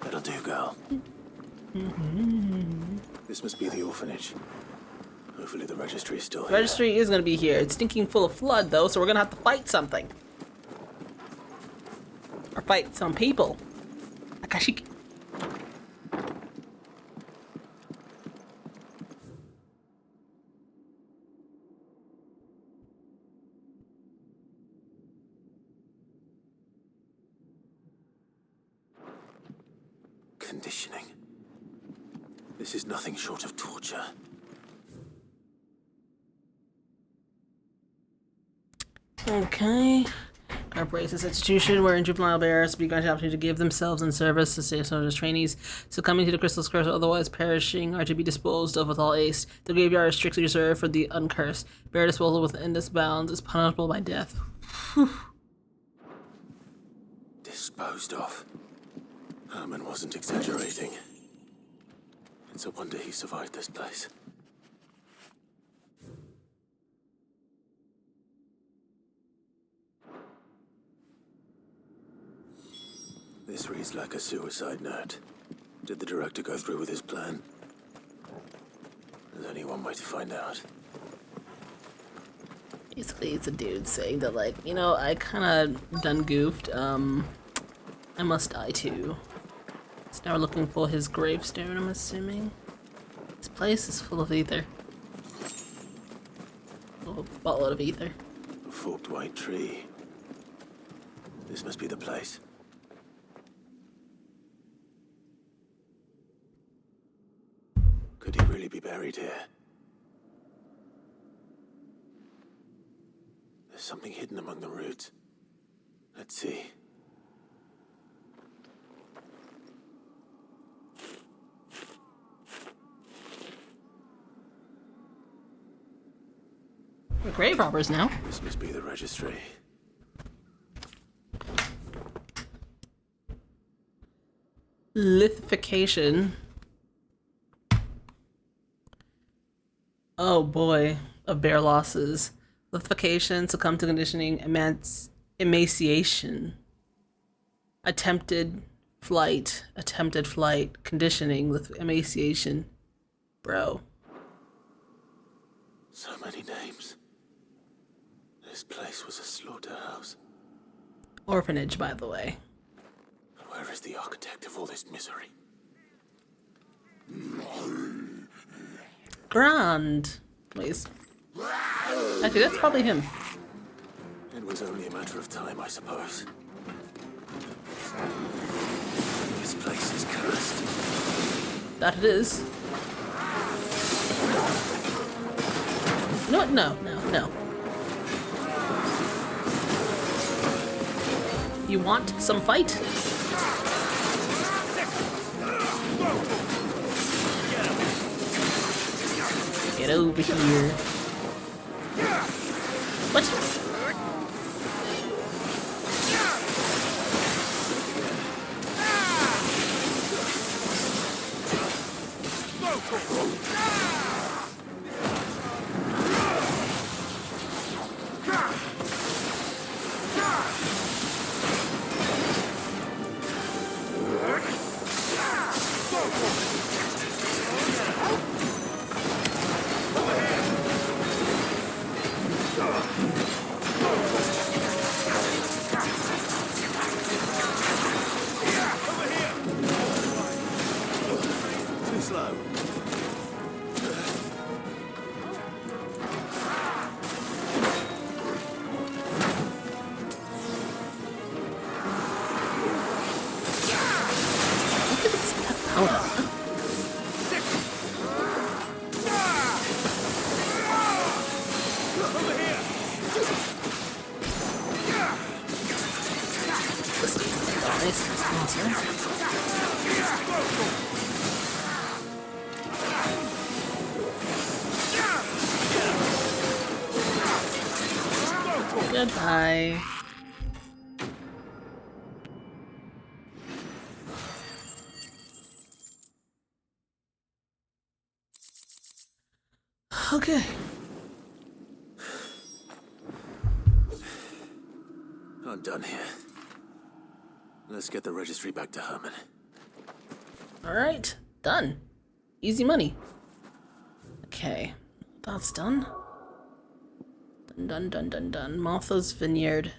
That'll do, girl. This must be the orphanage. Hopefully the registry is still here. Registry is gonna be here. It's stinking full of flood, though, so we're gonna have to fight something. Or fight some people. Akashi. conditioning. This is nothing short of torture. Okay. Corporates this institution wherein juvenile bearers be granted opportunity to give themselves in service to state soldiers trainees succumbing to the crystal curse or otherwise perishing are to be disposed of with all haste. The graveyard is strictly reserved for the uncursed. Bear disposal within this bounds is punishable by death. Disposed of. Herman wasn't exaggerating. It's a wonder he survived this place. This reads like a suicide note. Did the director go through with his plan? There's only one way to find out. Basically, it's a dude saying that, like, you know, I kinda done goofed, I must die too. So now we're looking for his gravestone, I'm assuming. This place is full of ether. Oh, a buttload of ether. A forked white tree. This must be the place. Could he really be buried here? There's something hidden among the roots. Let's see. We're grave robbers now. This must be the registry. Lithification. Oh boy, of bear losses. Lithification, succumb to conditioning, emaciation. Attempted flight, conditioning, emaciation. Bro. So many names. This place was a slaughterhouse. Orphanage, by the way. Where is the architect of all this misery? Grand. Please. Actually, that's probably him. It was only a matter of time, I suppose. This place is cursed. That it is. You know what? No. You want some fight? Get over here. What? Goodbye. Okay. I'm done here. Let's get the registry back to Herman. Alright, done. Easy money. Okay, that's done. Done. Martha's Vineyard.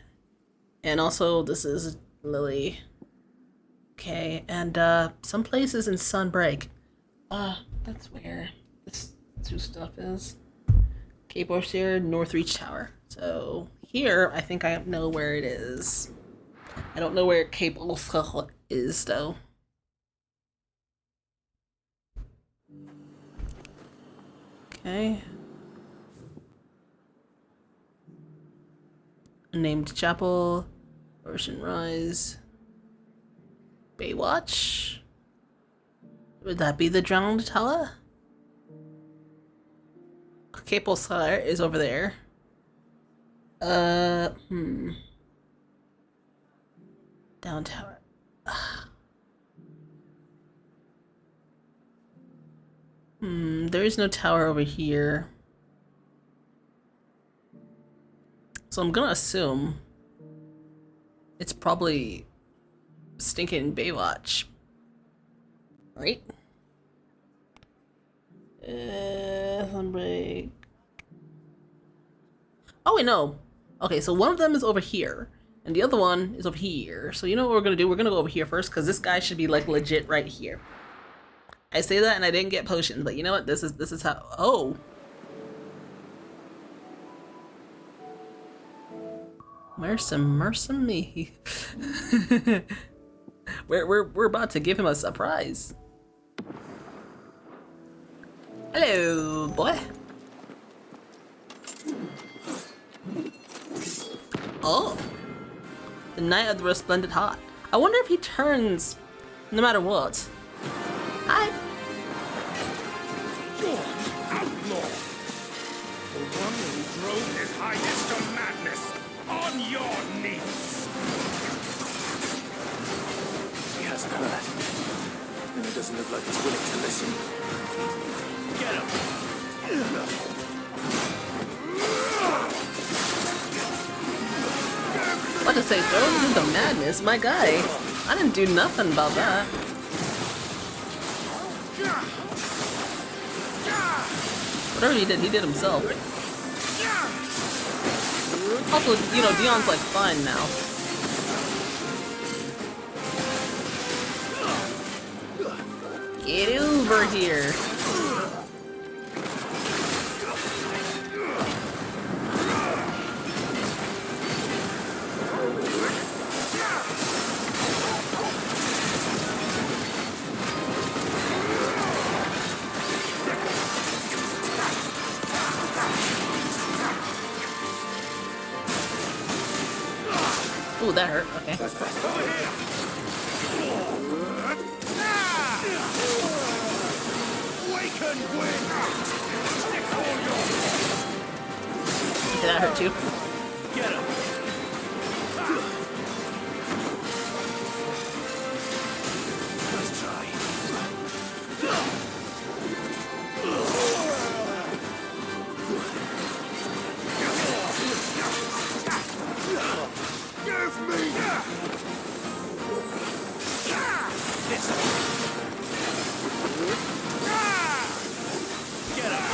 And also, this is Lily. Okay, and some places in Sunbreak. That's where this two stuff is. Cape Orsier, North Reach Tower. So here, I think I know where it is. I don't know where Cape Orsier is, though. Okay. Named Chapel. Ocean Rise. Baywatch? Would that be the drowned tower? Capel Sire is over there. Down tower. There is no tower over here. So I'm gonna assume it's probably stinking Baywatch. Right? Sunbreak. Oh wait, no. Okay, so one of them is over here, and the other one is over here. So you know what we're gonna do? We're gonna go over here first, because this guy should be like legit right here. I say that and I didn't get potions, but you know what? This is how. Oh. Mercy me. we're about to give him a surprise. Hello, boy. Oh. The Knight of the Resplendent Heart. I wonder if he turns no matter what. Hi. You're an outlaw. The one who drove his highness to madness. On your knees. He hasn't heard. And it doesn't look like he's willing to listen. Get him! What to say, throw him into madness? My guy. I didn't do nothing about that. Whatever he did himself. Also, you know, Dion's like fine now. Get over here. Ooh, that hurt. Okay. Okay, that hurt too. Get him. Let's try. Give me this. Get him.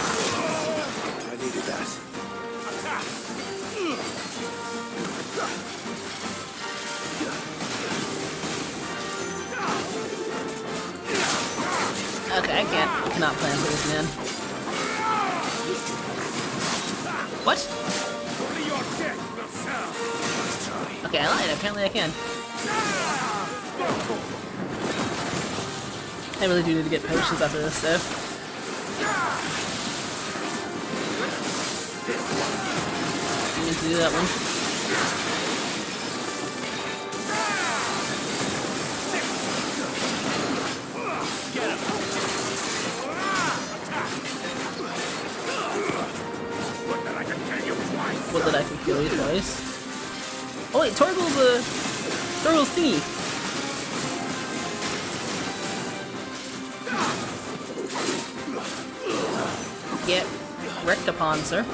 I needed that. Okay, I cannot plan for this, man. What? Okay, I lied. Apparently I can. I really do need to get potions after this, though. I need to do that one. What that I can kill you twice. Oh wait, Torgal's thingy. Get wrecked upon, sir.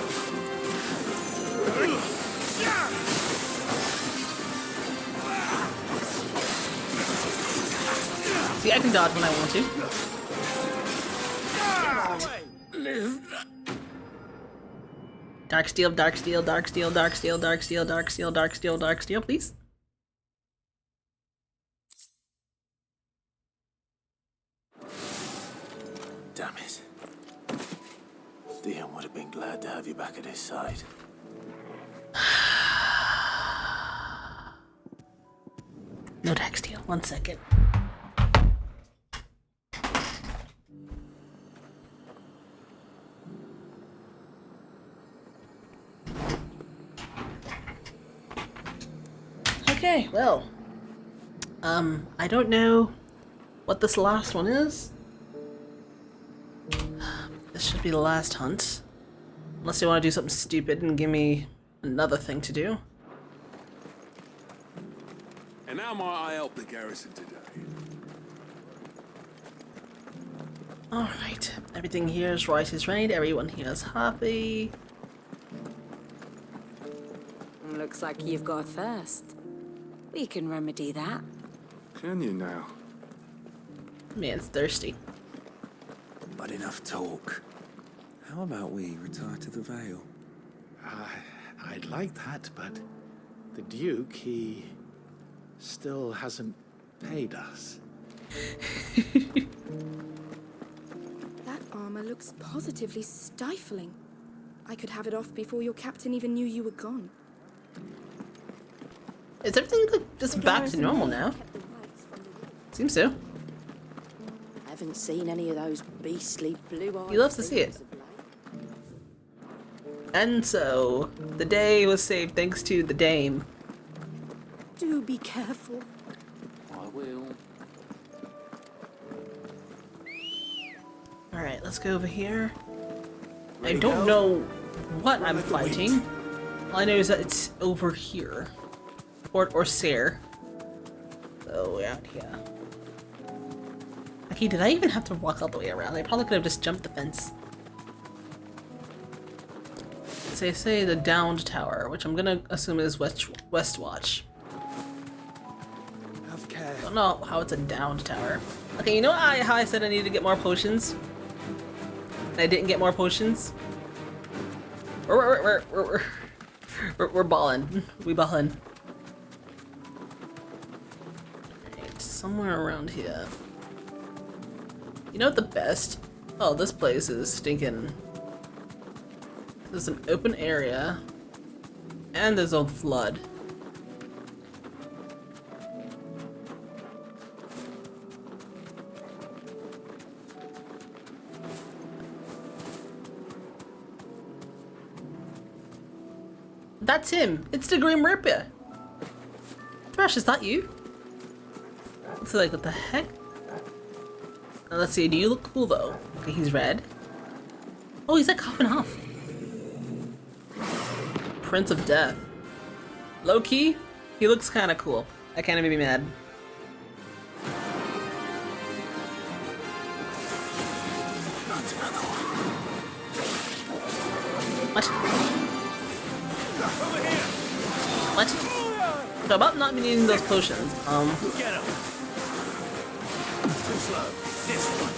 See, I can dodge when I want to. Dark steel, dark steel, dark steel, dark steel, dark steel, dark steel, dark steel, dark steel, please. Damn it. Dion would have been glad to have you back at his side. No dark steel, 1 second. Okay, well, I don't know what this last one is. This should be the last hunt. Unless you want to do something stupid and give me another thing to do. And how might I help the garrison today? Alright, everything here is right as rain, everyone here is happy. Looks like you've got a thirst. We can remedy that. Can you now? Man's thirsty. But enough talk. How about we retire to the Vale? I'd like that, but the Duke, he still hasn't paid us. That armor looks positively stifling. I could have it off before your captain even knew you were gone. Is everything like just back to normal now? Seems so. Haven't seen any of those beastly blue-eyed. He loves to see it. And so, the day was saved thanks to the dame. Do be careful. I will. Alright, let's go over here. I don't know what I'm fighting. All I know is that it's over here. Port or Sayre. So we're out here. Okay, did I even have to walk all the way around? I probably could have just jumped the fence. So they say the downed tower, which I'm gonna assume is Westwatch. Have care. I don't know how it's a downed tower. Okay, you know how I said I needed to get more potions? And I didn't get more potions? We're balling. We balling. Alright, somewhere around here. You know what the best? Oh, this place is stinking. There's an open area. And there's a flood. That's him! It's the Grim Reaper! Trash, is that you? So like, what the heck? Now, let's see, do you look cool though? Okay, he's red. Oh, he's like half and half. Prince of Death. Low key, he looks kinda cool. I can't even be mad. What? What? So about not needing those potions, Get him. Too slow. This one.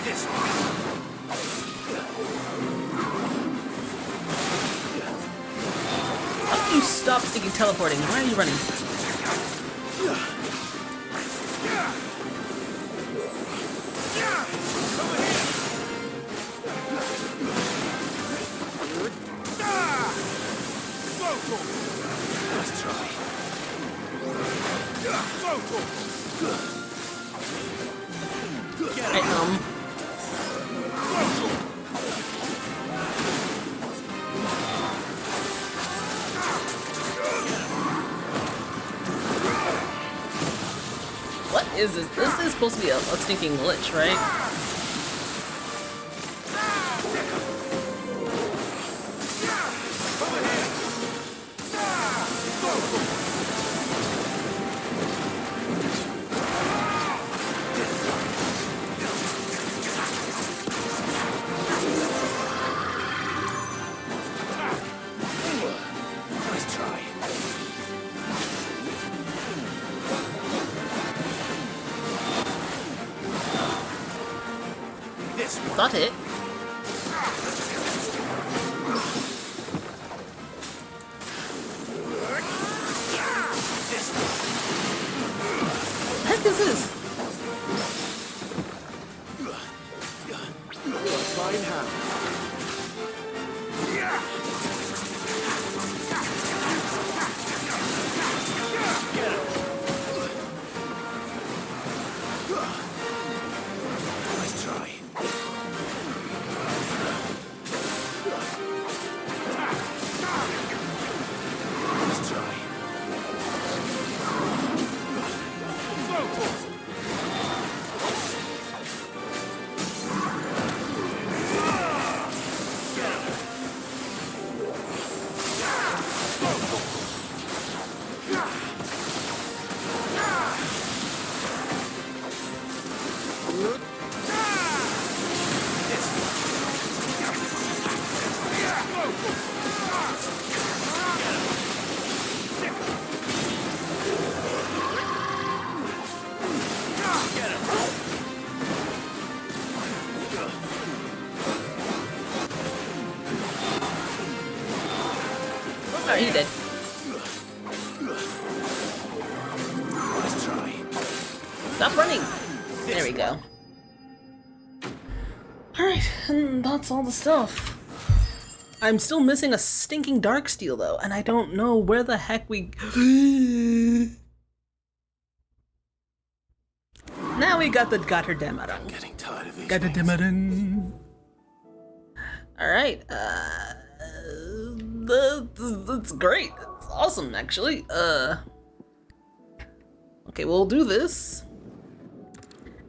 This one. How do you stop sticking teleporting? Why are you running? Let's try. Right, what is this? This is supposed to be a stinking glitch, right? Let's try. This one. Is that it? What the heck is this? Fine hand. Let's try. Oh, he did. Let's try. Stop running! There we go. Alright, and that's all the stuff. I'm still missing a stinking dark steel though, and I don't know where the heck we... Now we got the Gotterdammerung. I'm getting tired of these Gotterdammerung. Alright, that's great. It's awesome, actually. Okay, we'll do this.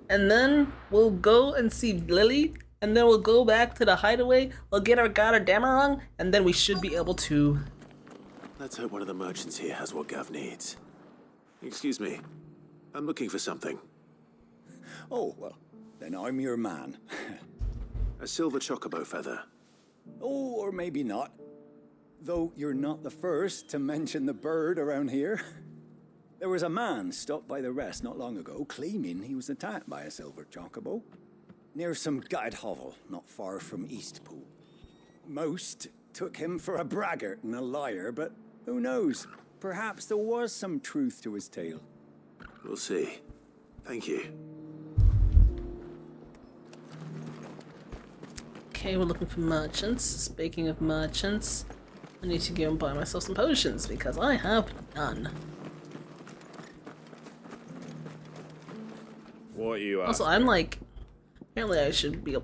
And then we'll go and see Lily. And then we'll go back to the hideaway. We'll get our Gotterdammerung. And then we should be able to... Let's hope one of the merchants here has what Gav needs. Excuse me. I'm looking for something. Oh, well, then I'm your man. A silver chocobo feather. Oh, or maybe not. Though you're not the first to mention the bird around here. There was a man stopped by the rest not long ago claiming he was attacked by a silver chocobo near some gutted hovel not far from Eastpool. Most took him for a braggart and a liar, but who knows? Perhaps there was some truth to his tale. We'll see. Thank you. Okay, we're looking for merchants. Speaking of merchants, I need to go and buy myself some potions because I have none. What are you after? Also, I'm like, apparently I should be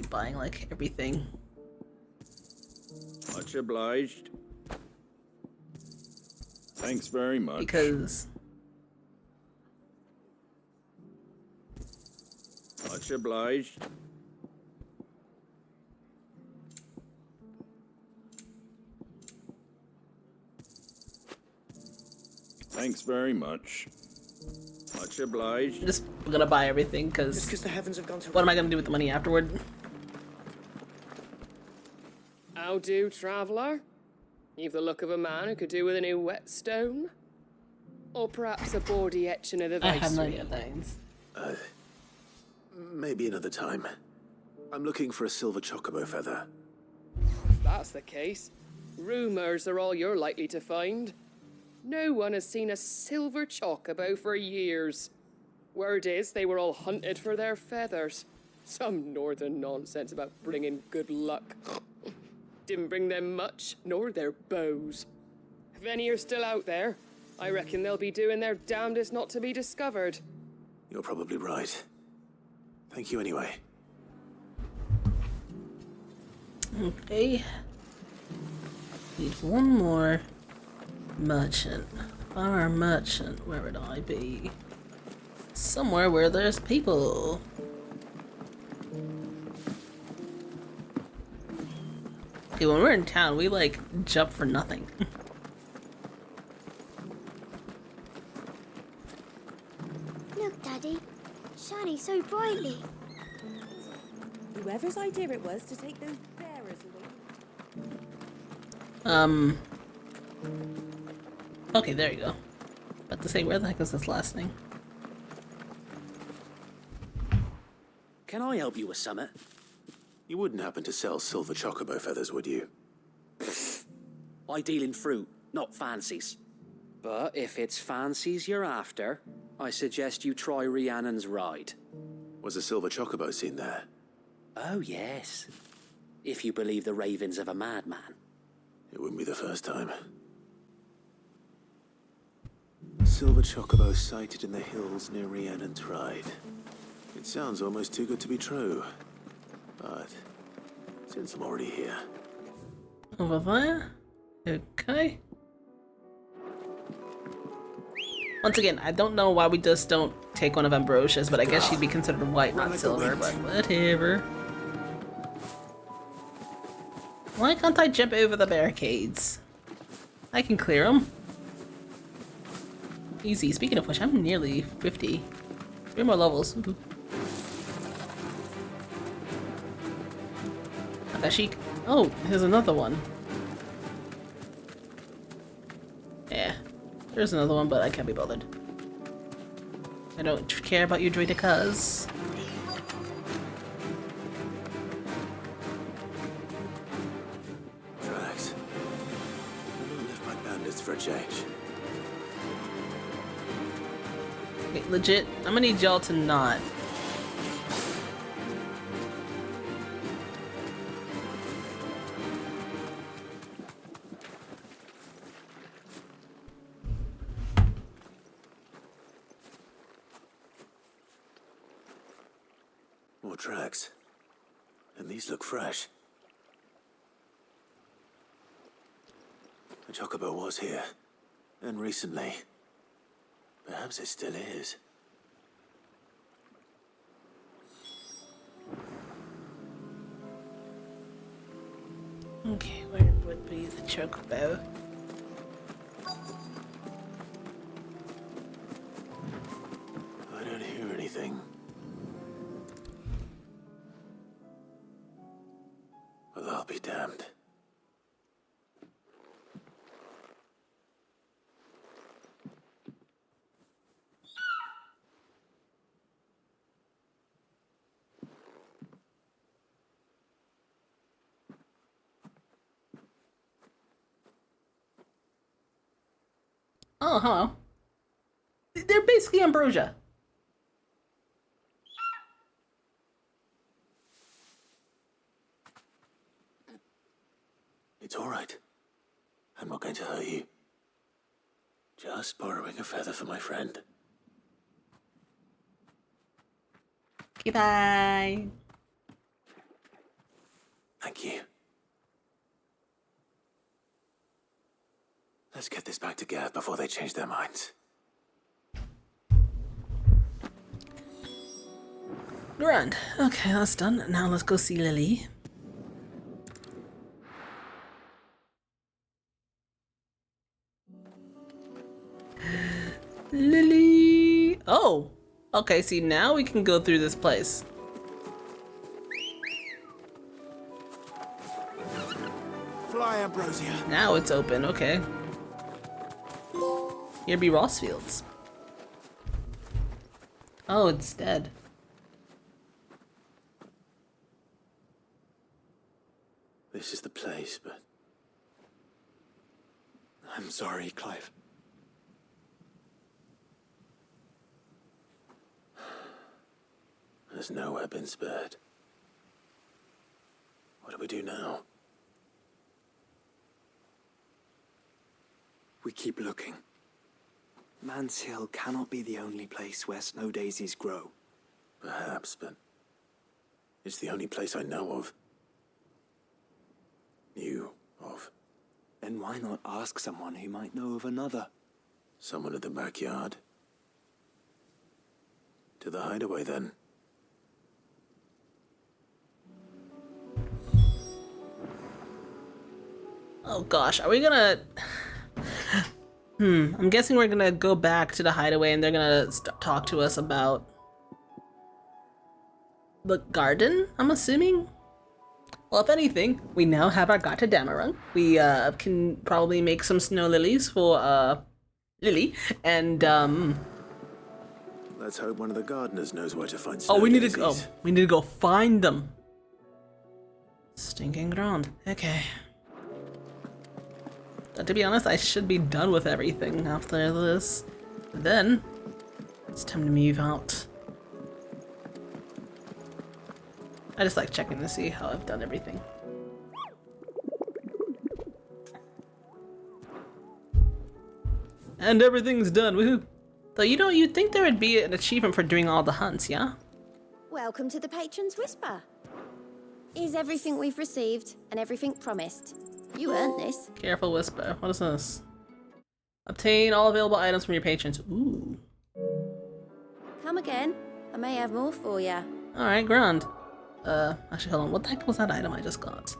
buying like everything. Much obliged. Thanks very much. Because much obliged. Thanks very much. Much obliged. I'm just gonna buy everything because the heavens have gone to... what am I gonna do with the money afterward? How do, traveller? You've the look of a man who could do with a new whetstone. Or perhaps a bawdy etching of the I have no vestry. idea things. Maybe another time. I'm looking for a silver chocobo feather. If that's the case, rumours are all you're likely to find. No one has seen a silver chocobo for years. Word is they were all hunted for their feathers. Some northern nonsense about bringing good luck. Didn't bring them much, nor their bows. If any are still out there, I reckon they'll be doing their damnedest not to be discovered. You're probably right. Thank you anyway. Okay. Need one more merchant. Our merchant, where would I be? Somewhere where there's people. Okay, when we're in town, we like jump for nothing. Look, Daddy. Shining so brightly. Whoever's idea it was to take those bearers away. Okay, there you go. About to say, where the heck is this last thing? Can I help you with something? You wouldn't happen to sell silver chocobo feathers, would you? I deal in fruit, not fancies. But if it's fancies you're after, I suggest you try Rhiannon's ride. Was a silver chocobo seen there? Oh, yes. If you believe the ravings of a madman. It wouldn't be the first time. Silver chocobo sighted in the hills near Rhiannon's ride. It sounds almost too good to be true. But since I'm already here... Over there? Okay. Once again, I don't know why we just don't take one of Ambrosia's, but I guess she'd be considered white, not silver, but whatever. Why can't I jump over the barricades? I can clear them. Easy. Speaking of which, I'm nearly 50. 3 more levels. She. Oh, here's another one. Yeah, there's another one, but I can't be bothered. I don't care about you, droidicas. Tracks. I'm not left by bandits for a change. Okay, legit, I'm gonna need y'all to not. More tracks. And these look fresh. The chocobo was here. And recently. Perhaps it still is. Okay, where would be the chocobo? I don't hear anything. Well, I'll be damned. Oh, hello. They're basically ambrosia. It's all right. I'm not going to hurt you. Just borrowing a feather for my friend. Okay, bye. Thank you. Let's get this back to Gav before they change their minds. Grand. Okay, that's done. Now let's go see Lily. Lily! Oh! Okay, see, now we can go through this place. Fly, Ambrosia. Now it's open, okay. Here be Rossfields. Oh, it's dead. This is the place, but... I'm sorry, Clive. There's nowhere been spared. What do we do now? We keep looking. Man's Hill cannot be the only place where snow daisies grow. Perhaps, but... it's the only place I know of. Knew of. Then why not ask someone who might know of another? Someone at the backyard? To the hideaway, then. Oh gosh, are we gonna... I'm guessing we're gonna go back to the hideaway and they're gonna talk to us about... the garden, I'm assuming? Well, if anything, we now have our Gata Damarung. We can probably make some snow lilies for Lily, and Let's hope one of the gardeners knows where to find oh, snow we need daisies. to go. We need to go find them. Stinking ground. Okay. But to be honest, I should be done with everything after this. Then it's time to move out. I just like checking to see how I've done everything. And everything's done, woohoo! Though you know, you'd think there would be an achievement for doing all the hunts, yeah? Welcome to the Patron's Whisper. Is everything we've received and everything promised? You earned this. Careful whisper. What is this? Obtain all available items from your patrons. Ooh. Come again. I may have more for ya. Alright, grand. Actually, hold on. What the heck was that item I just got?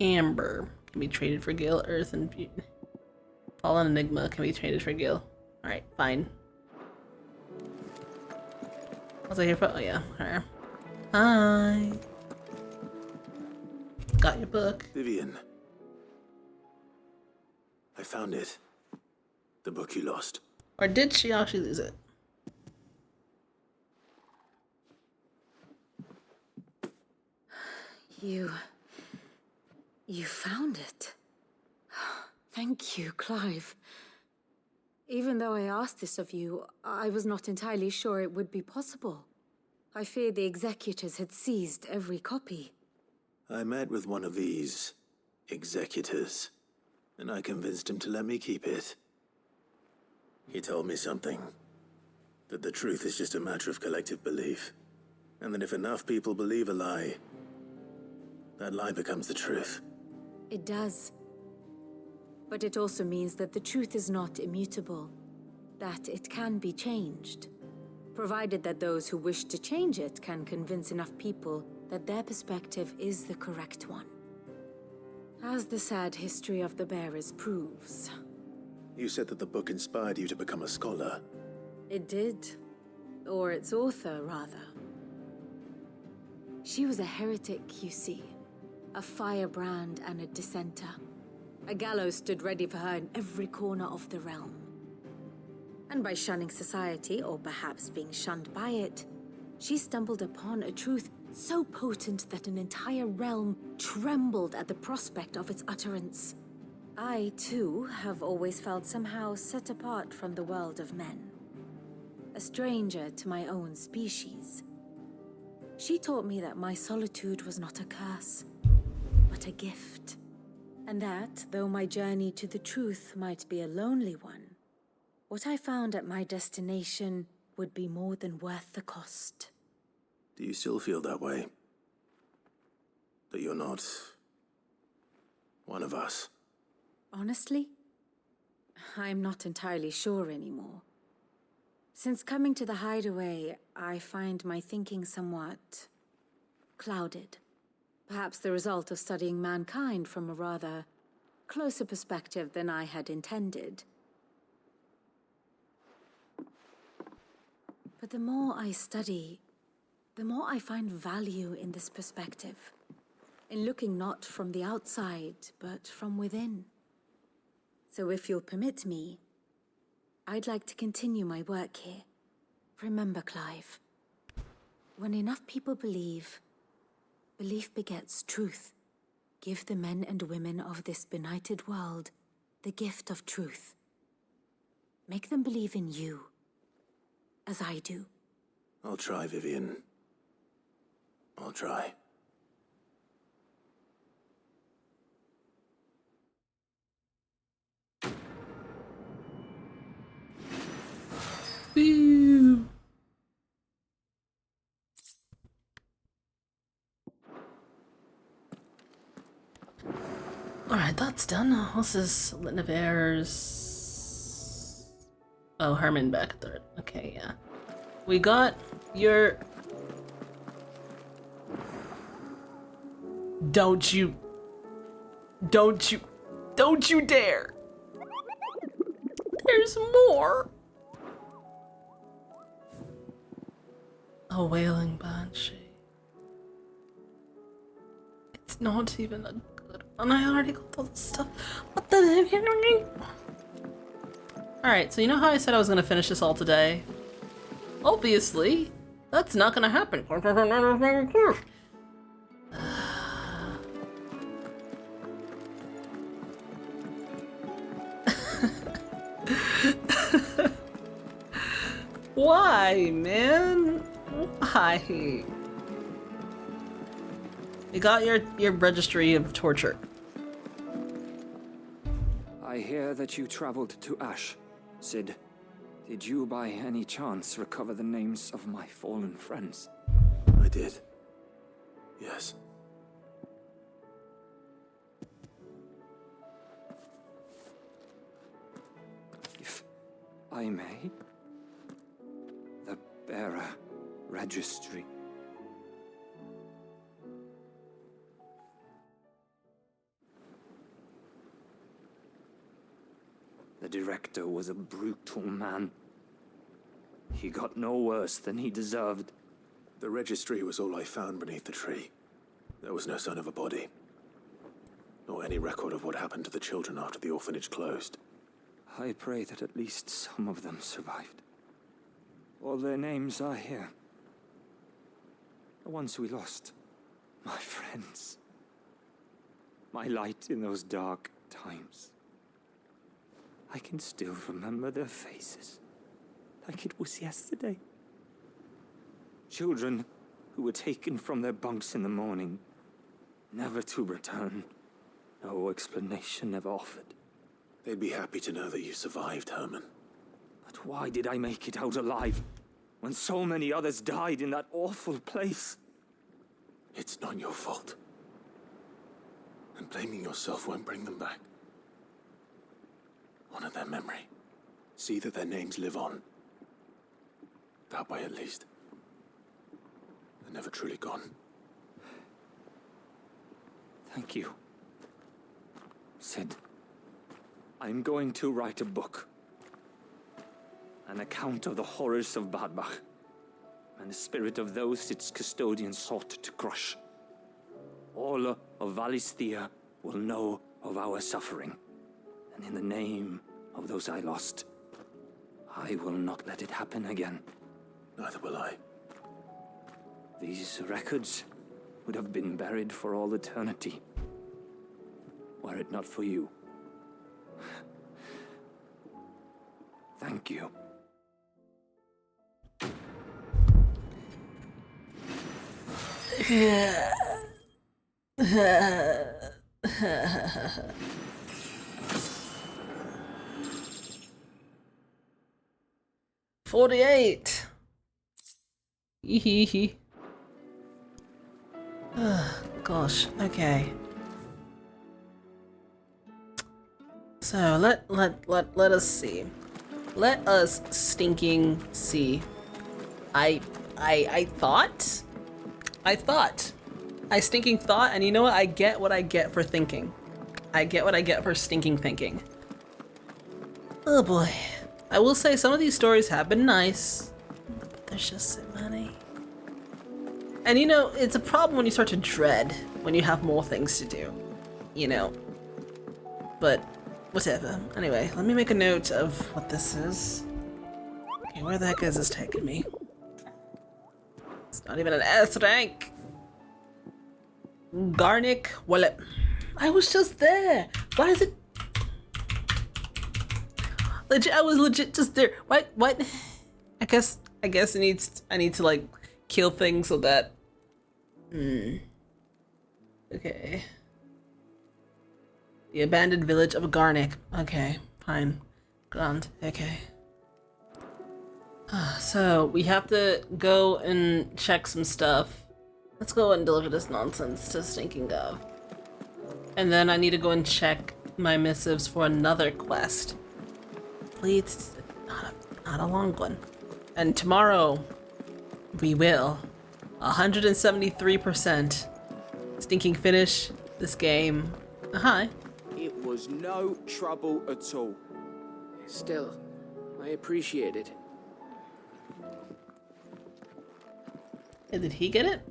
Amber can be traded for Gale. Earth and Fallen Enigma can be traded for Gale. Alright, fine. Was I here for? Oh yeah, her. Hi. Got your book. Vivian. I found it. The book you lost. Or did she actually lose it? You found it. Thank you, Clive. Even though I asked this of you, I was not entirely sure it would be possible. I feared the executors had seized every copy. I met with one of these executors, and I convinced him to let me keep it. He told me something. That the truth is just a matter of collective belief. And that if enough people believe a lie, that lie becomes the truth. It does. But it also means that the truth is not immutable. That it can be changed. Provided that those who wish to change it can convince enough people that their perspective is the correct one. As the sad history of the bearers proves. You said that the book inspired you to become a scholar. It did. Or its author, rather. She was a heretic, you see. A firebrand and a dissenter. A gallows stood ready for her in every corner of the realm. And by shunning society, or perhaps being shunned by it, she stumbled upon a truth so potent that an entire realm trembled at the prospect of its utterance. I, too, have always felt somehow set apart from the world of men. A stranger to my own species. She taught me that my solitude was not a curse, but a gift. And that, though my journey to the truth might be a lonely one, what I found at my destination would be more than worth the cost. Do you still feel that way? That you're not one of us? Honestly, I'm not entirely sure anymore. Since coming to the hideaway, I find my thinking somewhat clouded. Perhaps the result of studying mankind from a rather closer perspective than I had intended. But the more I study, the more I find value in this perspective. In looking not from the outside, but from within. So if you'll permit me, I'd like to continue my work here. Remember, Clive, when enough people believe, belief begets truth. Give the men and women of this benighted world the gift of truth. Make them believe in you, as I do. I'll try, Vivian. I'll try. Woo. Alright, that's done. This is Linnever's. Oh, Herman back third. Okay, yeah. We got your. Don't you dare! There's more! A wailing banshee. It's not even a good one. I already got all this stuff. What the heck? Alright, so you know how I said I was gonna finish this all today? Obviously, that's not gonna happen. Why, man? Why? You got your registry of torture. I hear that you traveled to Ash, Sid. Did you by any chance recover the names of my fallen friends? I did. Yes. If I may? The bearer registry. rector was a brutal man. He got no worse than he deserved. The registry was all I found beneath the tree. There was no sign of a body, nor any record of what happened to the children after the orphanage closed. I pray that at least some of them survived. All their names are here. The ones we lost. My friends. My light in those dark times. I can still remember their faces, like it was yesterday. Children who were taken from their bunks in the morning, never to return. No explanation ever offered. They'd be happy to know that you survived, Herman. But why did I make it out alive, when so many others died in that awful place? It's not your fault. And blaming yourself won't bring them back. Honor their memory. See that their names live on. That way, at least. They're never truly gone. Thank you. Sid, I'm going to write a book. An account of the horrors of Badbach, and the spirit of those its custodians sought to crush. All of Valisthea will know of our suffering, and in the name of those I lost, I will not let it happen again. Neither will I. These records would have been buried for all eternity, were it not for you. Thank you. $48. Hee. Gosh. Okay. So let us see. Let us stinking see. I stinking thought, and you know what? I get what I get for thinking. I get what I get for stinking thinking. Oh boy. I will say some of these stories have been nice, but there's just so many. And you know, it's a problem when you start to dread when you have more things to do, you know. But whatever. Anyway, let me make a note of what this is. Okay, where the heck is this taking me? It's not even an S rank. Garnick wallet. I was just there. Why is it? Legit, I was legit just there. What? I guess I need to like kill things so that. Okay. The abandoned village of Garnick. Okay, fine. Grand. Okay. So we have to go and check some stuff. Let's go and deliver this nonsense to Stinking Gov. And then I need to go and check my missives for another quest. Please, not a long one. And tomorrow, we will 173% stinking finish this game. Hi. It was no trouble at all. Still, I appreciate it. Did he get it?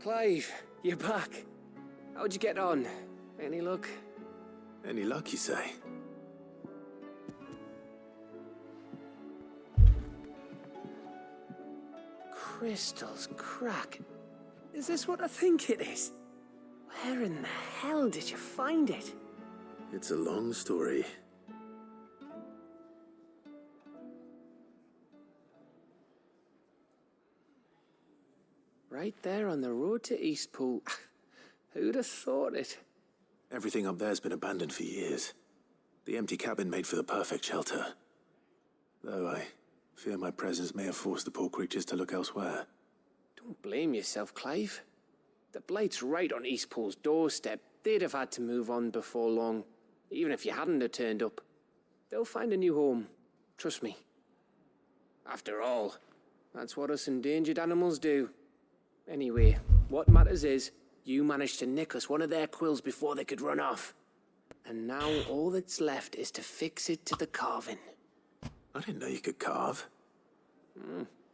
Clive, you're back. How'd you get on? Any luck? Any luck, you say? Crystals crack. Is this what I think it is? Where in the hell did you find it? It's a long story. Right there on the road to Eastpool. Who'd have thought it? Everything up there's been abandoned for years. The empty cabin made for the perfect shelter. Though I fear my presence may have forced the poor creatures to look elsewhere. Don't blame yourself, Clive. The Blight's right on Eastpool's doorstep. They'd have had to move on before long, even if you hadn't have turned up. They'll find a new home. Trust me. After all, that's what us endangered animals do. Anyway, what matters is, you managed to nick us one of their quills before they could run off. And now all that's left is to fix it to the carving. I didn't know you could carve.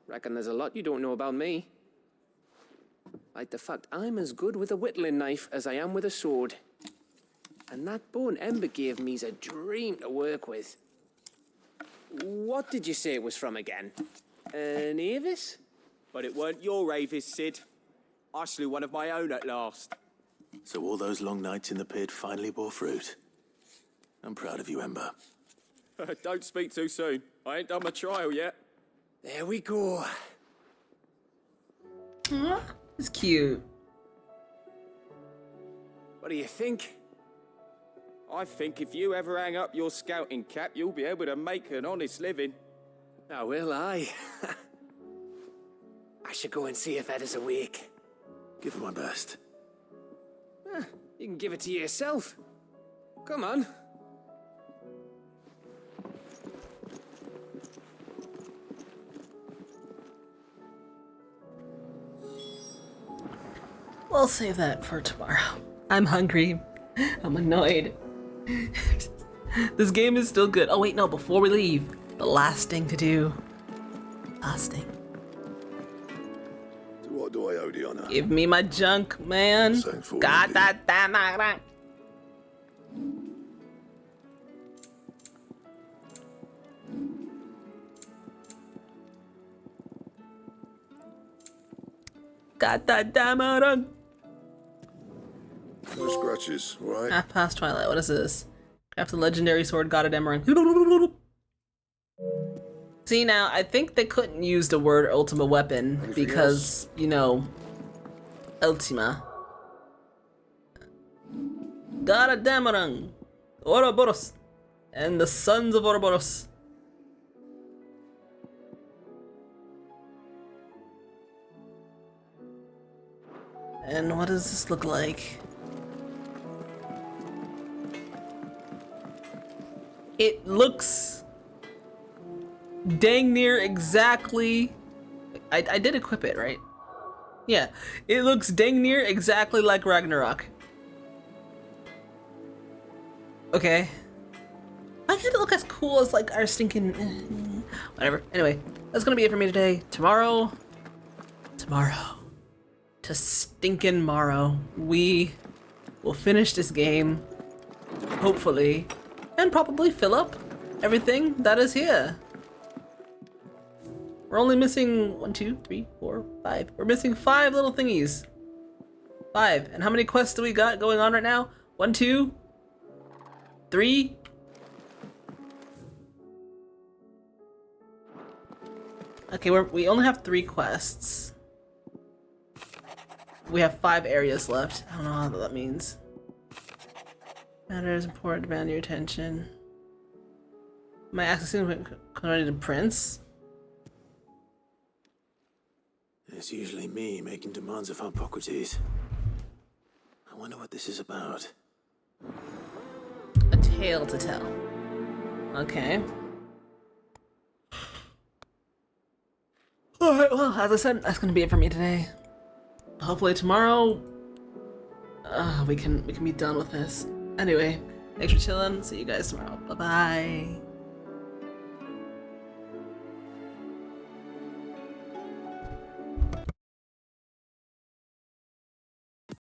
Reckon there's a lot you don't know about me. Like the fact I'm as good with a whittling knife as I am with a sword. And that bone Ember gave me's a dream to work with. What did you say it was from again? An Avis? But it weren't your Avis, Sid. I slew one of my own at last. So all those long nights in the pit finally bore fruit. I'm proud of you, Ember. Don't speak too soon. I ain't done my trial yet. There we go. It's cute. What do you think? I think if you ever hang up your scouting cap, you'll be able to make an honest living. Now will I? I should go and see if Ed is awake. Give it my best. You can give it to yourself. Come on. We'll save that for tomorrow. I'm hungry. I'm annoyed. This game is still good. Oh wait, no, before we leave, the last thing to do. Last thing. So what do I owe the honor? Give me my junk, man. God damn it. God damn it. No scratches, all right? Half past twilight. What is this? Craft the legendary sword, God of Emerald. See, now, I think they couldn't use the word ultima weapon because, you know, Ultima. God of Damarang, Ouroboros, and the sons of Ouroboros. And what does this look like? It looks dang near exactly... I did equip it, right? Yeah, it looks dang near exactly like Ragnarok. Okay. Why can't it look as cool as like our stinking... whatever. Anyway, that's gonna be it for me today. Tomorrow... to stinkin' morrow, we will finish this game, hopefully, and probably fill up everything that is here. We're only missing 1, 2, 3, 4, 5. We're missing 5 little thingies. 5. And how many quests do we got going on right now? 1, 2, 3. Okay, we only have 3 quests. We have 5 areas left. I don't know what that means. Matters important, demand your attention. Am I accessing the prince? It's usually me making demands of Hippocrates. I wonder what this is about. A tale to tell. Okay. Alright, well, as I said, that's gonna be it for me today. Hopefully tomorrow, we can be done with this. Anyway, thanks for chilling. See you guys tomorrow. Bye-bye.